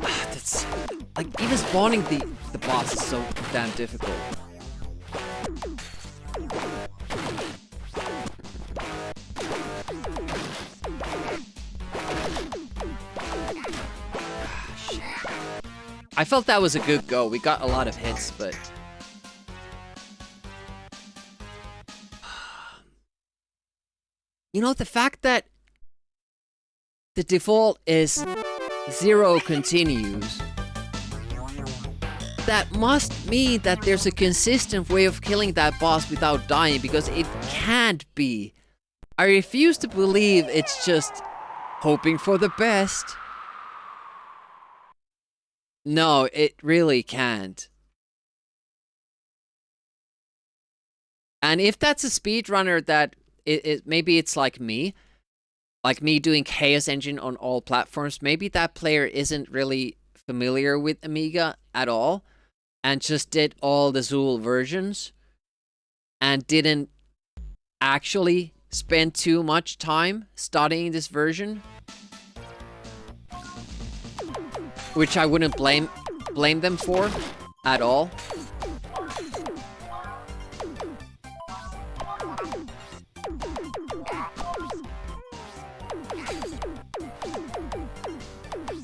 That's like, even spawning the boss is so damn difficult. I felt that was a good go. We got a lot of hits, but... You know, the fact that the default is 0 continues, that must mean that there's a consistent way of killing that boss without dying, because it can't be. I refuse to believe it's just hoping for the best. No, it really can't. And if that's a speedrunner that maybe it's like me doing Chaos Engine on all platforms, maybe that player isn't really familiar with Amiga at all and just did all the Zool versions and didn't actually spend too much time studying this version. Which I wouldn't blame them for at all.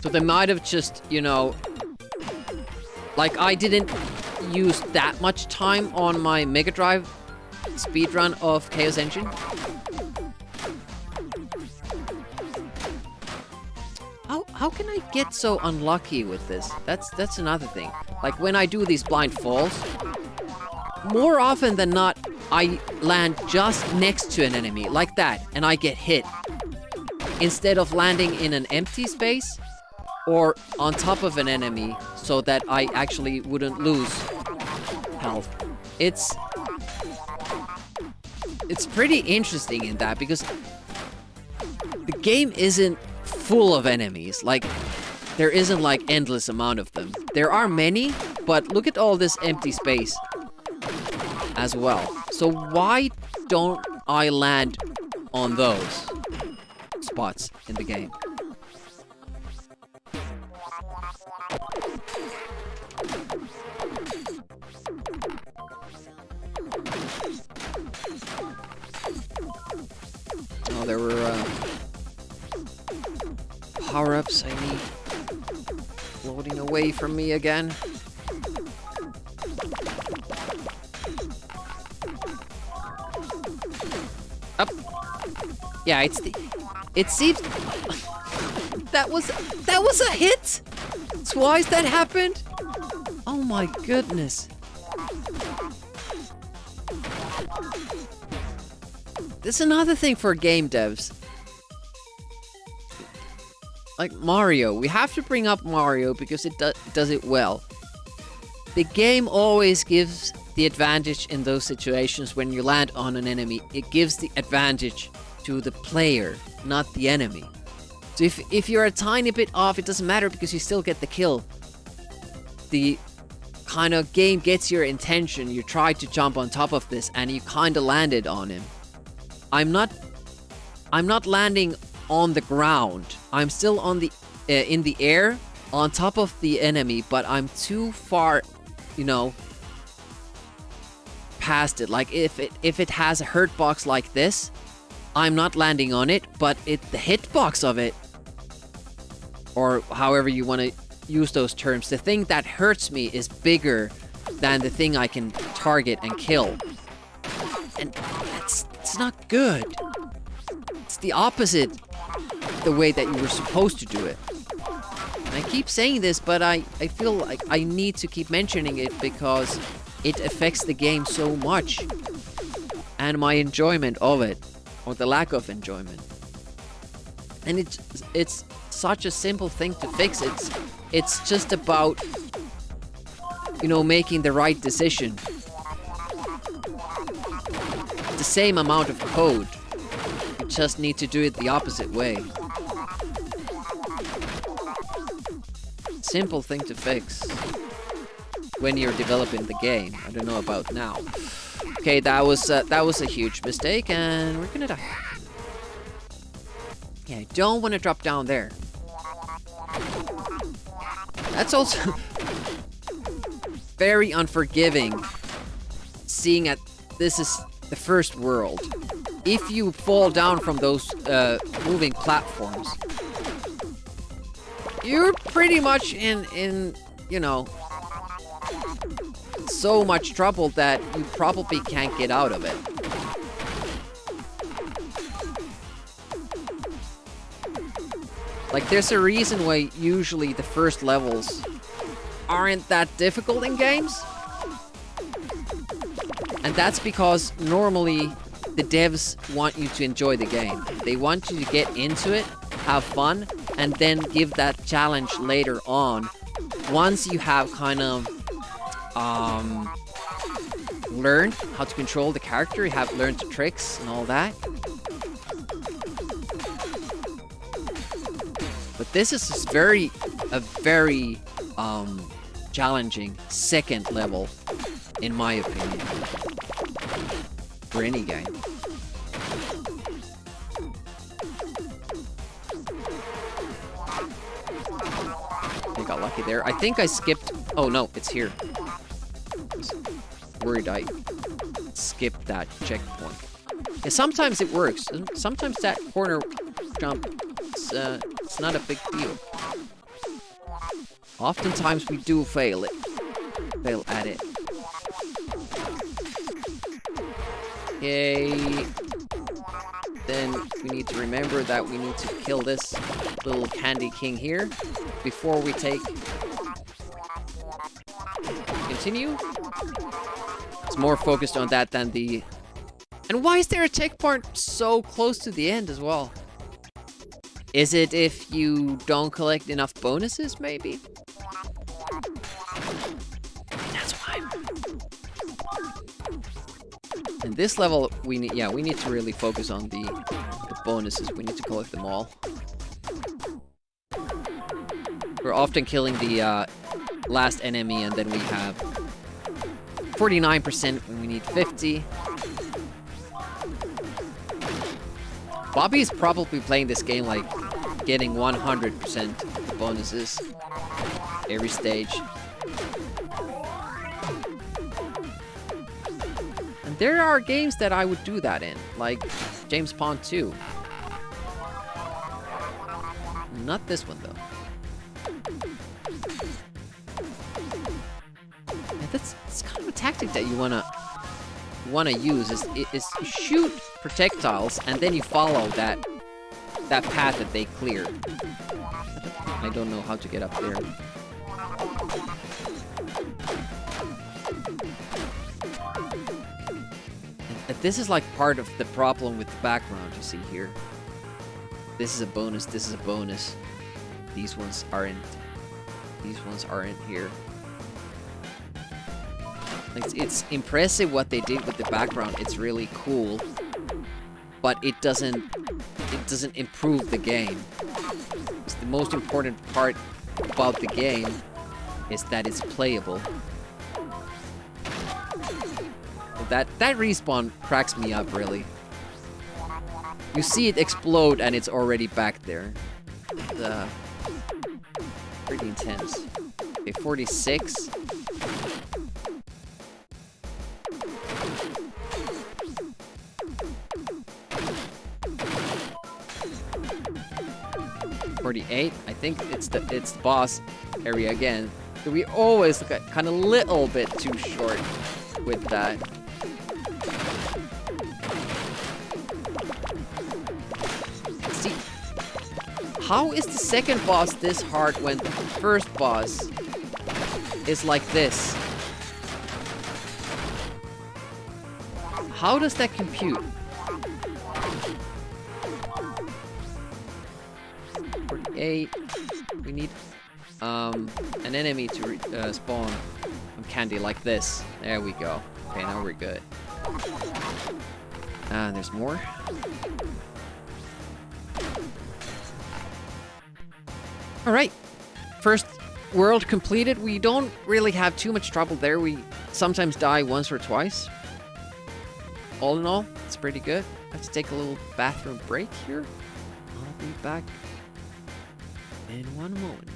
So they might have just, you know, like I didn't use that much time on my Mega Drive speedrun of Chaos Engine. How can I get so unlucky with this? That's another thing. Like when I do these blind falls, more often than not, I land just next to an enemy, like that, and I get hit. Instead of landing in an empty space, or on top of an enemy, so that I actually wouldn't lose health. It's pretty interesting in that, because the game isn't full of enemies. Like, there isn't like endless amount of them. There are many, but look at all this empty space as well. So why don't I land on those spots in the game? Oh, there were power-ups I need. Floating away from me again. Up. Yeah, it seems that was a hit. Twice that happened. Oh my goodness. This is another thing for game devs. Like Mario, we have to bring up Mario because it does it well. The game always gives the advantage in those situations when you land on an enemy. It gives the advantage to the player, not the enemy. So if you're a tiny bit off, it doesn't matter because you still get the kill. The kind of game gets your attention, you try to jump on top of this, and you kind of landed on him. I'm not landing on the ground. I'm still on the in the air on top of the enemy, but I'm too far, you know, past it. Like if it has a hurt box like this, I'm not landing on it, but the hitbox of it, or however you want to use those terms, the thing that hurts me is bigger than the thing I can target and kill. And it's not good. It's the opposite the way that you were supposed to do it. And I keep saying this, but I feel like I need to keep mentioning it because it affects the game so much. And my enjoyment of it, or the lack of enjoyment. And it's such a simple thing to fix. It's just about, you know, making the right decision. The same amount of code. You just need to do it the opposite way. Simple thing to fix when you're developing the game. I don't know about now. Okay, that was a huge mistake, and we're gonna die. Yeah, I don't want to drop down there. That's also very unforgiving, seeing that this is the first world. If you fall down from those moving platforms, you're pretty much in you know, so much trouble that you probably can't get out of it. Like, there's a reason why usually the first levels aren't that difficult in games. And that's because normally the devs want you to enjoy the game. They want you to get into it, have fun, and then give that challenge later on. Once you have kind of learned how to control the character, you have learned the tricks and all that. But this is just a very challenging second level, in my opinion, for any game. I got lucky there. I think I skipped. Oh no, it's here. I was worried I skipped that checkpoint. Yeah, sometimes it works. Sometimes that corner jump, it's not a big deal. Oftentimes we do fail at it. Okay. Then we need to remember that we need to kill this little candy king here before we continue. It's more focused on that than the... And why is there a checkpoint so close to the end as well? Is it if you don't collect enough bonuses, maybe? That's why. In this level, we need to really focus on the bonuses. We need to collect them all. We're often killing the last enemy, and then we have 49% when we need 50. Bobby is probably playing this game like getting 100% of the bonuses every stage. And there are games that I would do that in, like James Pond 2. Not this one though. Yeah, that's kind of a tactic that you wanna use is shoot projectiles and then you follow that path that they cleared. I don't know how to get up there. And this is like part of the problem with the background you see here. This is a bonus, this is a bonus. These ones aren't. These ones aren't here. It's impressive what they did with the background. It's really cool, but it doesn't improve the game. It's the most important part about the game is that it's playable. That respawn cracks me up, really. You see it explode and it's already back there. Pretty intense. Okay, 46. $48. I think it's the boss area again. So we always look at kind of little bit too short with that. See, how is the second boss this hard when the first boss is like this? How does that compute? 48. We need an enemy to spawn on candy like this. There we go. Okay, now we're good. There's more. Alright. First world completed. We don't really have too much trouble there. We sometimes die once or twice. All in all, it's pretty good. Let's take a little bathroom break here. I'll be back in one moment.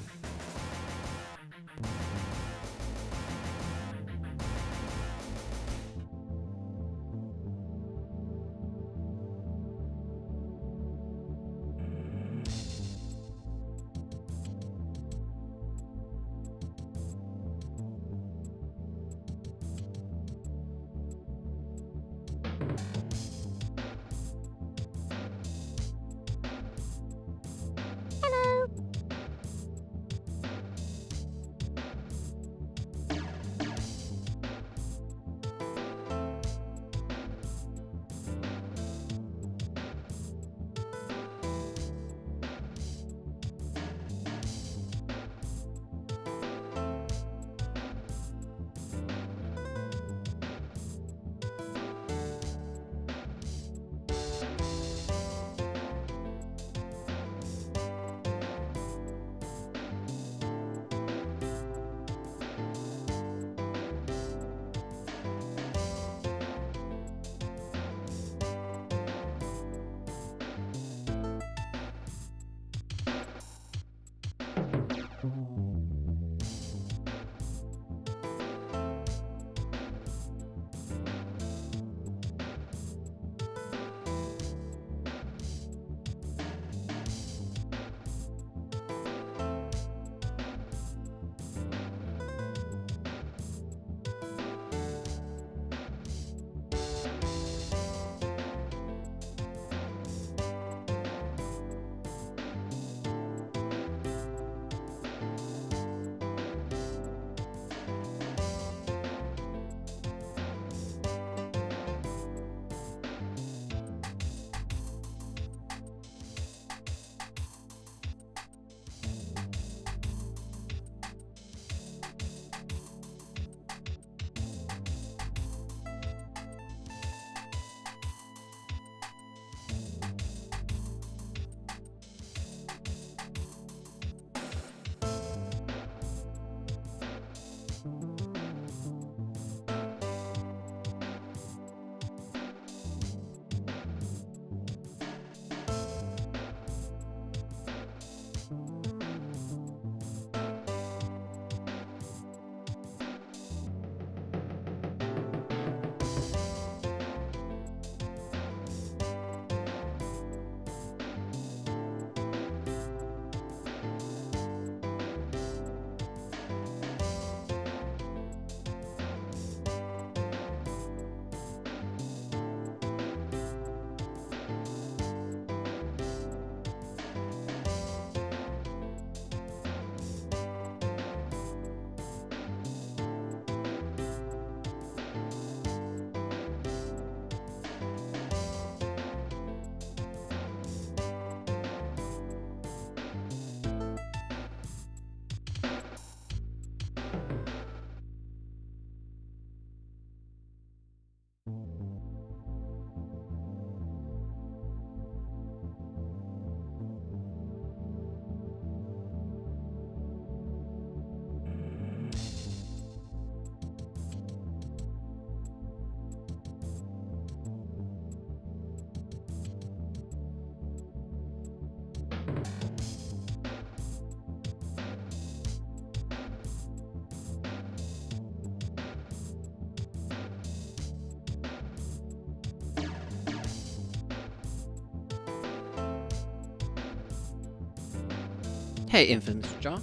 Hey, Infant John.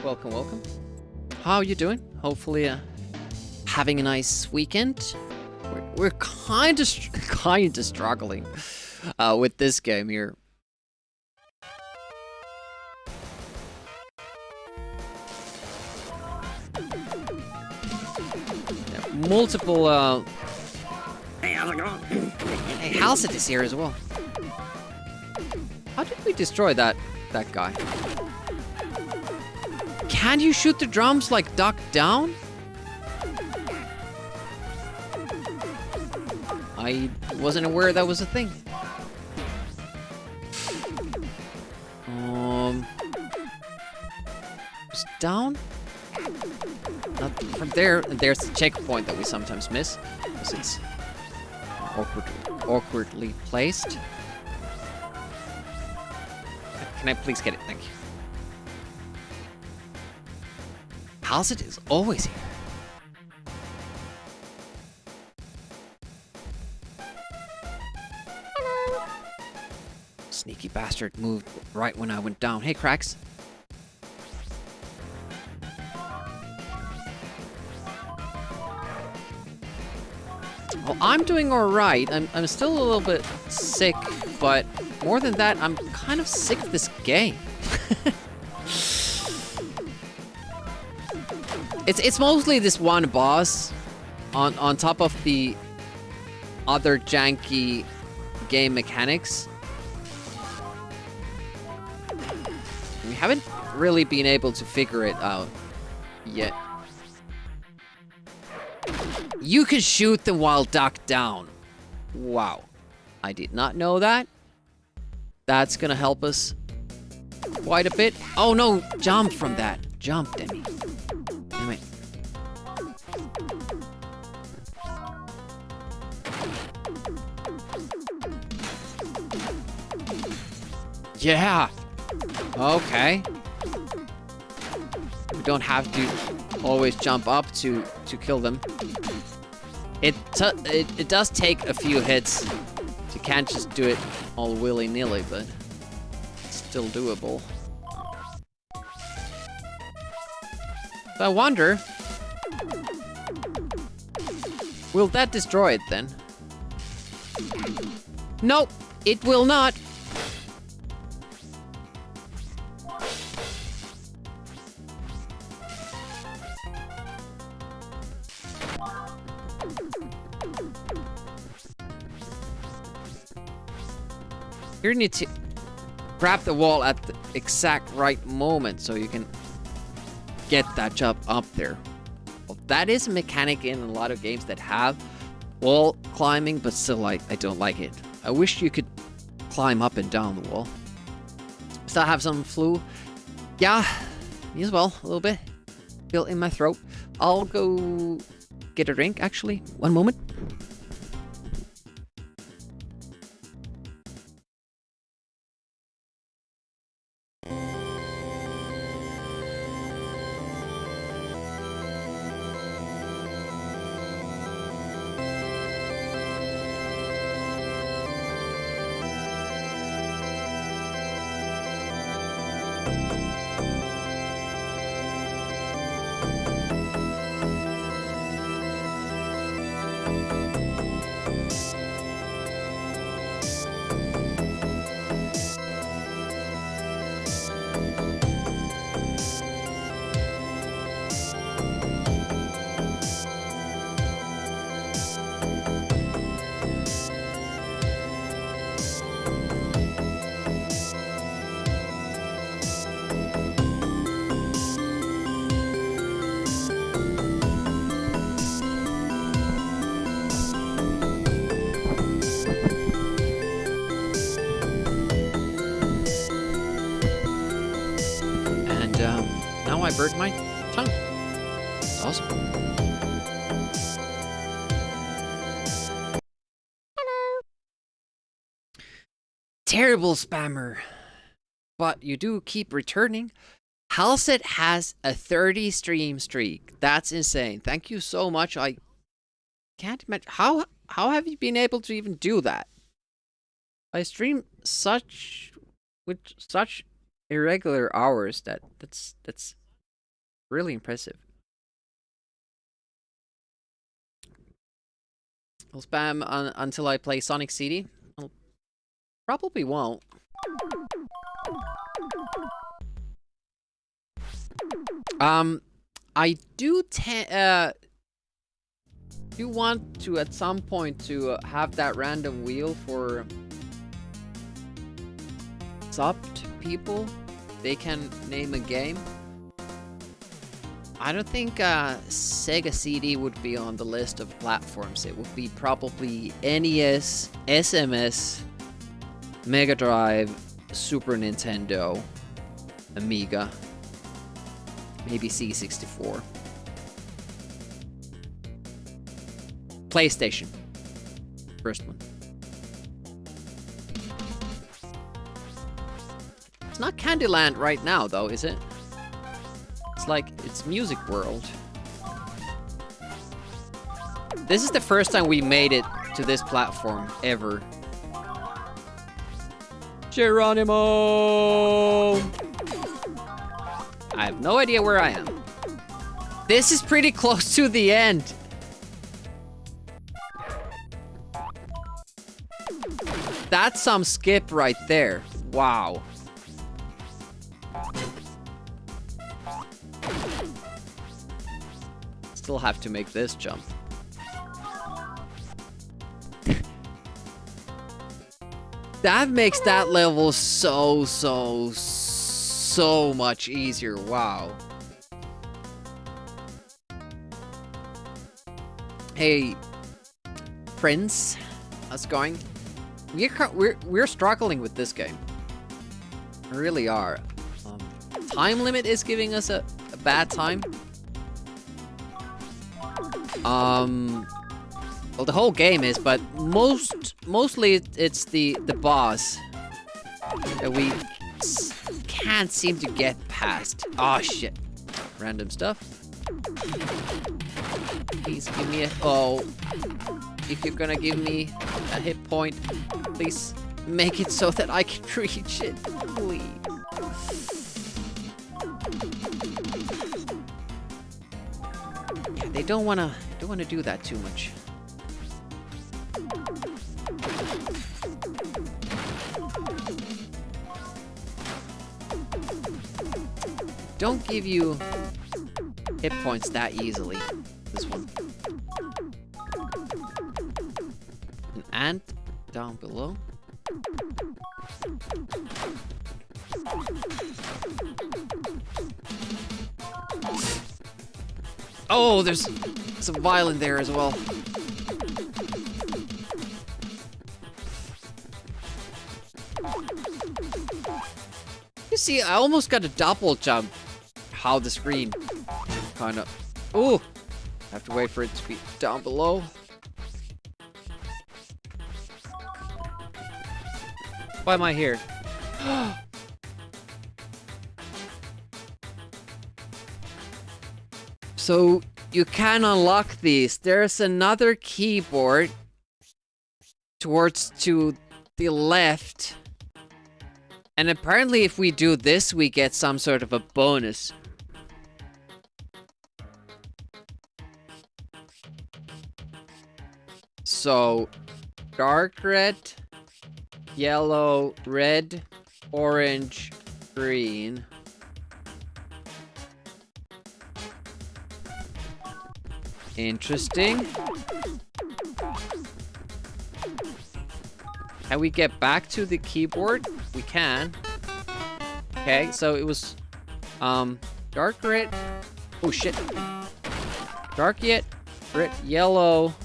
Welcome, welcome. How are you doing? Hopefully, having a nice weekend. We're kind of struggling with this game here. Yeah, multiple. Hey, how's it going? Hey, Halcyon is here as well. How did we destroy that guy? Can you shoot the drums like duck down? I wasn't aware that was a thing. Just down? Not from there. There's the checkpoint that we sometimes miss, because it's awkwardly placed. Can I please get it? Thank you. Halcyon is always here. Hello. Sneaky bastard moved right when I went down. Hey, Cracks. Well, I'm doing alright. I'm still a little bit sick, but more than that, I'm kind of sick of this game. It's mostly this one boss on top of the other janky game mechanics. We haven't really been able to figure it out yet. You can shoot them while ducked down. Wow. I did not know that. That's gonna help us quite a bit. Oh no, jump from that. Jump, Demi. Damn it. Yeah. Okay. We don't have to always jump up to kill them. It does take a few hits. You can't just do it all willy-nilly, but it's still doable. So I wonder, will that destroy it then? Nope, it will not. You need to grab the wall at the exact right moment so you can get that jump up there. Well, that is a mechanic in a lot of games that have wall climbing, but still, I don't like it. I wish you could climb up and down the wall. Still have some flu. Yeah, me as well, a little bit. Feel in my throat. I'll go get a drink, actually. One moment. Now I burnt my tongue. It's awesome. Hello. Terrible spammer. but you do keep returning. Halset has a 30 stream streak. That's insane. Thank you so much. I can't imagine how have you been able to even do that? I stream with such irregular hours that's really impressive. I'll spam until I play Sonic CD. I probably won't. I do want to at some point to have that random wheel for subbed people. They can name a game. I don't think Sega CD would be on the list of platforms. It would be probably NES, SMS, Mega Drive, Super Nintendo, Amiga, maybe C64. PlayStation. First one. It's not Candyland right now, though, is it? It's like, it's Music World. This is the first time we made it to this platform, ever. Geronimo! I have no idea where I am. This is pretty close to the end. That's some skip right there. Wow. Still have to make this jump. That makes that level so much easier. Wow. Hey, friends, how's it going? We're struggling with this game. We really are. Time limit is giving us a bad time. Well, the whole game is, but mostly it's the boss that we can't seem to get past. Oh shit! Random stuff. Please give me a if you're gonna give me a hit point, please make it so that I can reach it, please. Yeah, they don't wanna do that too much. Don't give you hit points that easily. This one. An ant down below. Oh, there's some violin there as well. You see, I almost got a double jump. How the screen kind of... Oh! Have to wait for it to be down below. Why am I here? So, you can unlock these. There's another keyboard to the left. And apparently if we do this, we get some sort of a bonus. So, dark red, yellow, red, orange, green. Interesting. Can we get back to the keyboard? We can. Okay, so it was dark red. Oh shit. Dark red, yellow.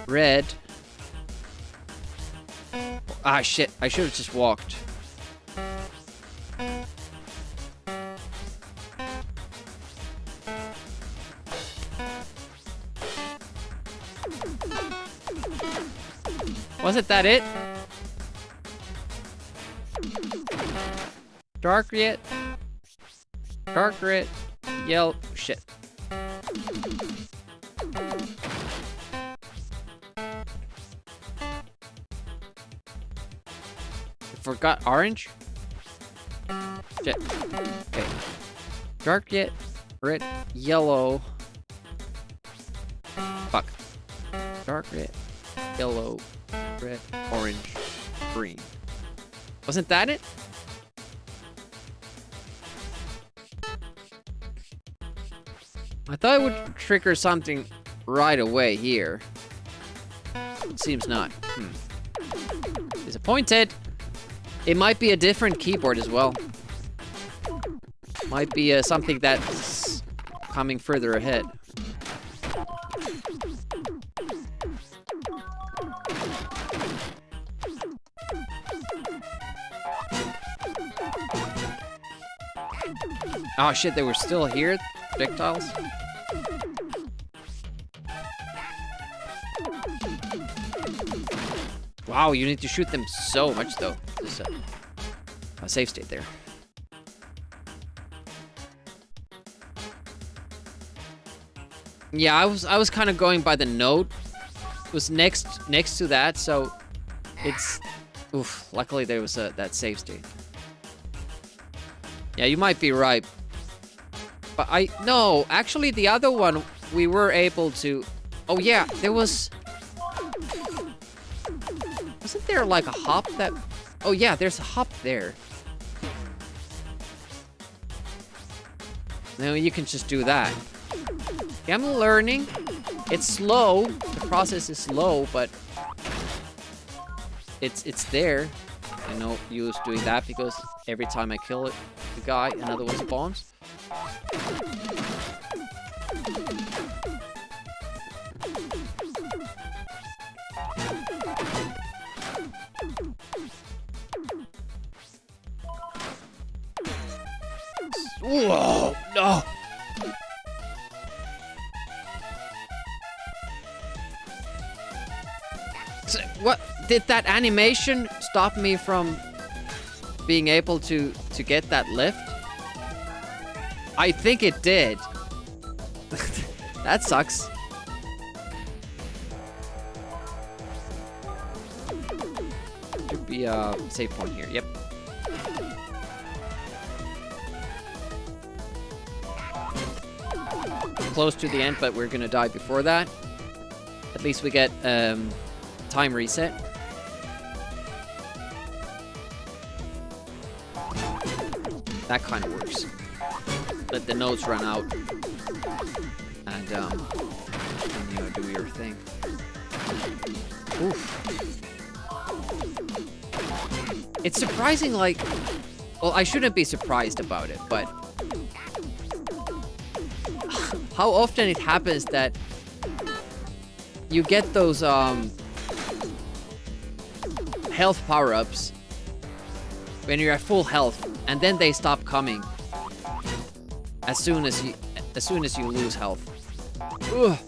Red. Ah shit, I should have just walked. Wasn't that it? Dark red. Dark red. Yellow. Shit. Forgot orange? Shit. Okay. Dark red, yellow. Fuck. Dark red, yellow, red, orange, green. Wasn't that it? I thought it would trigger something right away here. Seems not. Disappointed. It might be a different keyboard as well. Might be something that's coming further ahead. Oh shit, they were still here? Projectiles? Wow, you need to shoot them so much though. This a safe state there. Yeah, I was kind of going by the note. It was next to that, so it's oof, luckily there was that save state. Yeah, you might be right. But no, actually the other one we were able to. Oh yeah, there was. Wasn't there like a hop that... Oh yeah, there's a hop there. No, you can just do that. Yeah, I'm learning. It's slow. The process is slow, but it's there. I know you was doing that because every time I kill it, the guy, another one spawns. Whoa, no. So, what did that animation stop me from being able to get that lift? I think it did. That sucks. Should be a save point here. Yep. Close to the end, but we're gonna die before that. At least we get time reset. That kind of works. Let the notes run out, and you know, do your thing. Oof. It's surprising, like, well, I shouldn't be surprised about it, but how often it happens that you get those health power-ups when you're at full health, and then they stop coming as soon as you lose health. Ugh.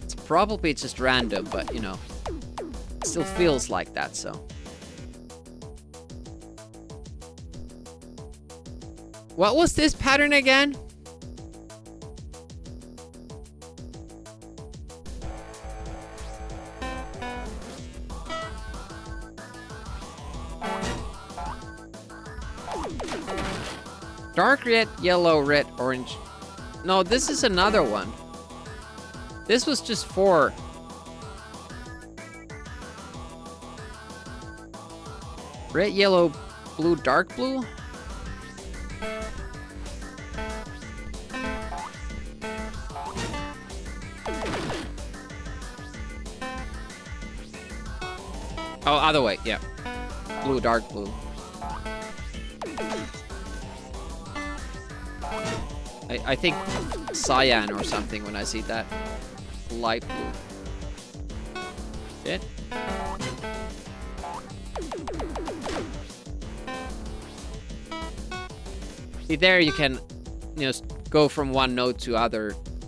It's probably just random, but you know, it still feels like that. So what was this pattern again? Dark red, yellow, red, orange. No, this is another one. This was just 4. Red, yellow, blue, dark blue? Oh, other way, yeah. Blue, dark blue. I think cyan or something when I see that light blue. Shit. See, there you can, you know, go from one node to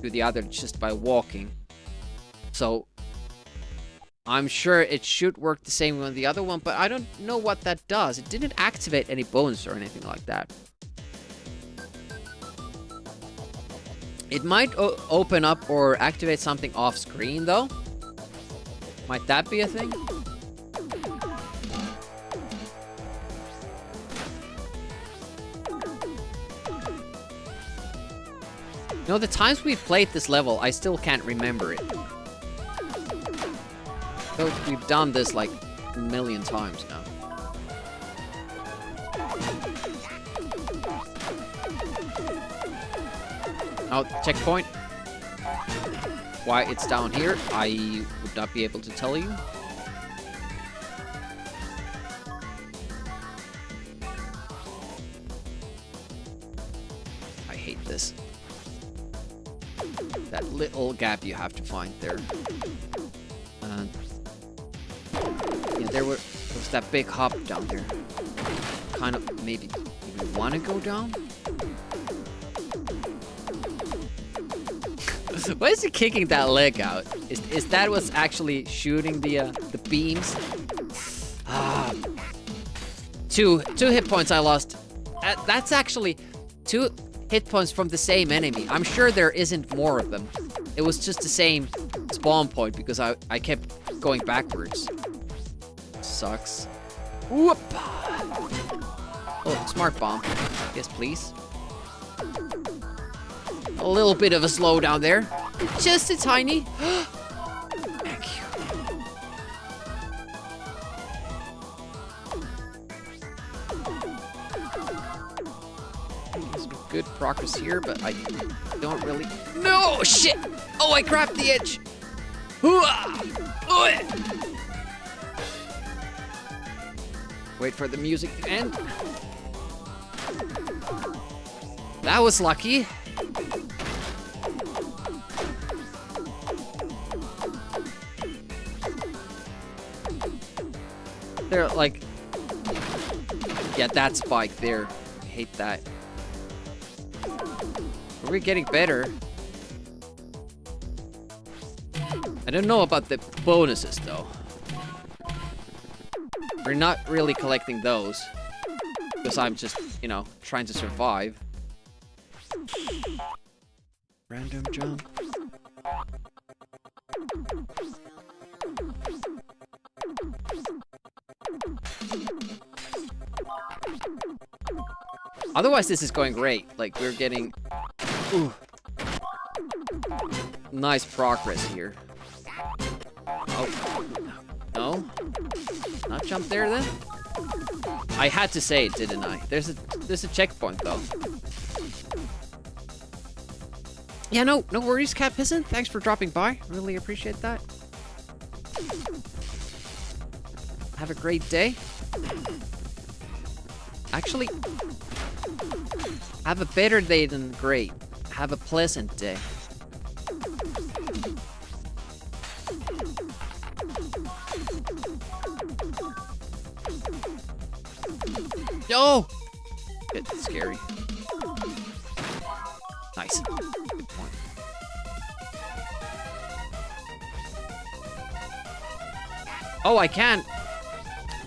the other just by walking. So I'm sure it should work the same on the other one, but I don't know what that does. It didn't activate any bonus or anything like that. It might open up or activate something off screen though. Might that be a thing? No, the times we've played this level, I still can't remember it. So we've done this like a million times now. Oh, checkpoint. Why it's down here, I would not be able to tell you. I hate this. That little gap you have to find there. Yeah, there was that big hop down there. Kind of maybe you want to go down. Why is he kicking that leg out? Is that what's actually shooting the beams? Ah, two hit points I lost. That's actually 2 hit points from the same enemy. I'm sure there isn't more of them. It was just the same spawn point because I kept going backwards. Sucks. Whoop! Oh, smart bomb. Yes, please. A little bit of a slowdown there. Just a tiny. Thank you. Some good progress here, but I don't really. No shit! Oh, I grabbed the edge. Wait for the music to end. That was lucky. They're like, yeah, that spike there. I hate that. Are we getting better? I don't know about the bonuses though. We're not really collecting those because I'm just, you know, trying to survive. Random jump. Otherwise, this is going great. Like, we're getting nice progress here. Oh, no. Not jump there, then? I had to say it, didn't I? There's a checkpoint, though. Yeah, no worries, Cat Peasant. Thanks for dropping by. Really appreciate that. Have a great day. Actually, have a better day than great. Have a pleasant day. Oh! Bit scary. Nice. Good point. Oh, I can.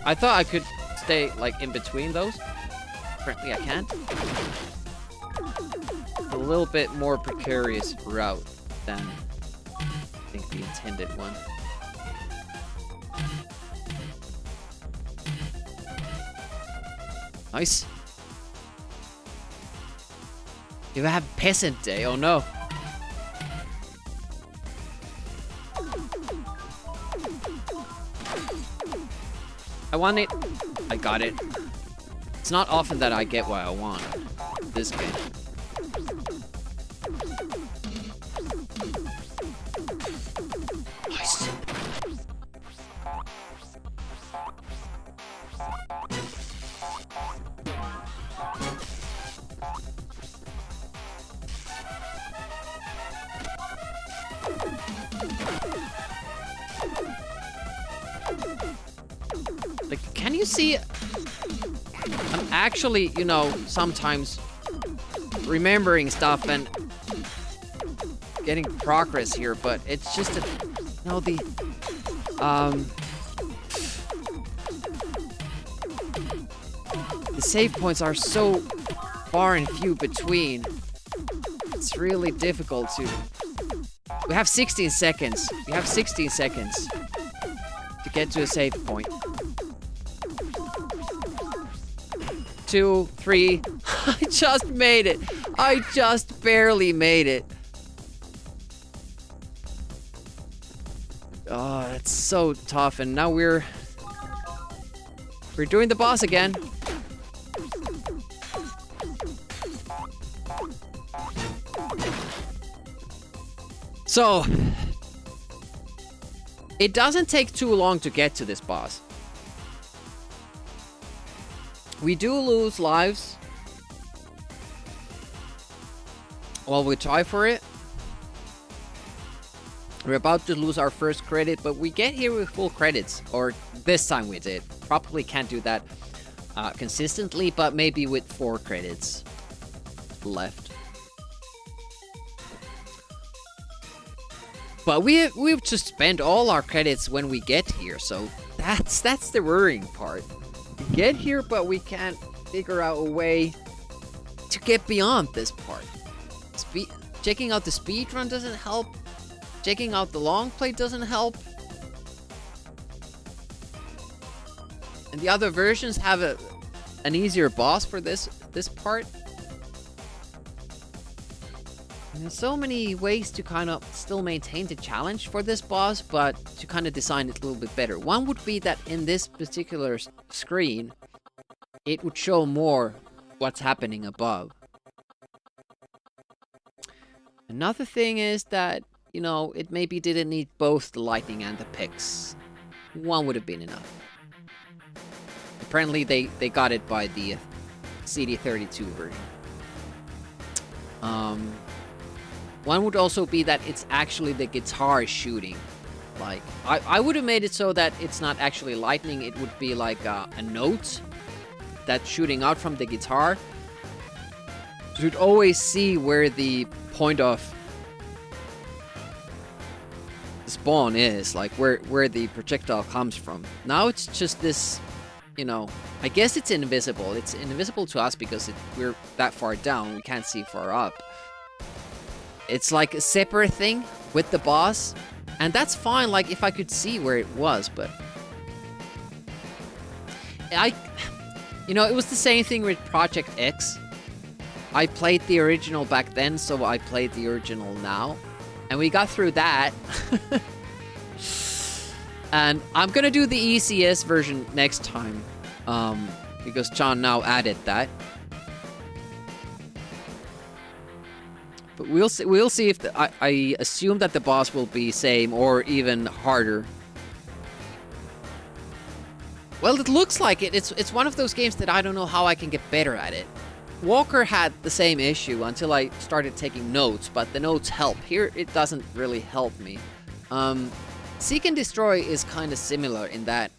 I thought I could stay, like, in between those. Apparently I can't. A little bit more precarious route than I think the intended one. Nice. You have peasant day, oh no. I want it. I got it. It's not often that I get what I want this game. Nice. Like, can you see? I'm actually, you know, sometimes remembering stuff and getting progress here, but it's just a, you know, The save points are so far and few between. It's really difficult to... We have 16 seconds. We have 16 seconds to get to a save point. 2, 3. I just made it. I just barely made it. Oh, that's so tough. And now we're doing the boss again. So, it doesn't take too long to get to this boss. We do lose lives while we try for it. We're about to lose our first credit, but we get here with full credits. Or this time we did. Probably can't do that consistently, but maybe with 4 credits left. But we've just spent all our credits when we get here, so that's the worrying part. We get here, but we can't figure out a way to get beyond this part. Checking out the speedrun doesn't help. Checking out the long play doesn't help. And the other versions have an easier boss for this part. And there's so many ways to kind of still maintain the challenge for this boss, but to kind of design it a little bit better. One would be that in this particular screen, it would show more what's happening above. Another thing is that, you know, it maybe didn't need both the lightning and the picks. One would have been enough. Apparently they got it by the CD32 version. One would also be that it's actually the guitar shooting. Like, I would have made it so that it's not actually lightning, it would be like a note that's shooting out from the guitar. You should always see where the point of the spawn is, like where the projectile comes from. Now it's just this, you know, I guess it's invisible. It's invisible to us because we're that far down, we can't see far up. It's like a separate thing with the boss, and that's fine, like, if I could see where it was, but... You know, it was the same thing with Project X. I played the original back then, so I played the original now. And we got through that. And I'm gonna do the ECS version next time, because John now added that. But we'll see if I assume that the boss will be same or even harder. Well, it looks like it. It's one of those games that I don't know how I can get better at it. Walker had the same issue until I started taking notes, but the notes help. Here, it doesn't really help me. Seek and Destroy is kind of similar in that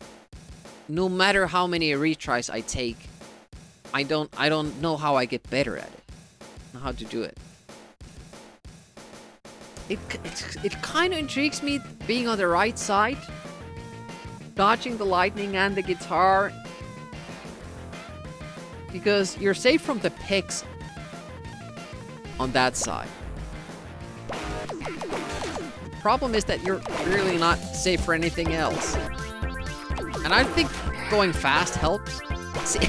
no matter how many retries I take, I don't know how I get better at it. I don't know how to do it. It kind of intrigues me being on the right side, dodging the lightning and the guitar, because you're safe from the picks on that side. The problem is that you're really not safe for anything else. And I think going fast helps. See,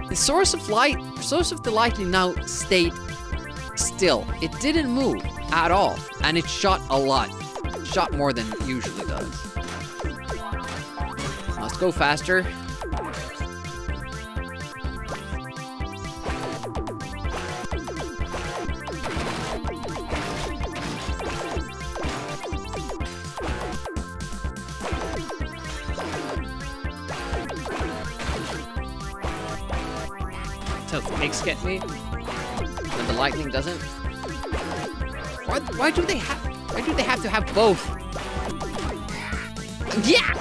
the source of the lightning now stayed still. It didn't move at all, and it shot a lot. It shot more than it usually does. Let's go faster. So the pigs get me, and the lightning doesn't. Why do they have to have both? Yeah!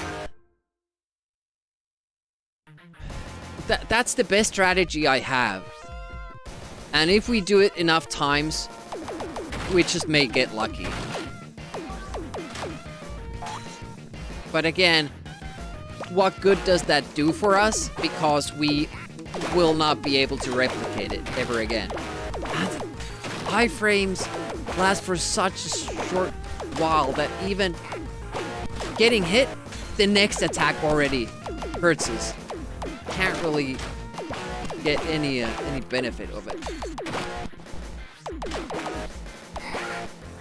That's the best strategy I have. And if we do it enough times, we just may get lucky. But again, what good does that do for us? Because we will not be able to replicate it ever again. And iframes last for such a short while that even getting hit, the next attack already hurts us. Can't really get any benefit of it.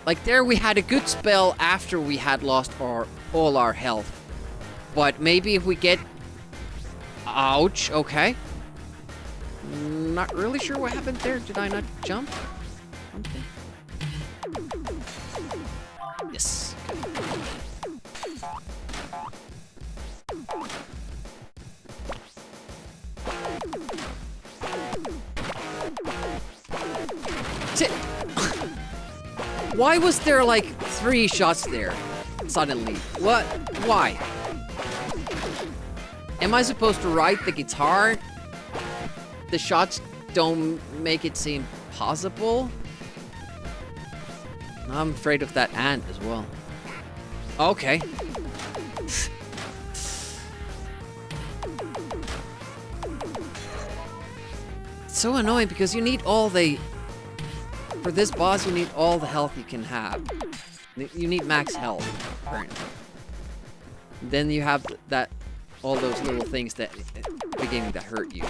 Like there we had a good spell after we had lost all our health. But maybe if we get... Ouch, okay. Not really sure what happened there. Did I not jump? Okay. Yes. Why was there like 3 shots there suddenly? What? Why? Am I supposed to ride the guitar? The shots don't make it seem possible? I'm afraid of that ant as well. Okay. It's so annoying because you need all the... For this boss, you need all the health you can have. You need max health, apparently. Then you have that... all those little things that... beginning to hurt you.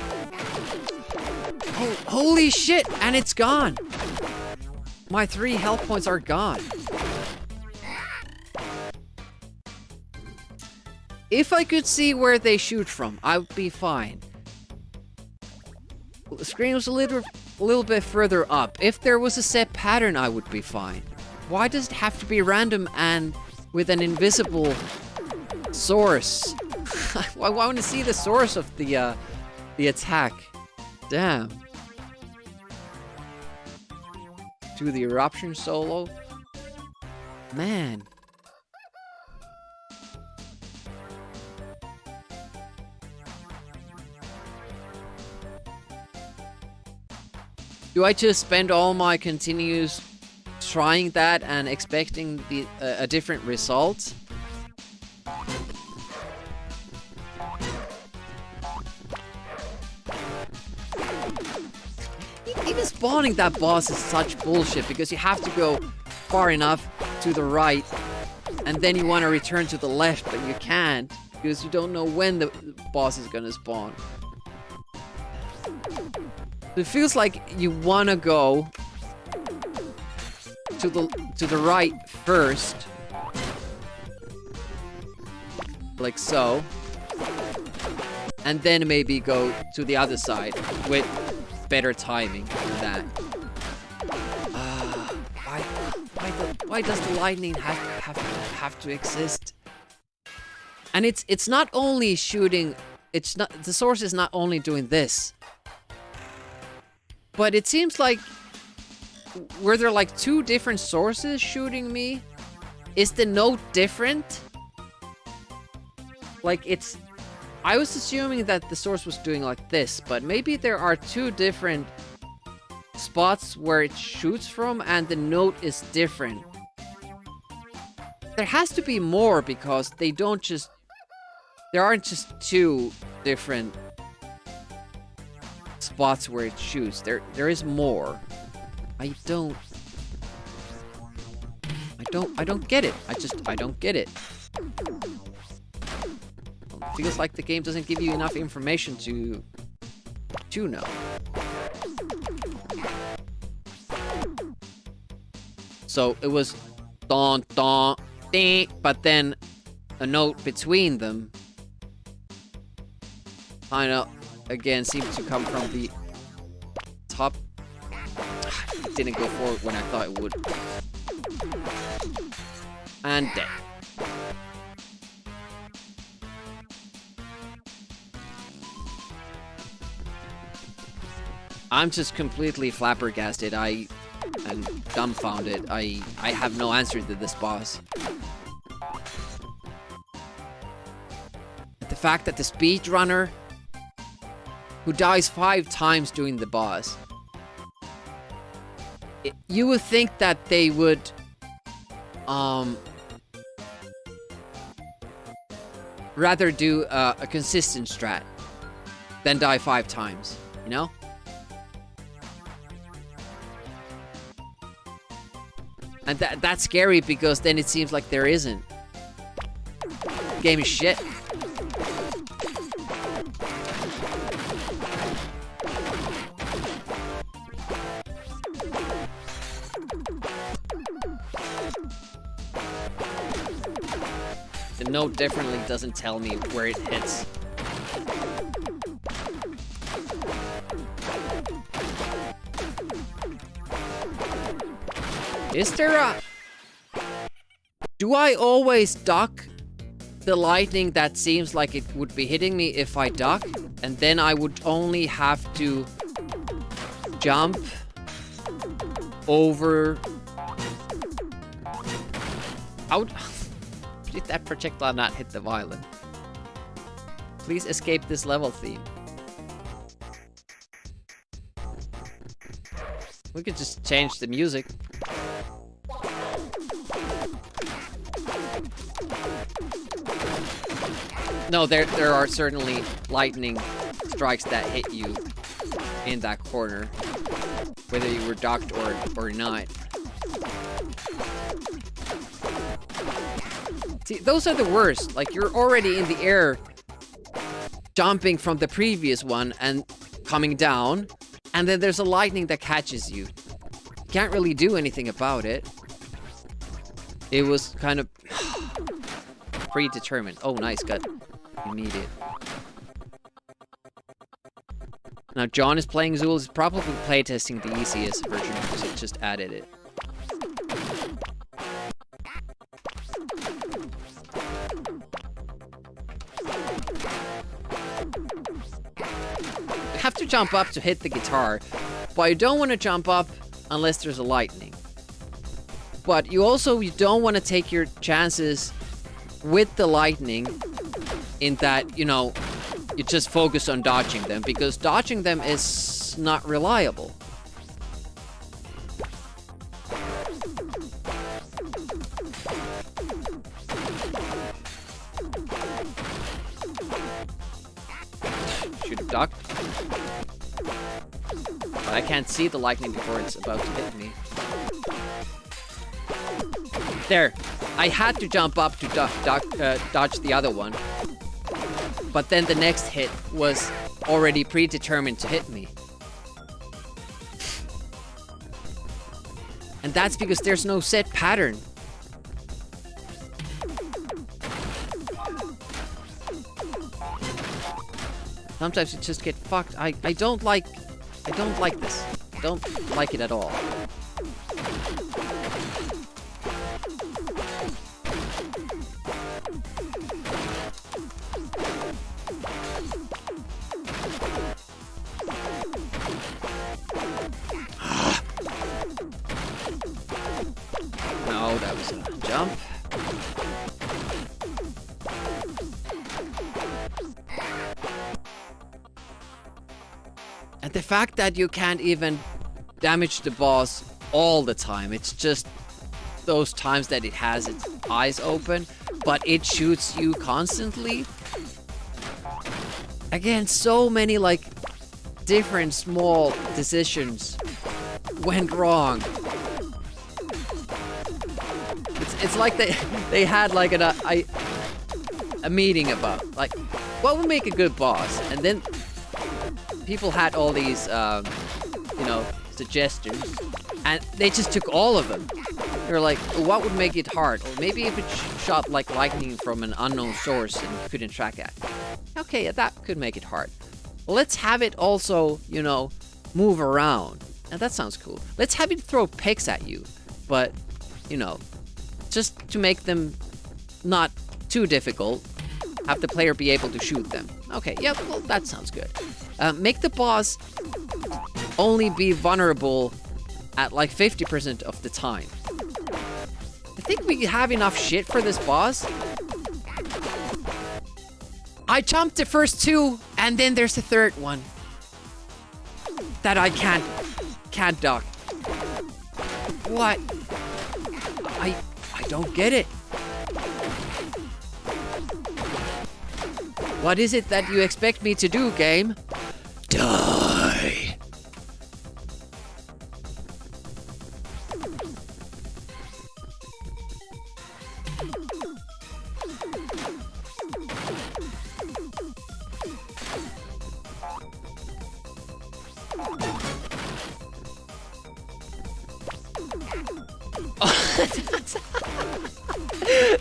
Oh, holy shit! And it's gone! My 3 health points are gone. If I could see where they shoot from, I would be fine. The screen was a little bit further up. If there was a set pattern, I would be fine. Why does it have to be random and with an invisible source? I want to see the source of the attack. Damn. Do the eruption solo. Man. Do I just spend all my continues trying that and expecting a different result? Even spawning that boss is such bullshit because you have to go far enough to the right and then you want to return to the left, but you can't because you don't know when the boss is gonna spawn. It feels like you want to go to the right first, like so, and then maybe go to the other side with better timing than that. Why does the lightning have to exist? And it's not only shooting. It's not, the source is not only doing this. But it seems like, were there like 2 different sources shooting me? Is the note different? Like it's, I was assuming that the source was doing like this, but maybe there are 2 different spots where it shoots from and the note is different. There has to be more because they don't just, there aren't just 2 different spots where it shoots. There is more. I don't get it. I don't get it. It feels like the game doesn't give you enough information to know. So it was don don ding, but then a note between them kind of again seemed to come from the top. It didn't go forward when I thought it would. And dead. I'm just completely flabbergasted. I am dumbfounded. I have no answer to this boss. The fact that the speedrunner who dies 5 times doing the boss, you would think that they would rather do a consistent strat than die 5 times, you know? And that's scary because then it seems like there isn't. Game is shit. The note definitely doesn't tell me where it hits. Is there a... Do I always duck the lightning that seems like it would be hitting me if I duck? And then I would only have to jump over... Out? Did that projectile not hit the violin? Please escape this level theme. We could just change the music. No, there are certainly lightning strikes that hit you in that corner, whether you were ducked or not. See, those are the worst. Like, you're already in the air, jumping from the previous one and coming down, and then there's a lightning that catches you. Can't really do anything about it. It was kind of predetermined. Oh, nice, got immediate. Now, John is playing Zool. He's probably playtesting the easiest version because it just added it. You have to jump up to hit the guitar, but you don't want to jump up unless there's a lightning. But you don't want to take your chances with the lightning in that, you know, you just focus on dodging them, because dodging them is not reliable. Should have ducked. But I can't see the lightning before it's about to hit me. There. I had to jump up to dodge the other one. But then the next hit was already predetermined to hit me. And that's because there's no set pattern. Sometimes you just get fucked. I don't like this. I don't like it at all. No, that was a jump. And the fact that you can't even damage the boss all the time, it's just those times that it has its eyes open, but it shoots you constantly. Again, so many like different small decisions went wrong. It's like they had like a meeting about like what would make a good boss, and then people had all these you know, suggestions, and they just took all of them. They were like, what would make it hard? Or maybe if it shot like lightning from an unknown source and you couldn't track it. Okay, yeah, that could make it hard. Let's have it also, you know, move around. Now that sounds cool. Let's have it throw picks at you, but, you know, just to make them not too difficult, have the player be able to shoot them. Okay, yeah, well, that sounds good. Make the boss only be vulnerable at like 50% of the time. I think we have enough shit for this boss. I jumped the first two, and then there's the third one that I can't duck. What? I don't get it. What is it that you expect me to do, game? Die!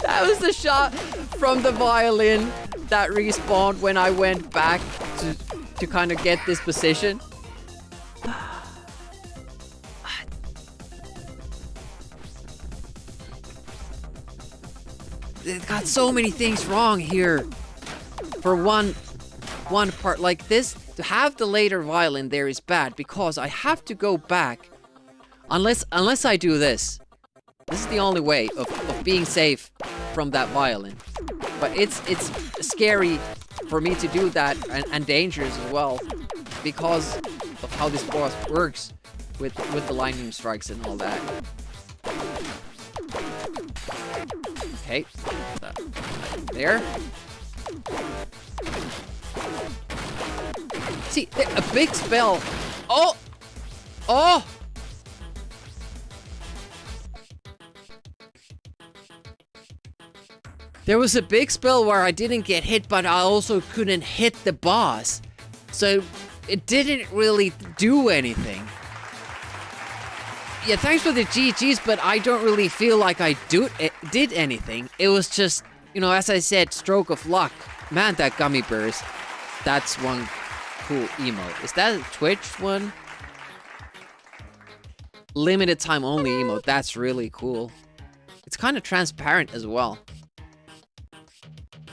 That was the shot from the violin that respawned when I went back to kind of get this position. It got so many things wrong here for one part like this. To have the later violin there is bad because I have to go back unless I do this. This is the only way of being safe from that violin. But it's scary for me to do that and dangerous as well because of how this boss works with the lightning strikes and all that. Okay, there. See, a big spell. Oh! Oh! There was a big spell where I didn't get hit, but I also couldn't hit the boss. So it didn't really do anything. Yeah, thanks for the GGs, but I don't really feel like I did anything. It was just, you know, as I said, stroke of luck. Man, that gummy bears. That's one cool emote. Is that a Twitch one? Limited time only emote. That's really cool. It's kind of transparent as well.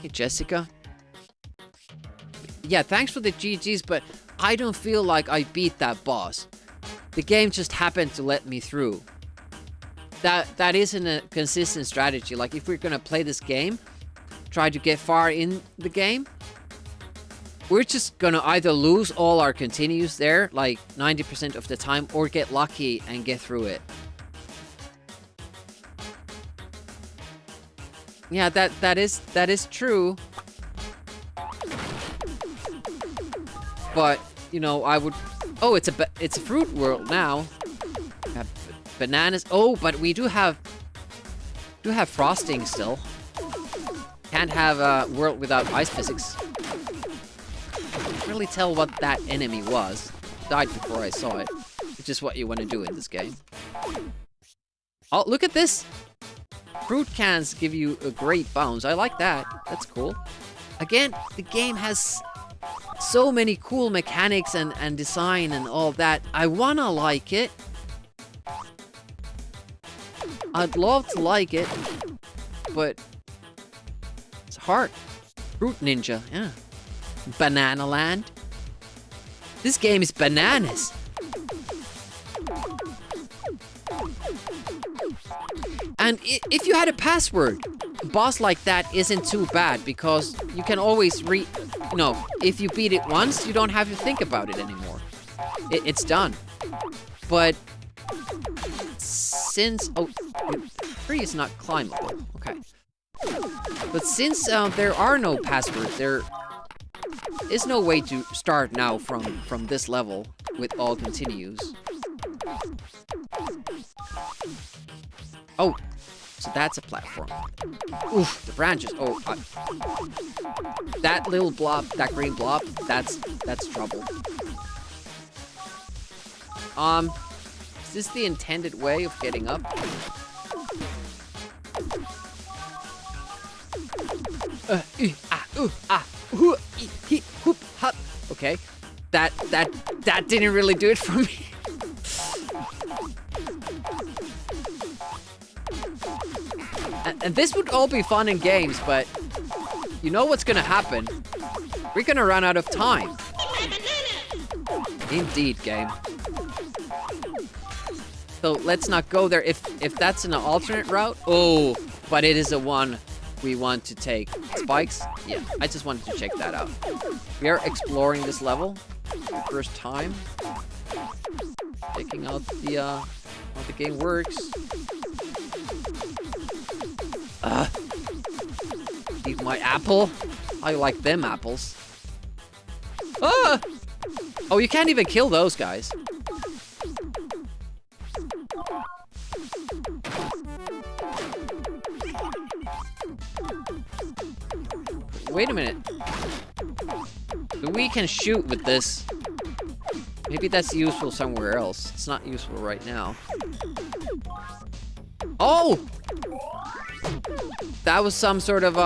Hey, Jessica. Yeah, thanks for the GGs, but I don't feel like I beat that boss. The game just happened to let me through. That isn't a consistent strategy. Like, if we're gonna play this game, try to get far in the game, we're just gonna either lose all our continues there, like 90% of the time, or get lucky and get through it. Yeah, that is true. But, you know, I would... Oh, it's a fruit world now. Bananas. Oh, but we do have frosting still. Can't have a world without ice physics. Can't really tell what that enemy was. Died before I saw it, which is what you want to do in this game. Oh, look at this! Fruit cans give you a great bounce. I like that. That's cool. Again, the game has so many cool mechanics and design and all that. I wanna like it. I'd love to like it, but it's hard. Fruit Ninja, yeah. Banana Land. This game is bananas. And if you had a password, a boss like that isn't too bad because you can always you know, if you beat it once, you don't have to think about it anymore. It's done. But since... Oh, tree is not climbable. Okay. But since there are no passwords, there is no way to start now from this level with all continues. Oh, so that's a platform. Oof, the branches. Oh, that little blob, that green blob, that's trouble. Is this the intended way of getting up? Okay, that didn't really do it for me. And this would all be fun in games, but you know what's gonna happen? We're gonna run out of time. Indeed, game. So let's not go there. If that's an alternate route, oh, but it is a one we want to take. Spikes? Yeah, I just wanted to check that out. We are exploring this level for the first time. Checking out the how the game works. Eat my apple. I like them apples. Ah! Oh, you can't even kill those guys. Wait a minute. We can shoot with this. Maybe that's useful somewhere else. It's not useful right now. Oh! That was some sort of,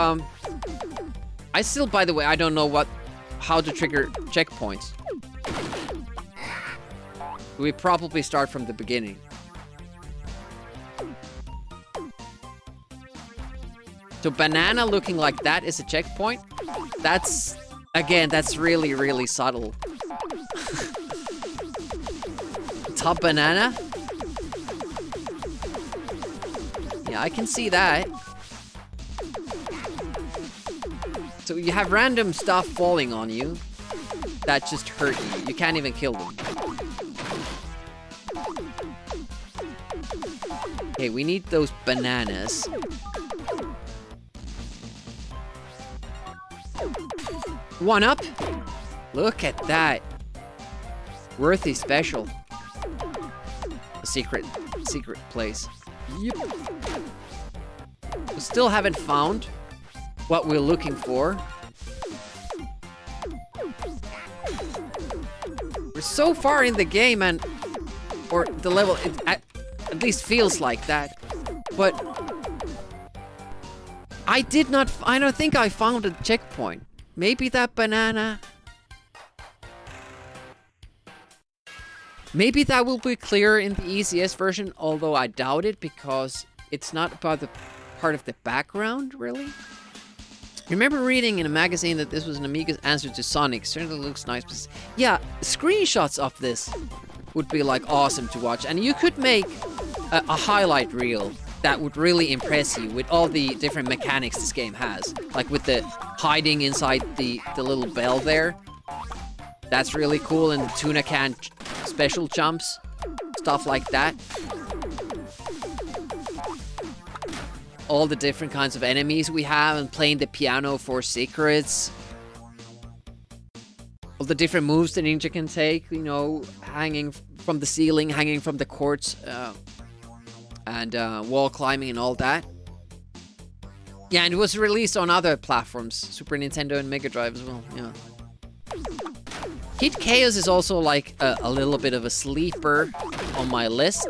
I still, by the way, I don't know how to trigger checkpoints. We probably start from the beginning. So banana looking like that is a checkpoint? That's, again, that's really, really subtle. Top banana? Yeah, I can see that. So you have random stuff falling on you that just hurt you. You can't even kill them. Okay, we need those bananas. One up. Look at that. Worthy special. A secret place. Yep. We still haven't found what we're looking for. We're so far in the game or the level, it at least feels like that. But I don't think I found a checkpoint. Maybe that banana. Maybe that will be clear in the ECS version, although I doubt it because it's not about the part of the background, really. Remember reading in a magazine that this was an Amiga's answer to Sonic. Certainly looks nice, but yeah, screenshots of this would be like awesome to watch. And you could make a highlight reel that would really impress you with all the different mechanics this game has. Like with the hiding inside the little bell there. That's really cool, and the tuna can special jumps. Stuff like that. All the different kinds of enemies we have, and playing the piano for secrets. All the different moves the ninja can take, you know, hanging from the ceiling, hanging from the courts, and wall climbing and all that. Yeah, and it was released on other platforms, Super Nintendo and Mega Drive as well, yeah. Kid Chaos is also like a little bit of a sleeper on my list.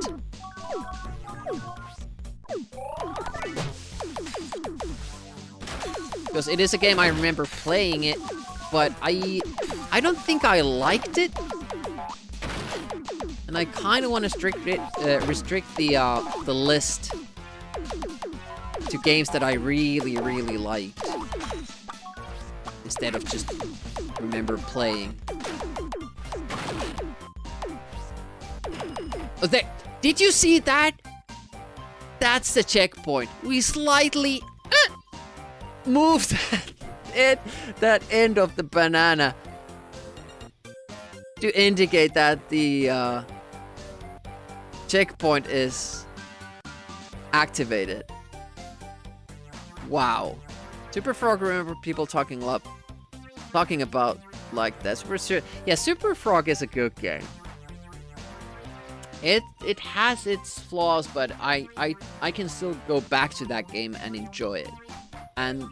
Because it is a game I remember playing it, but I don't think I liked it. And I kind of want to restrict the list to games that I really, really liked, instead of just remember playing. Oh, there! Did you see that? That's the checkpoint. We slightly moved that end of the banana to indicate that the checkpoint is activated. Wow. Super Frog, remember people talking about like that. Yeah, Super Frog is a good game. It has its flaws, but I can still go back to that game and enjoy it. And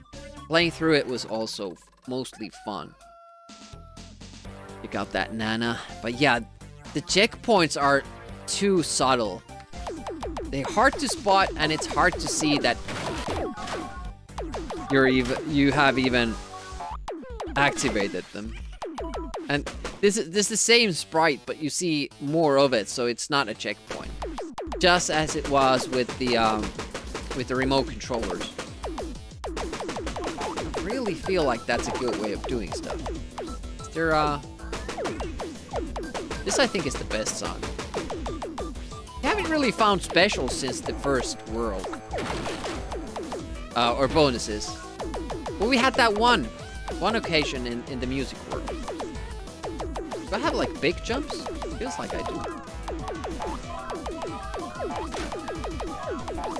playing through it was also mostly fun. Pick out that Nana. But yeah, the checkpoints are too subtle. They're hard to spot, and it's hard to see that you have even activated them. And this is the same sprite, but you see more of it, so it's not a checkpoint. Just as it was with the remote controllers. I really feel like that's a good way of doing stuff. Is there this I think is the best song. I haven't really found specials since the first world. Or bonuses. Well, we had that one occasion in the music world. Do I have like big jumps? Feels like I do.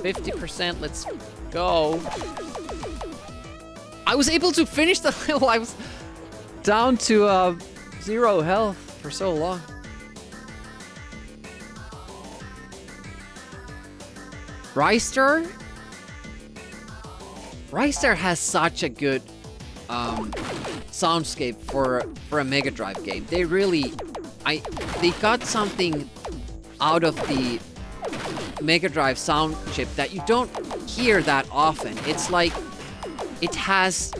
50%, let's go. I was able to finish the level. I was down to 0 health for so long. Reister? Reister has such a good soundscape for a Mega Drive game. They really, they got something out of the Mega Drive sound chip that you don't hear that often. It's like it has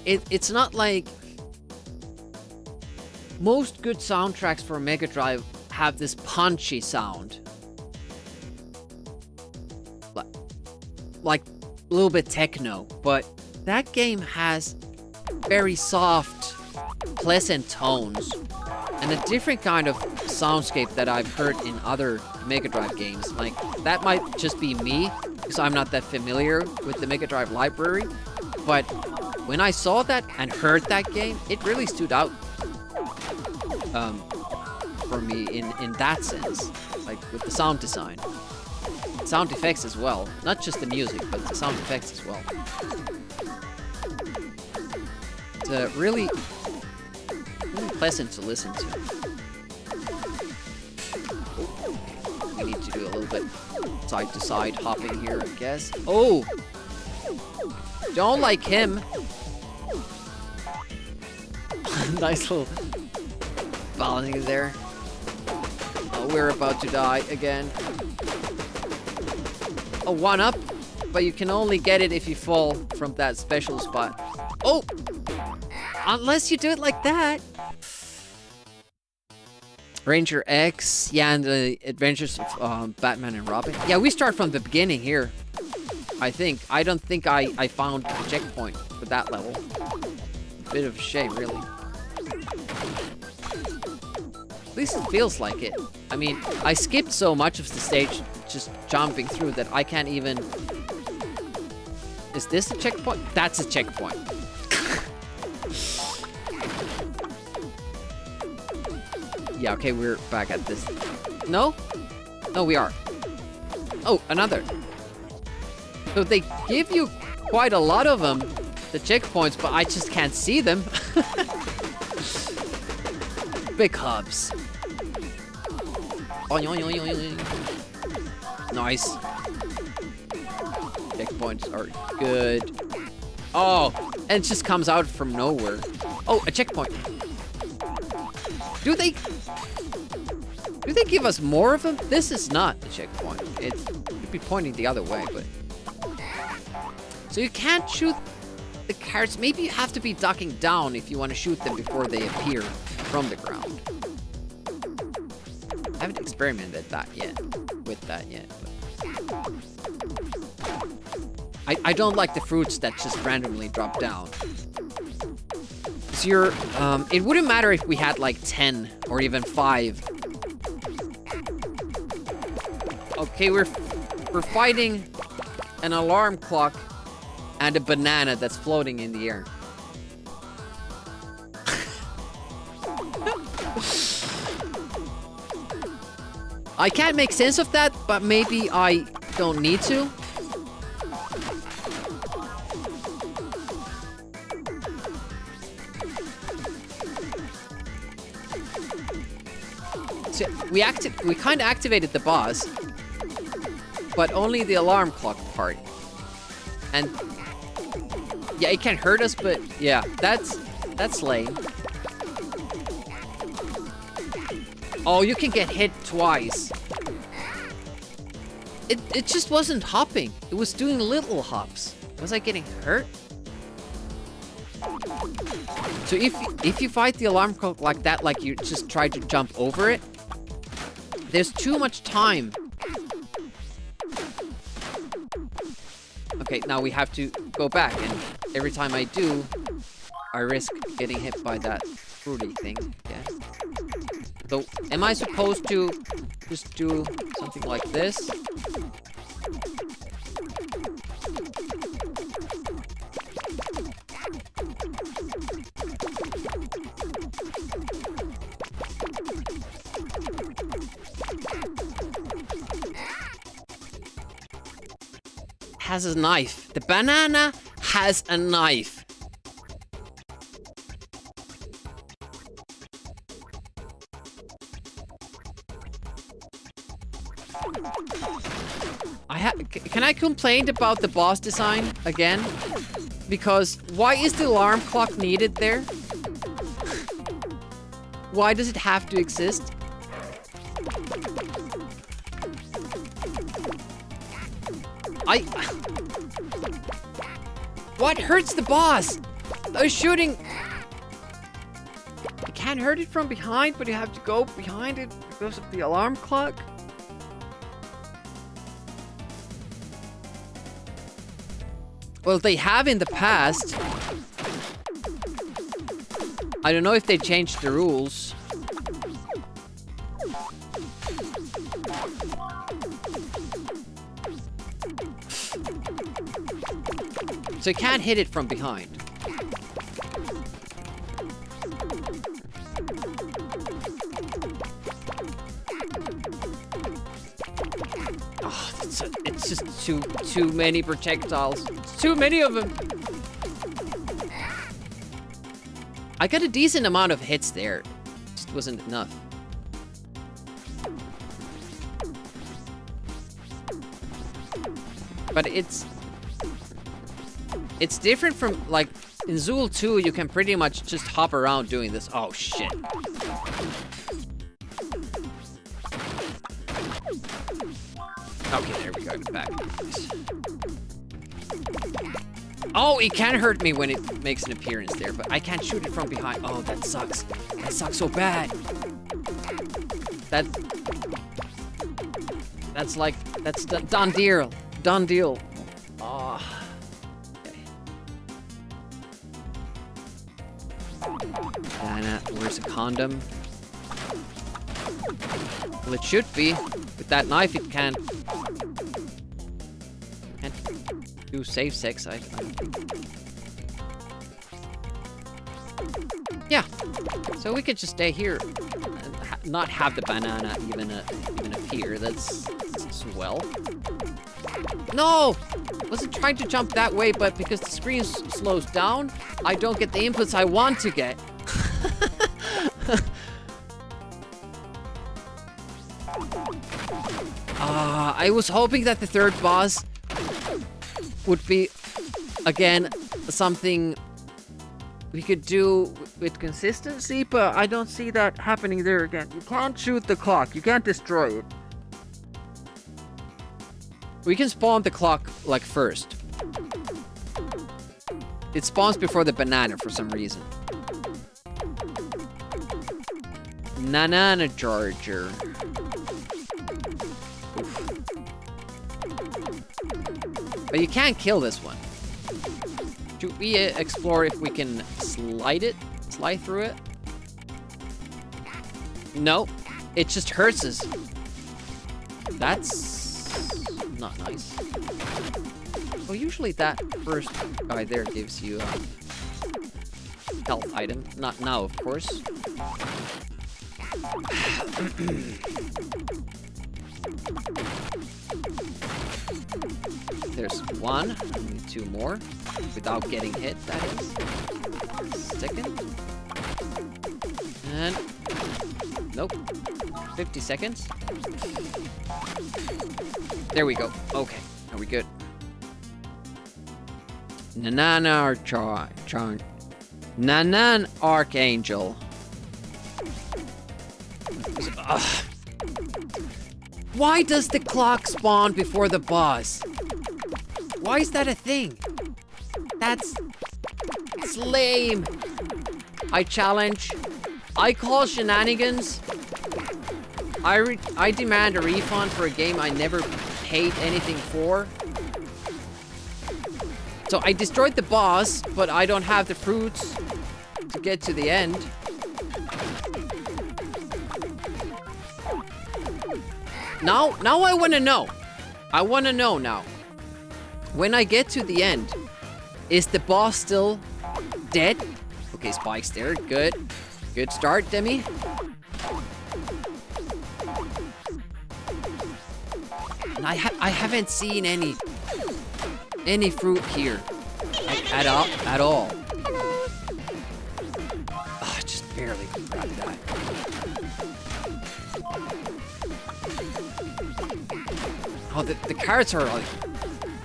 it's not like most good soundtracks for Mega Drive have this punchy sound. Like a little bit techno, but that game has very soft, pleasant tones and a different kind of soundscape that I've heard in other Mega Drive games. Like, that might just be me, because I'm not that familiar with the Mega Drive library, but when I saw that and heard that game, it really stood out for me in that sense, like with the sound design. Sound effects as well. Not just the music, but the sound effects as well. It's really pleasant to listen to. We need to do a little bit side to side hopping here, I guess. Oh! Don't like him. Nice little balancing there. Oh, we're about to die again. A 1-up, but you can only get it if you fall from that special spot. Oh! Unless you do it like that. Ranger X, yeah, and the Adventures of Batman and Robin. Yeah, we start from the beginning here. I think. I don't think I found a checkpoint for that level. Bit of a shame, really. At least it feels like it. I mean, I skipped so much of the stage just jumping through that I can't even... Is this a checkpoint? That's a checkpoint. Yeah, okay, we're back at this. No? No, we are. Oh, another. So they give you quite a lot of them, the checkpoints, but I just can't see them. Big hubs. Nice. Checkpoints are good. Oh, and it just comes out from nowhere. Oh, a checkpoint. Do they give us more of them? This is not the checkpoint. It could be pointing the other way, but... So you can't shoot the carrots. Maybe you have to be ducking down if you want to shoot them before they appear from the ground. I haven't experimented with that yet. But... I don't like the fruits that just randomly drop down. So you're, it wouldn't matter if we had like 10 or even 5. Okay, we're fighting an alarm clock and a banana that's floating in the air. I can't make sense of that, but maybe I don't need to. So we kind of activated the boss, but only the alarm clock part. And yeah, it can hurt us, but yeah, that's lame. Oh, you can get hit twice. It just wasn't hopping. It was doing little hops. Was I getting hurt? So if you fight the alarm clock like that, like you just try to jump over it, there's too much time. Okay, now we have to go back, and every time I do, I risk getting hit by that fruity thing. Yeah. So, am I supposed to just do something like this? has a knife. The banana has a knife. Can I complain about the boss design again? Because why is the alarm clock needed there? Why does it have to exist? What hurts the boss? They're shooting. You can't hurt it from behind, but you have to go behind it because of the alarm clock. Well, they have in the past. I don't know if they changed the rules. So you can't hit it from behind. Oh, it's just too many projectiles. It's too many of them. I got a decent amount of hits there. Just wasn't enough. But it's different from, like, in Zool 2, you can pretty much just hop around doing this. Oh, shit. Okay, there we go. Back. Oh, it can hurt me when it makes an appearance there, but I can't shoot it from behind. Oh, that sucks. That sucks so bad. That's like, that's done deal. Done deal. Oh. Okay. Anna, where's a condom? Well, it should be. With that knife, it can't do safe sex, I don't think. Yeah. So we could just stay here and not have the banana even appear. That's swell. No! I wasn't trying to jump that way, but because the screen slows down, I don't get the inputs I want to get. I was hoping that the third boss would be, again, something we could do with consistency, but I don't see that happening there again. You can't shoot the clock. You can't destroy it. We can spawn the clock, like, first. It spawns before the banana for some reason. Banana charger. Oof. But you can't kill this one. Should we explore if we can slide through it? No, it just hurts us. That's not nice. Well, usually that first guy there gives you a health item. Not now, of course. There's one. I need two more. Without getting hit, that is. Second. And... nope. 50 seconds. There we go. Okay. Are we good? Nanan Archangel. Ugh. Why does the clock spawn before the boss? Why is that a thing? That's lame. I challenge. I call shenanigans. I demand a refund for a game I never paid anything for. So I destroyed the boss, but I don't have the fruits to get to the end. Now I want to know. I want to know now. When I get to the end, is the boss still dead? Okay, Spike's there. Good. Good start, Demi. And I haven't seen any any fruit here. Like, at all. Oh, just barely grabbed that. Oh, the carrots are like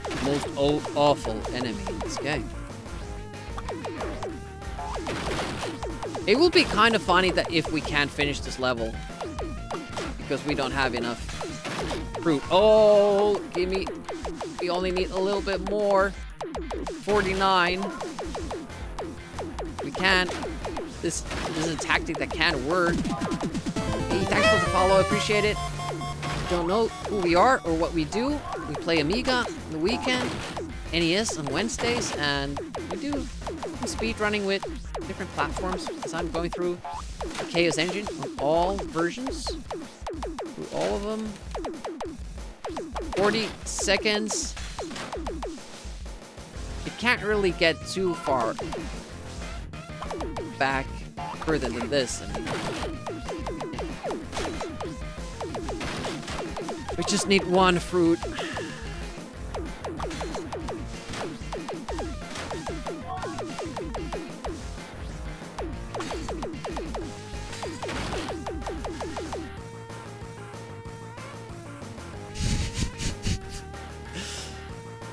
the most awful enemy in this game. It will be kind of funny that if we can't finish this level because we don't have enough fruit. Oh, gimme. We only need a little bit more. 49. We can't. This is a tactic that can't work. Hey, thanks for the follow. I appreciate it. Don't know who we are or what we do. We play Amiga on the weekend, NES on Wednesdays, and we do speed running with different platforms as I'm going through the Chaos Engine on all versions. Through all of them. 40 seconds. It can't really get too far back further than this. I mean, we just need one fruit.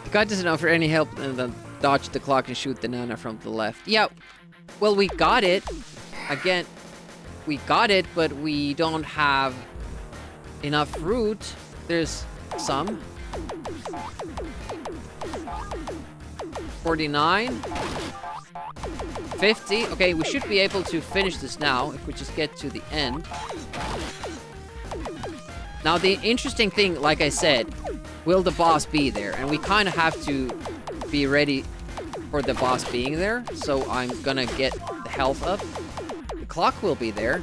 The guy doesn't offer any help and then dodge the clock and shoot the nana from the left. Yeah, well, we got it. Again, we got it, but we don't have enough fruit. There's some. 49. 50. Okay, we should be able to finish this now if we just get to the end. Now, the interesting thing, like I said, will the boss be there? And we kind of have to be ready for the boss being there. So I'm gonna get the health up. The clock will be there.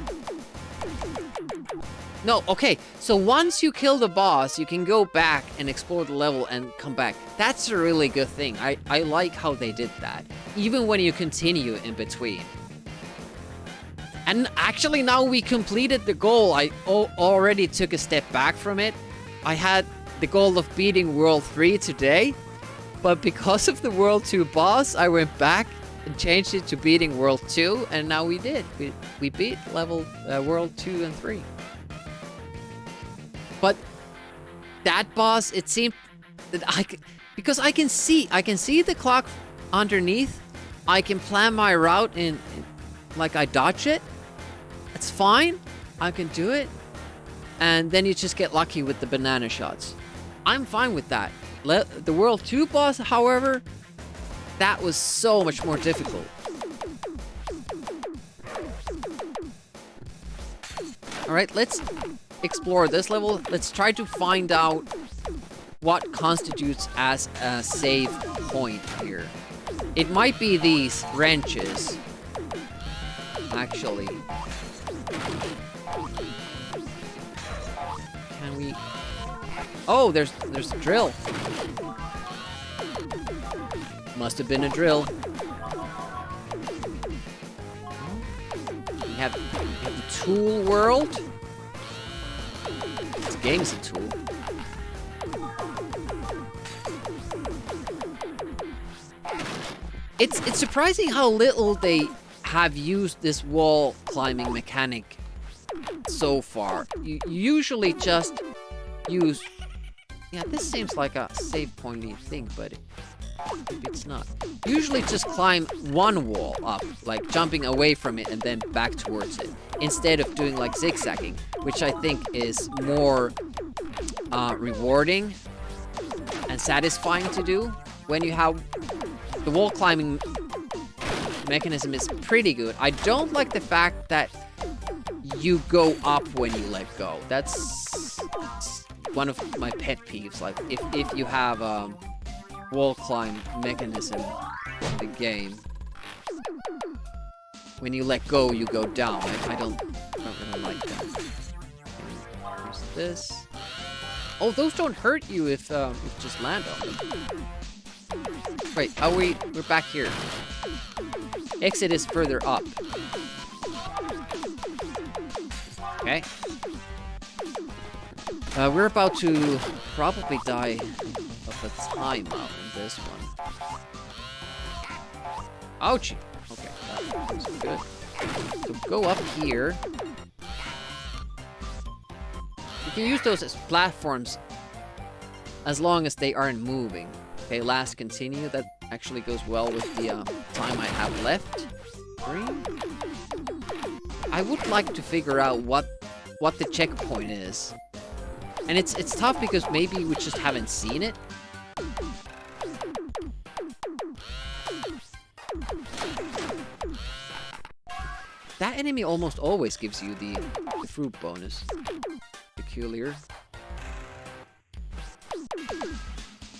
No, okay. So once you kill the boss, you can go back and explore the level and come back. That's a really good thing. I like how they did that. Even when you continue in between. And actually now we completed the goal. I already took a step back from it. I had the goal of beating World 3 today, but because of the World 2 boss, I went back and changed it to beating World 2, and now we did. We beat level World 2 and 3. But that boss, it seemed that because I can see the clock underneath. I can plan my route in like I dodge it. It's fine. I can do it. And then you just get lucky with the banana shots. I'm fine with that. The World 2 boss, however, that was so much more difficult. Alright, let's explore this level. Let's try to find out what constitutes as a save point here. It might be these wrenches, actually. Can we... Oh, there's a drill. Must have been a drill. We have the tool world. This game is a tool. It's surprising how little they have used this wall climbing mechanic so far. You usually just use... Yeah, this seems like a save pointy thing, but maybe it's not. Usually just climb one wall up, like jumping away from it and then back towards it, instead of doing like zigzagging, which I think is more rewarding and satisfying to do when you have... The wall climbing mechanism is pretty good. I don't like the fact that you go up when you let go. That's one of my pet peeves. Like, if you have a wall climb mechanism in the game, when you let go, you go down. I don't really like that. Here's this. Oh, those don't hurt you if you just land on them. Wait, we're back here. Exit is further up. Okay. We're about to probably die of a timeout on this one. Ouchie! Okay, that was good. So go up here. You can use those as platforms as long as they aren't moving. Okay, last continue. That actually goes well with the time I have left. 3. I would like to figure out what the checkpoint is. And it's tough because maybe we just haven't seen it. That enemy almost always gives you the fruit bonus. Peculiar.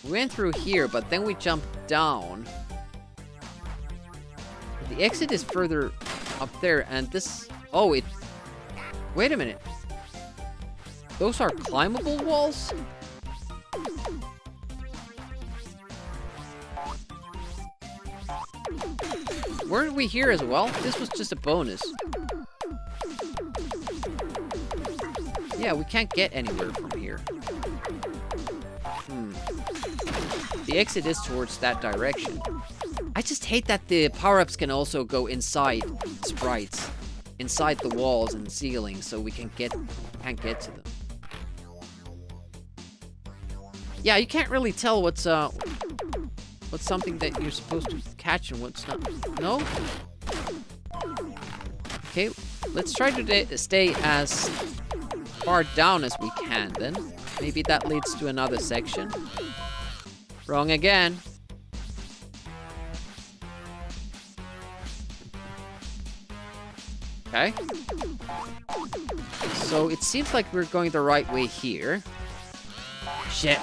We went through here, but then we jumped down. The exit is further up there, and this... Oh, it... Wait a minute. Those are climbable walls? Weren't we here as well? This was just a bonus. Yeah, we can't get anywhere from here. The exit is towards that direction. I just hate that the power-ups can also go inside sprites. Inside the walls and ceiling, so we can't get to them. Yeah, you can't really tell what's something that you're supposed to catch and what's not. No? Okay, let's try to stay as far down as we can then. Maybe that leads to another section. Wrong again. Okay. So it seems like we're going the right way here. Shit.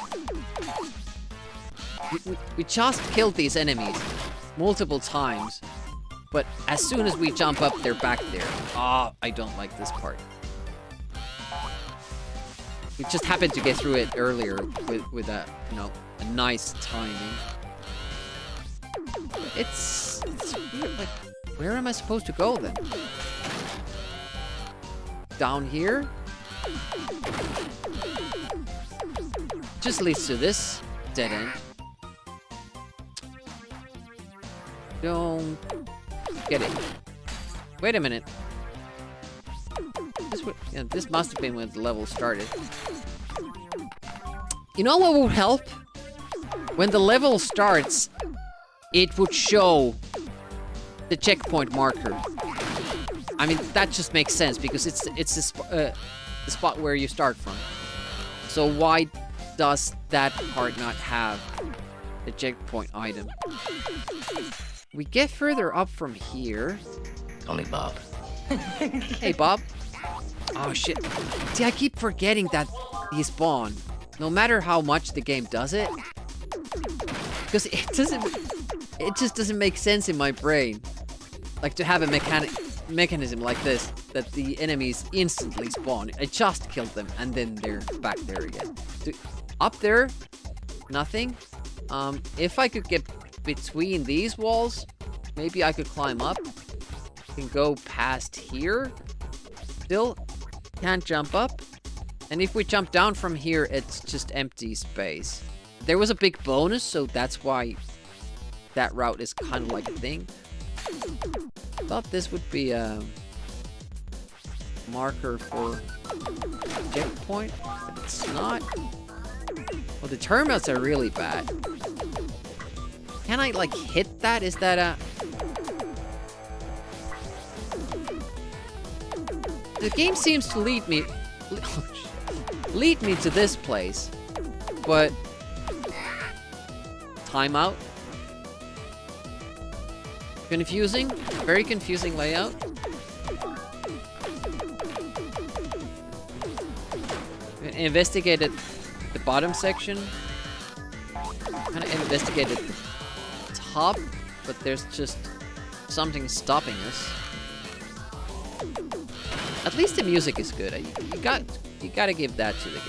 We just killed these enemies multiple times. But as soon as we jump up, they're back there. Ah, I don't like this part. We just happened to get through it earlier with a, you know, a nice timing. It's weird, like, where am I supposed to go then? Down here? Just leads to this dead end. Don't get it. Wait a minute. This must have been when the level started. You know what would help? When the level starts, it would show the checkpoint marker. I mean, that just makes sense because it's the spot where you start from. So why does that part not have the checkpoint item? We get further up from here. Only Bob. Hey, Bob. Oh, shit. See, I keep forgetting that he spawned. No matter how much the game does it. Because it just doesn't make sense in my brain. Like, to have a mechanism like this, that the enemies instantly spawn. I just killed them, and then they're back there again. Up there, nothing. If I could get between these walls, maybe I could climb up. Can go past here. Still can't jump up. And if we jump down from here, it's just empty space. There was a big bonus, so that's why that route is kind of like a thing. Thought this would be a marker for checkpoint, but it's not. Well, the terminals are really bad. Can I, like, hit that? Is that a... The game seems to lead me to this place, but timeout. Confusing, very confusing layout. Investigated the bottom section. Kind of investigated the top, but there's just something stopping us. At least the music is good. You gotta give that to the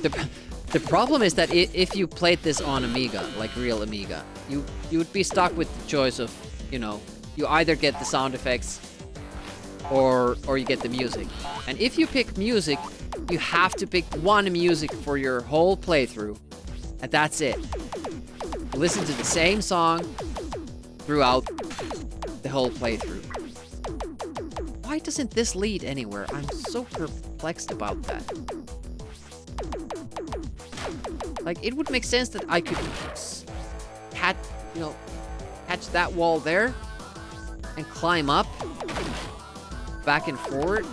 game. The problem is that if you played this on Amiga, like real Amiga, you would be stuck with the choice of, you know, you either get the sound effects or you get the music. And if you pick music, you have to pick one music for your whole playthrough. And that's it. Listen to the same song throughout the whole playthrough. Why doesn't this lead anywhere? I'm so perplexed about that. Like, it would make sense that I could catch that wall there and climb up back and forward.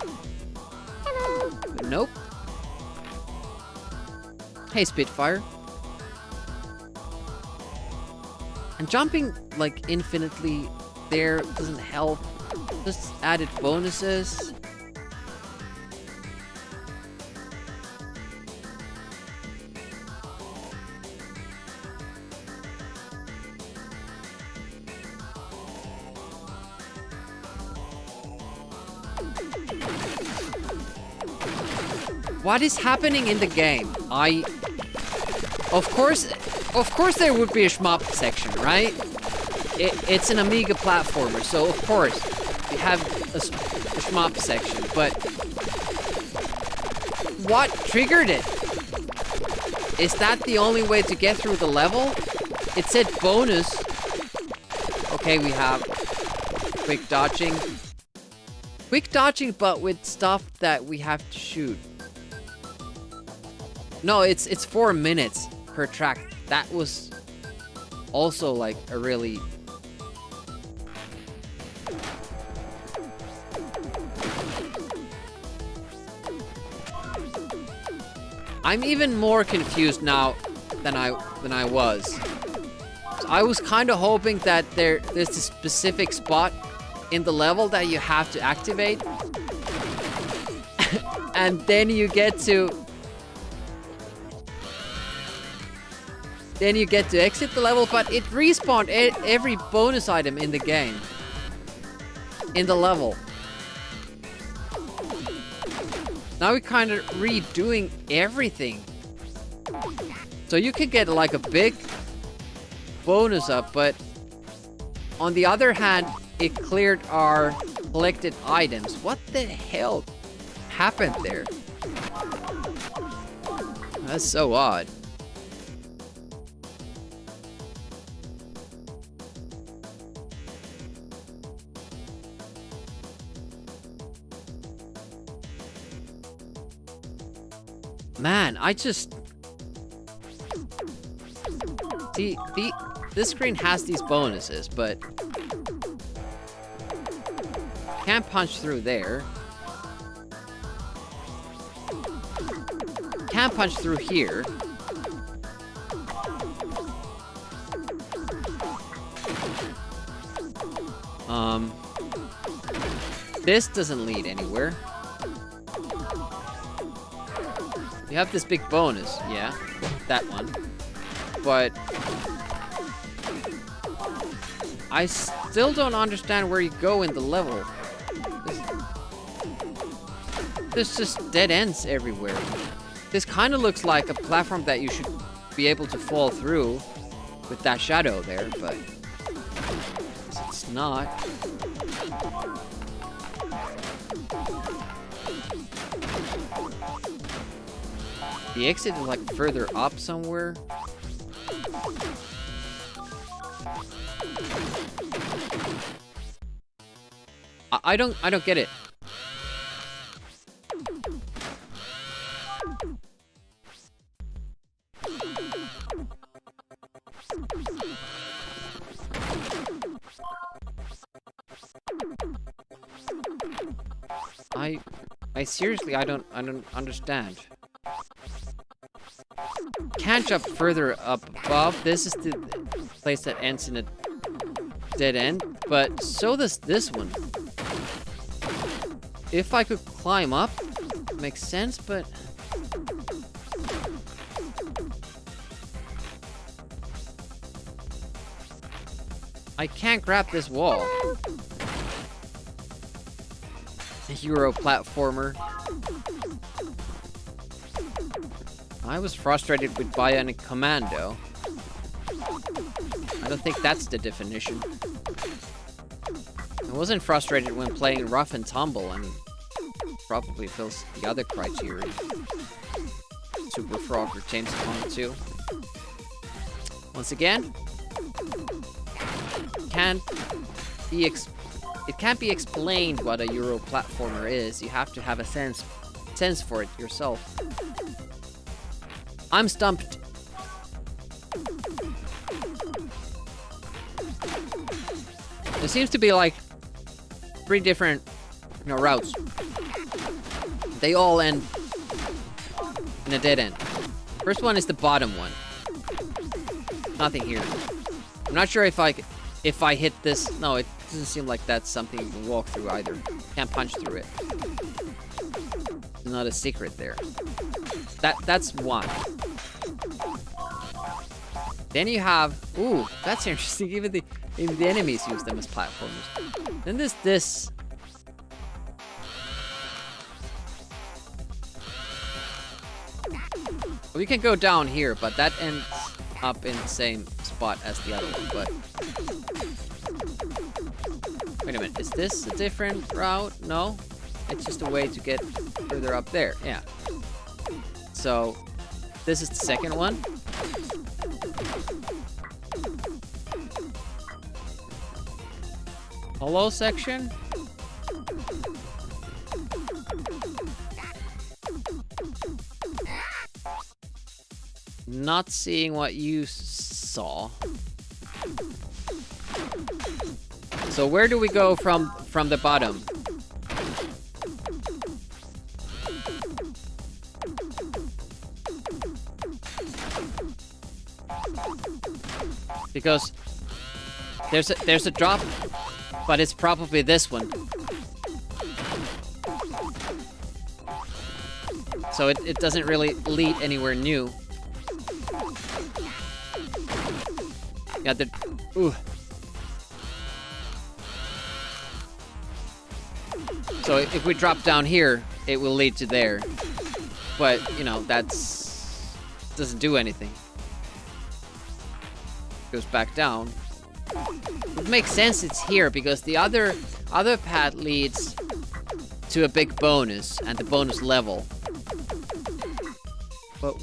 But nope. Hey, Spitfire. And jumping, like, infinitely there doesn't help. Just added bonuses. What is happening in the game? Of course there would be a shmup section, right? It's an Amiga platformer, so of course we have a shmup section, but what triggered it? Is that the only way to get through the level? It said bonus. Okay, we have quick dodging. Quick dodging, but with stuff that we have to shoot. No, it's 4 minutes per track. That was also like a really... I'm even more confused now than I was. So I was kind of hoping that there's a specific spot in the level that you have to activate. And then you get to... Then you get to exit the level, but it respawned every bonus item in the game. In the level. Now we're kind of redoing everything. So you can get like a big bonus up, but on the other hand, it cleared our collected items. What the hell happened there? That's so odd. Man, I just... See, this screen has these bonuses, but... Can't punch through there. Can't punch through here. This doesn't lead anywhere. You have this big bonus, yeah, that one, but I still don't understand where you go in the level. There's just dead ends everywhere. This kind of looks like a platform that you should be able to fall through with that shadow there, but it's not. The exit is like further up somewhere. I don't get it. I seriously I don't understand. Can't jump further up above. This is the place that ends in a dead end, but so does this one. If I could climb up, makes sense, but I can't grab this wall. Euro platformer. I was frustrated with Bionic Commando. I don't think that's the definition. I wasn't frustrated when playing Rough and Tumble, and probably fills the other criteria. Super Frog or James Bond 2. Once again, it can't be explained what a Euro platformer is. You have to have a sense for it yourself. I'm stumped. There seems to be like 3 different, routes. They all end in a dead end. First one is the bottom one. Nothing here. I'm not sure if I hit this. No, it doesn't seem like that's something you can walk through either. Can't punch through it. There's not a secret there. That's one. Then you have. Ooh, that's interesting. Even the enemies use them as platformers. Then there's this. Well, you can go down here, but that ends up in the same spot as the other one, but... Wait a minute, is this a different route? No? It's just a way to get further up there, yeah. So, this is the second one. Hollow section? Not seeing what you saw. So where do we go from the bottom? Because there's a drop, but it's probably this one. So it doesn't really lead anywhere new. Yeah, ooh. So if we drop down here, it will lead to there. But, doesn't do anything. Goes back down. It makes sense it's here because the other path leads to a big bonus and the bonus level. But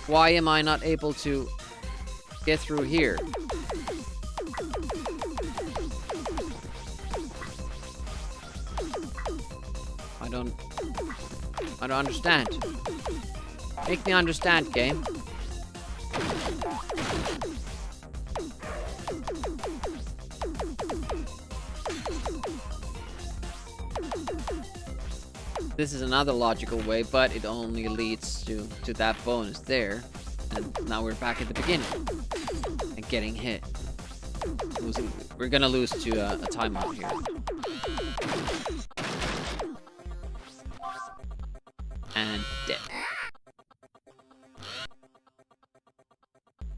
why am I not able to get through here? I don't understand. Make me understand, game. This is another logical way, but it only leads to that bonus there. And now we're back at the beginning. And getting hit. We're gonna lose to a timeout here. And dead.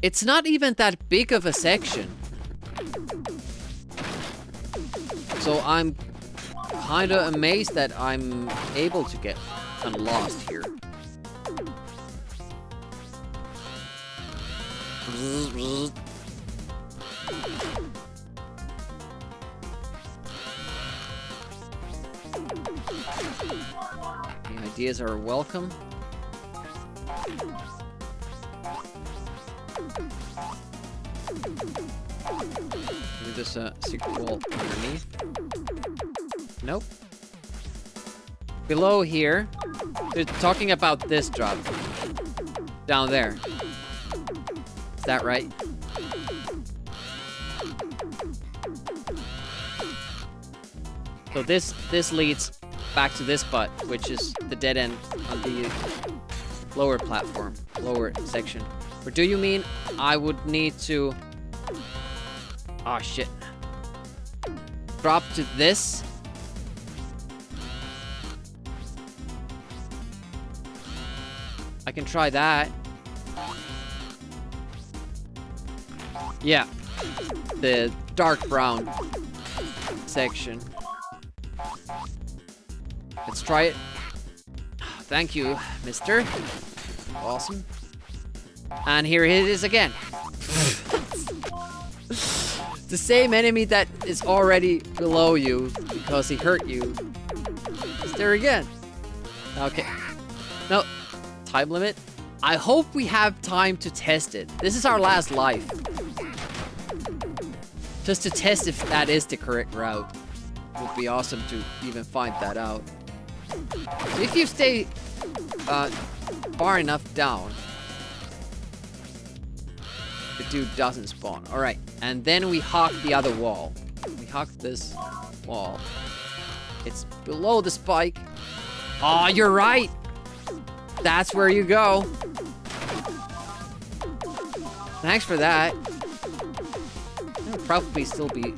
It's not even that big of a section. So I'm kinda amazed that I'm able to get kinda lost here. The ideas are welcome. Maybe there's a secret wall underneath. Nope. Below here, they're talking about this drop. Down there. Is that right? So this leads back to this spot, which is the dead end on the lower platform, lower section. Or do you mean I would need to... Oh shit. Drop to this? I can try that. Yeah. The dark brown section. Let's try it. Thank you, mister. Awesome. And here it is again. This The same enemy that is already below you because he hurt you is there again. Okay. No. Time limit. I hope we have time to test it. This is our last life. Just to test if that is the correct route. Would be awesome to even find that out. So if you stay far enough down, the dude doesn't spawn. Alright, and then we hawk the other wall. We hawk this wall. It's below the spike. Oh, you're right! That's where you go. Thanks for that. I'll probably still be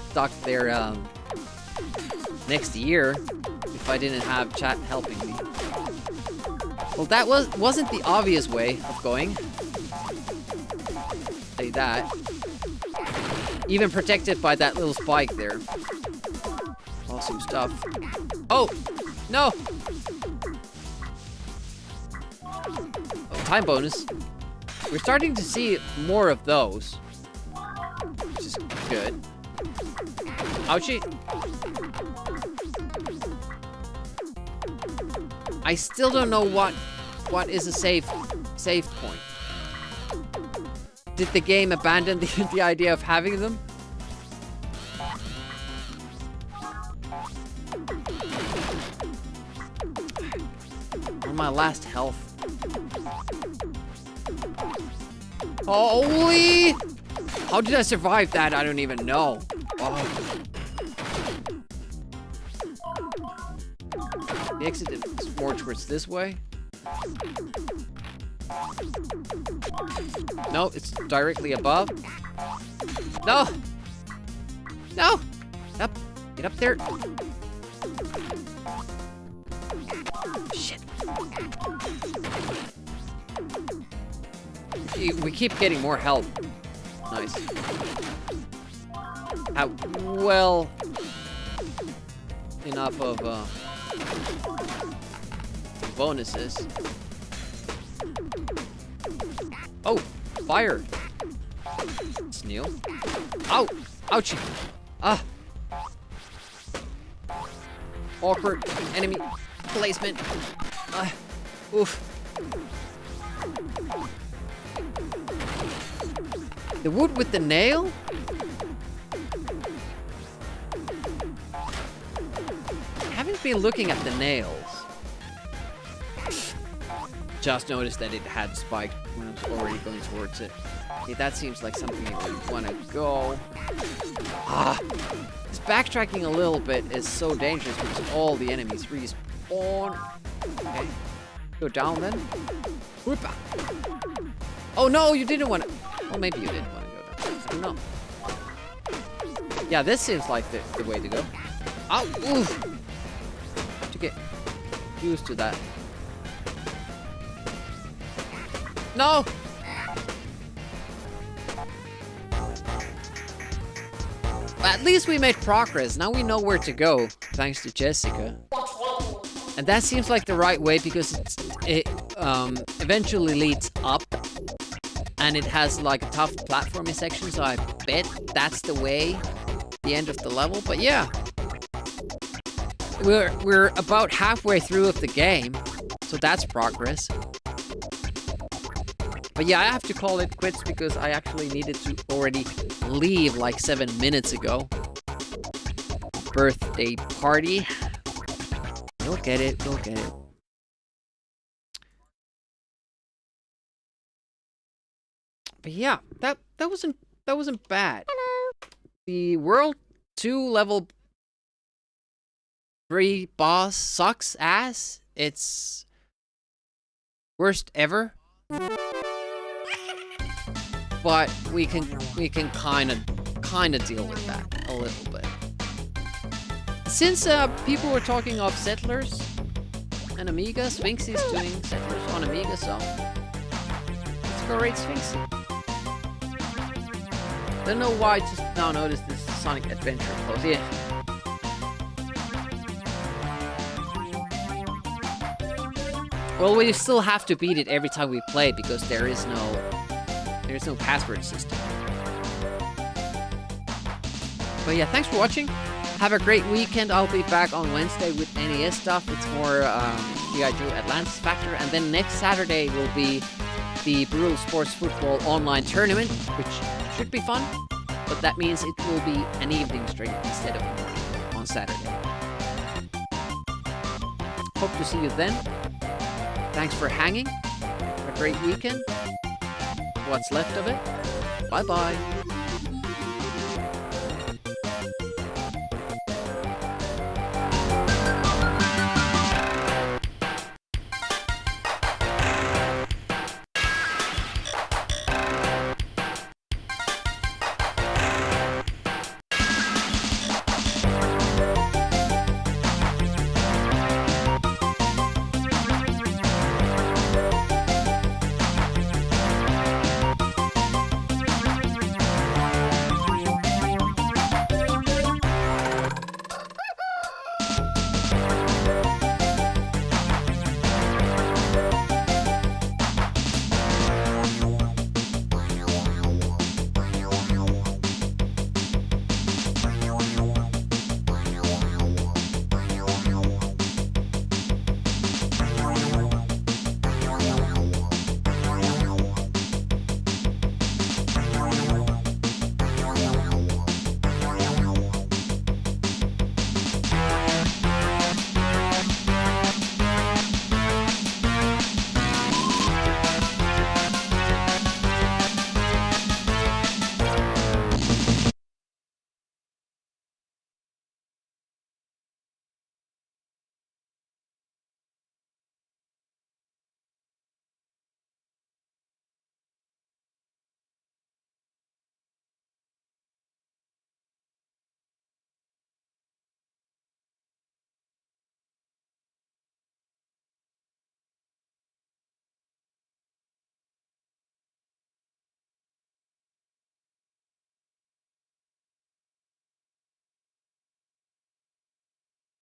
stuck there next year if I didn't have chat helping me. Well, that wasn't the obvious way of going. Say that. Even protected by that little spike there. Awesome stuff. Oh! No! Oh, time bonus. We're starting to see more of those. Which is good. Ouchie. I still don't know what is a safe point. Did the game abandon the idea of having them? On my last health. Holy! How did I survive that? I don't even know. Oh. The exit is more towards this way. No, it's directly above. No! No! Up! Get up there! Shit. We keep getting more health. Nice. Well... enough of, bonuses. Oh! Fire! Sneal. Ow! Ouchie! Ah! Awkward enemy placement. Oof. The wood with the nail? I haven't been looking at the nails. Just noticed that it had spiked when I was already going towards it. Okay, that seems like something I would want to go. This backtracking a little bit is so dangerous because all the enemies respawn. Okay. Go down then. Whoopa. Oh no, you didn't want to. Well, maybe you didn't want to go down. I don't know. Yeah, this seems like the way to go. Ow! Oof! To get used to that. No! At least we made progress. Now we know where to go, thanks to Jessica. And that seems like the right way because it eventually leads up. And it has like a tough platforming section, so I bet that's the way, the end of the level. But yeah. We're about halfway through of the game, so that's progress. But yeah, I have to call it quits because I actually needed to already leave like 7 minutes ago. Birthday party. You'll get it, you'll get it. But yeah, that wasn't bad. Hello. The World 2 level 3 boss sucks ass. It's worst ever. But we can kind of deal with that a little bit. Since people were talking of Settlers and Amiga, Sphinxy's doing Settlers on Amiga, so let's go raid Sphinxy. Don't know why I just now noticed this Sonic Adventure close. Yeah. Well, we still have to beat it every time we play because there's no password system. But yeah, thanks for watching. Have a great weekend. I'll be back on Wednesday with NES stuff. It's more G.I. Joe Atlantis Factor. And then next Saturday will be the Brutal Sports Football online tournament, which should be fun. But that means it will be an evening stream instead of a morning on Saturday. Hope to see you then. Thanks for hanging. Have a great weekend. What's left of it. Bye-bye.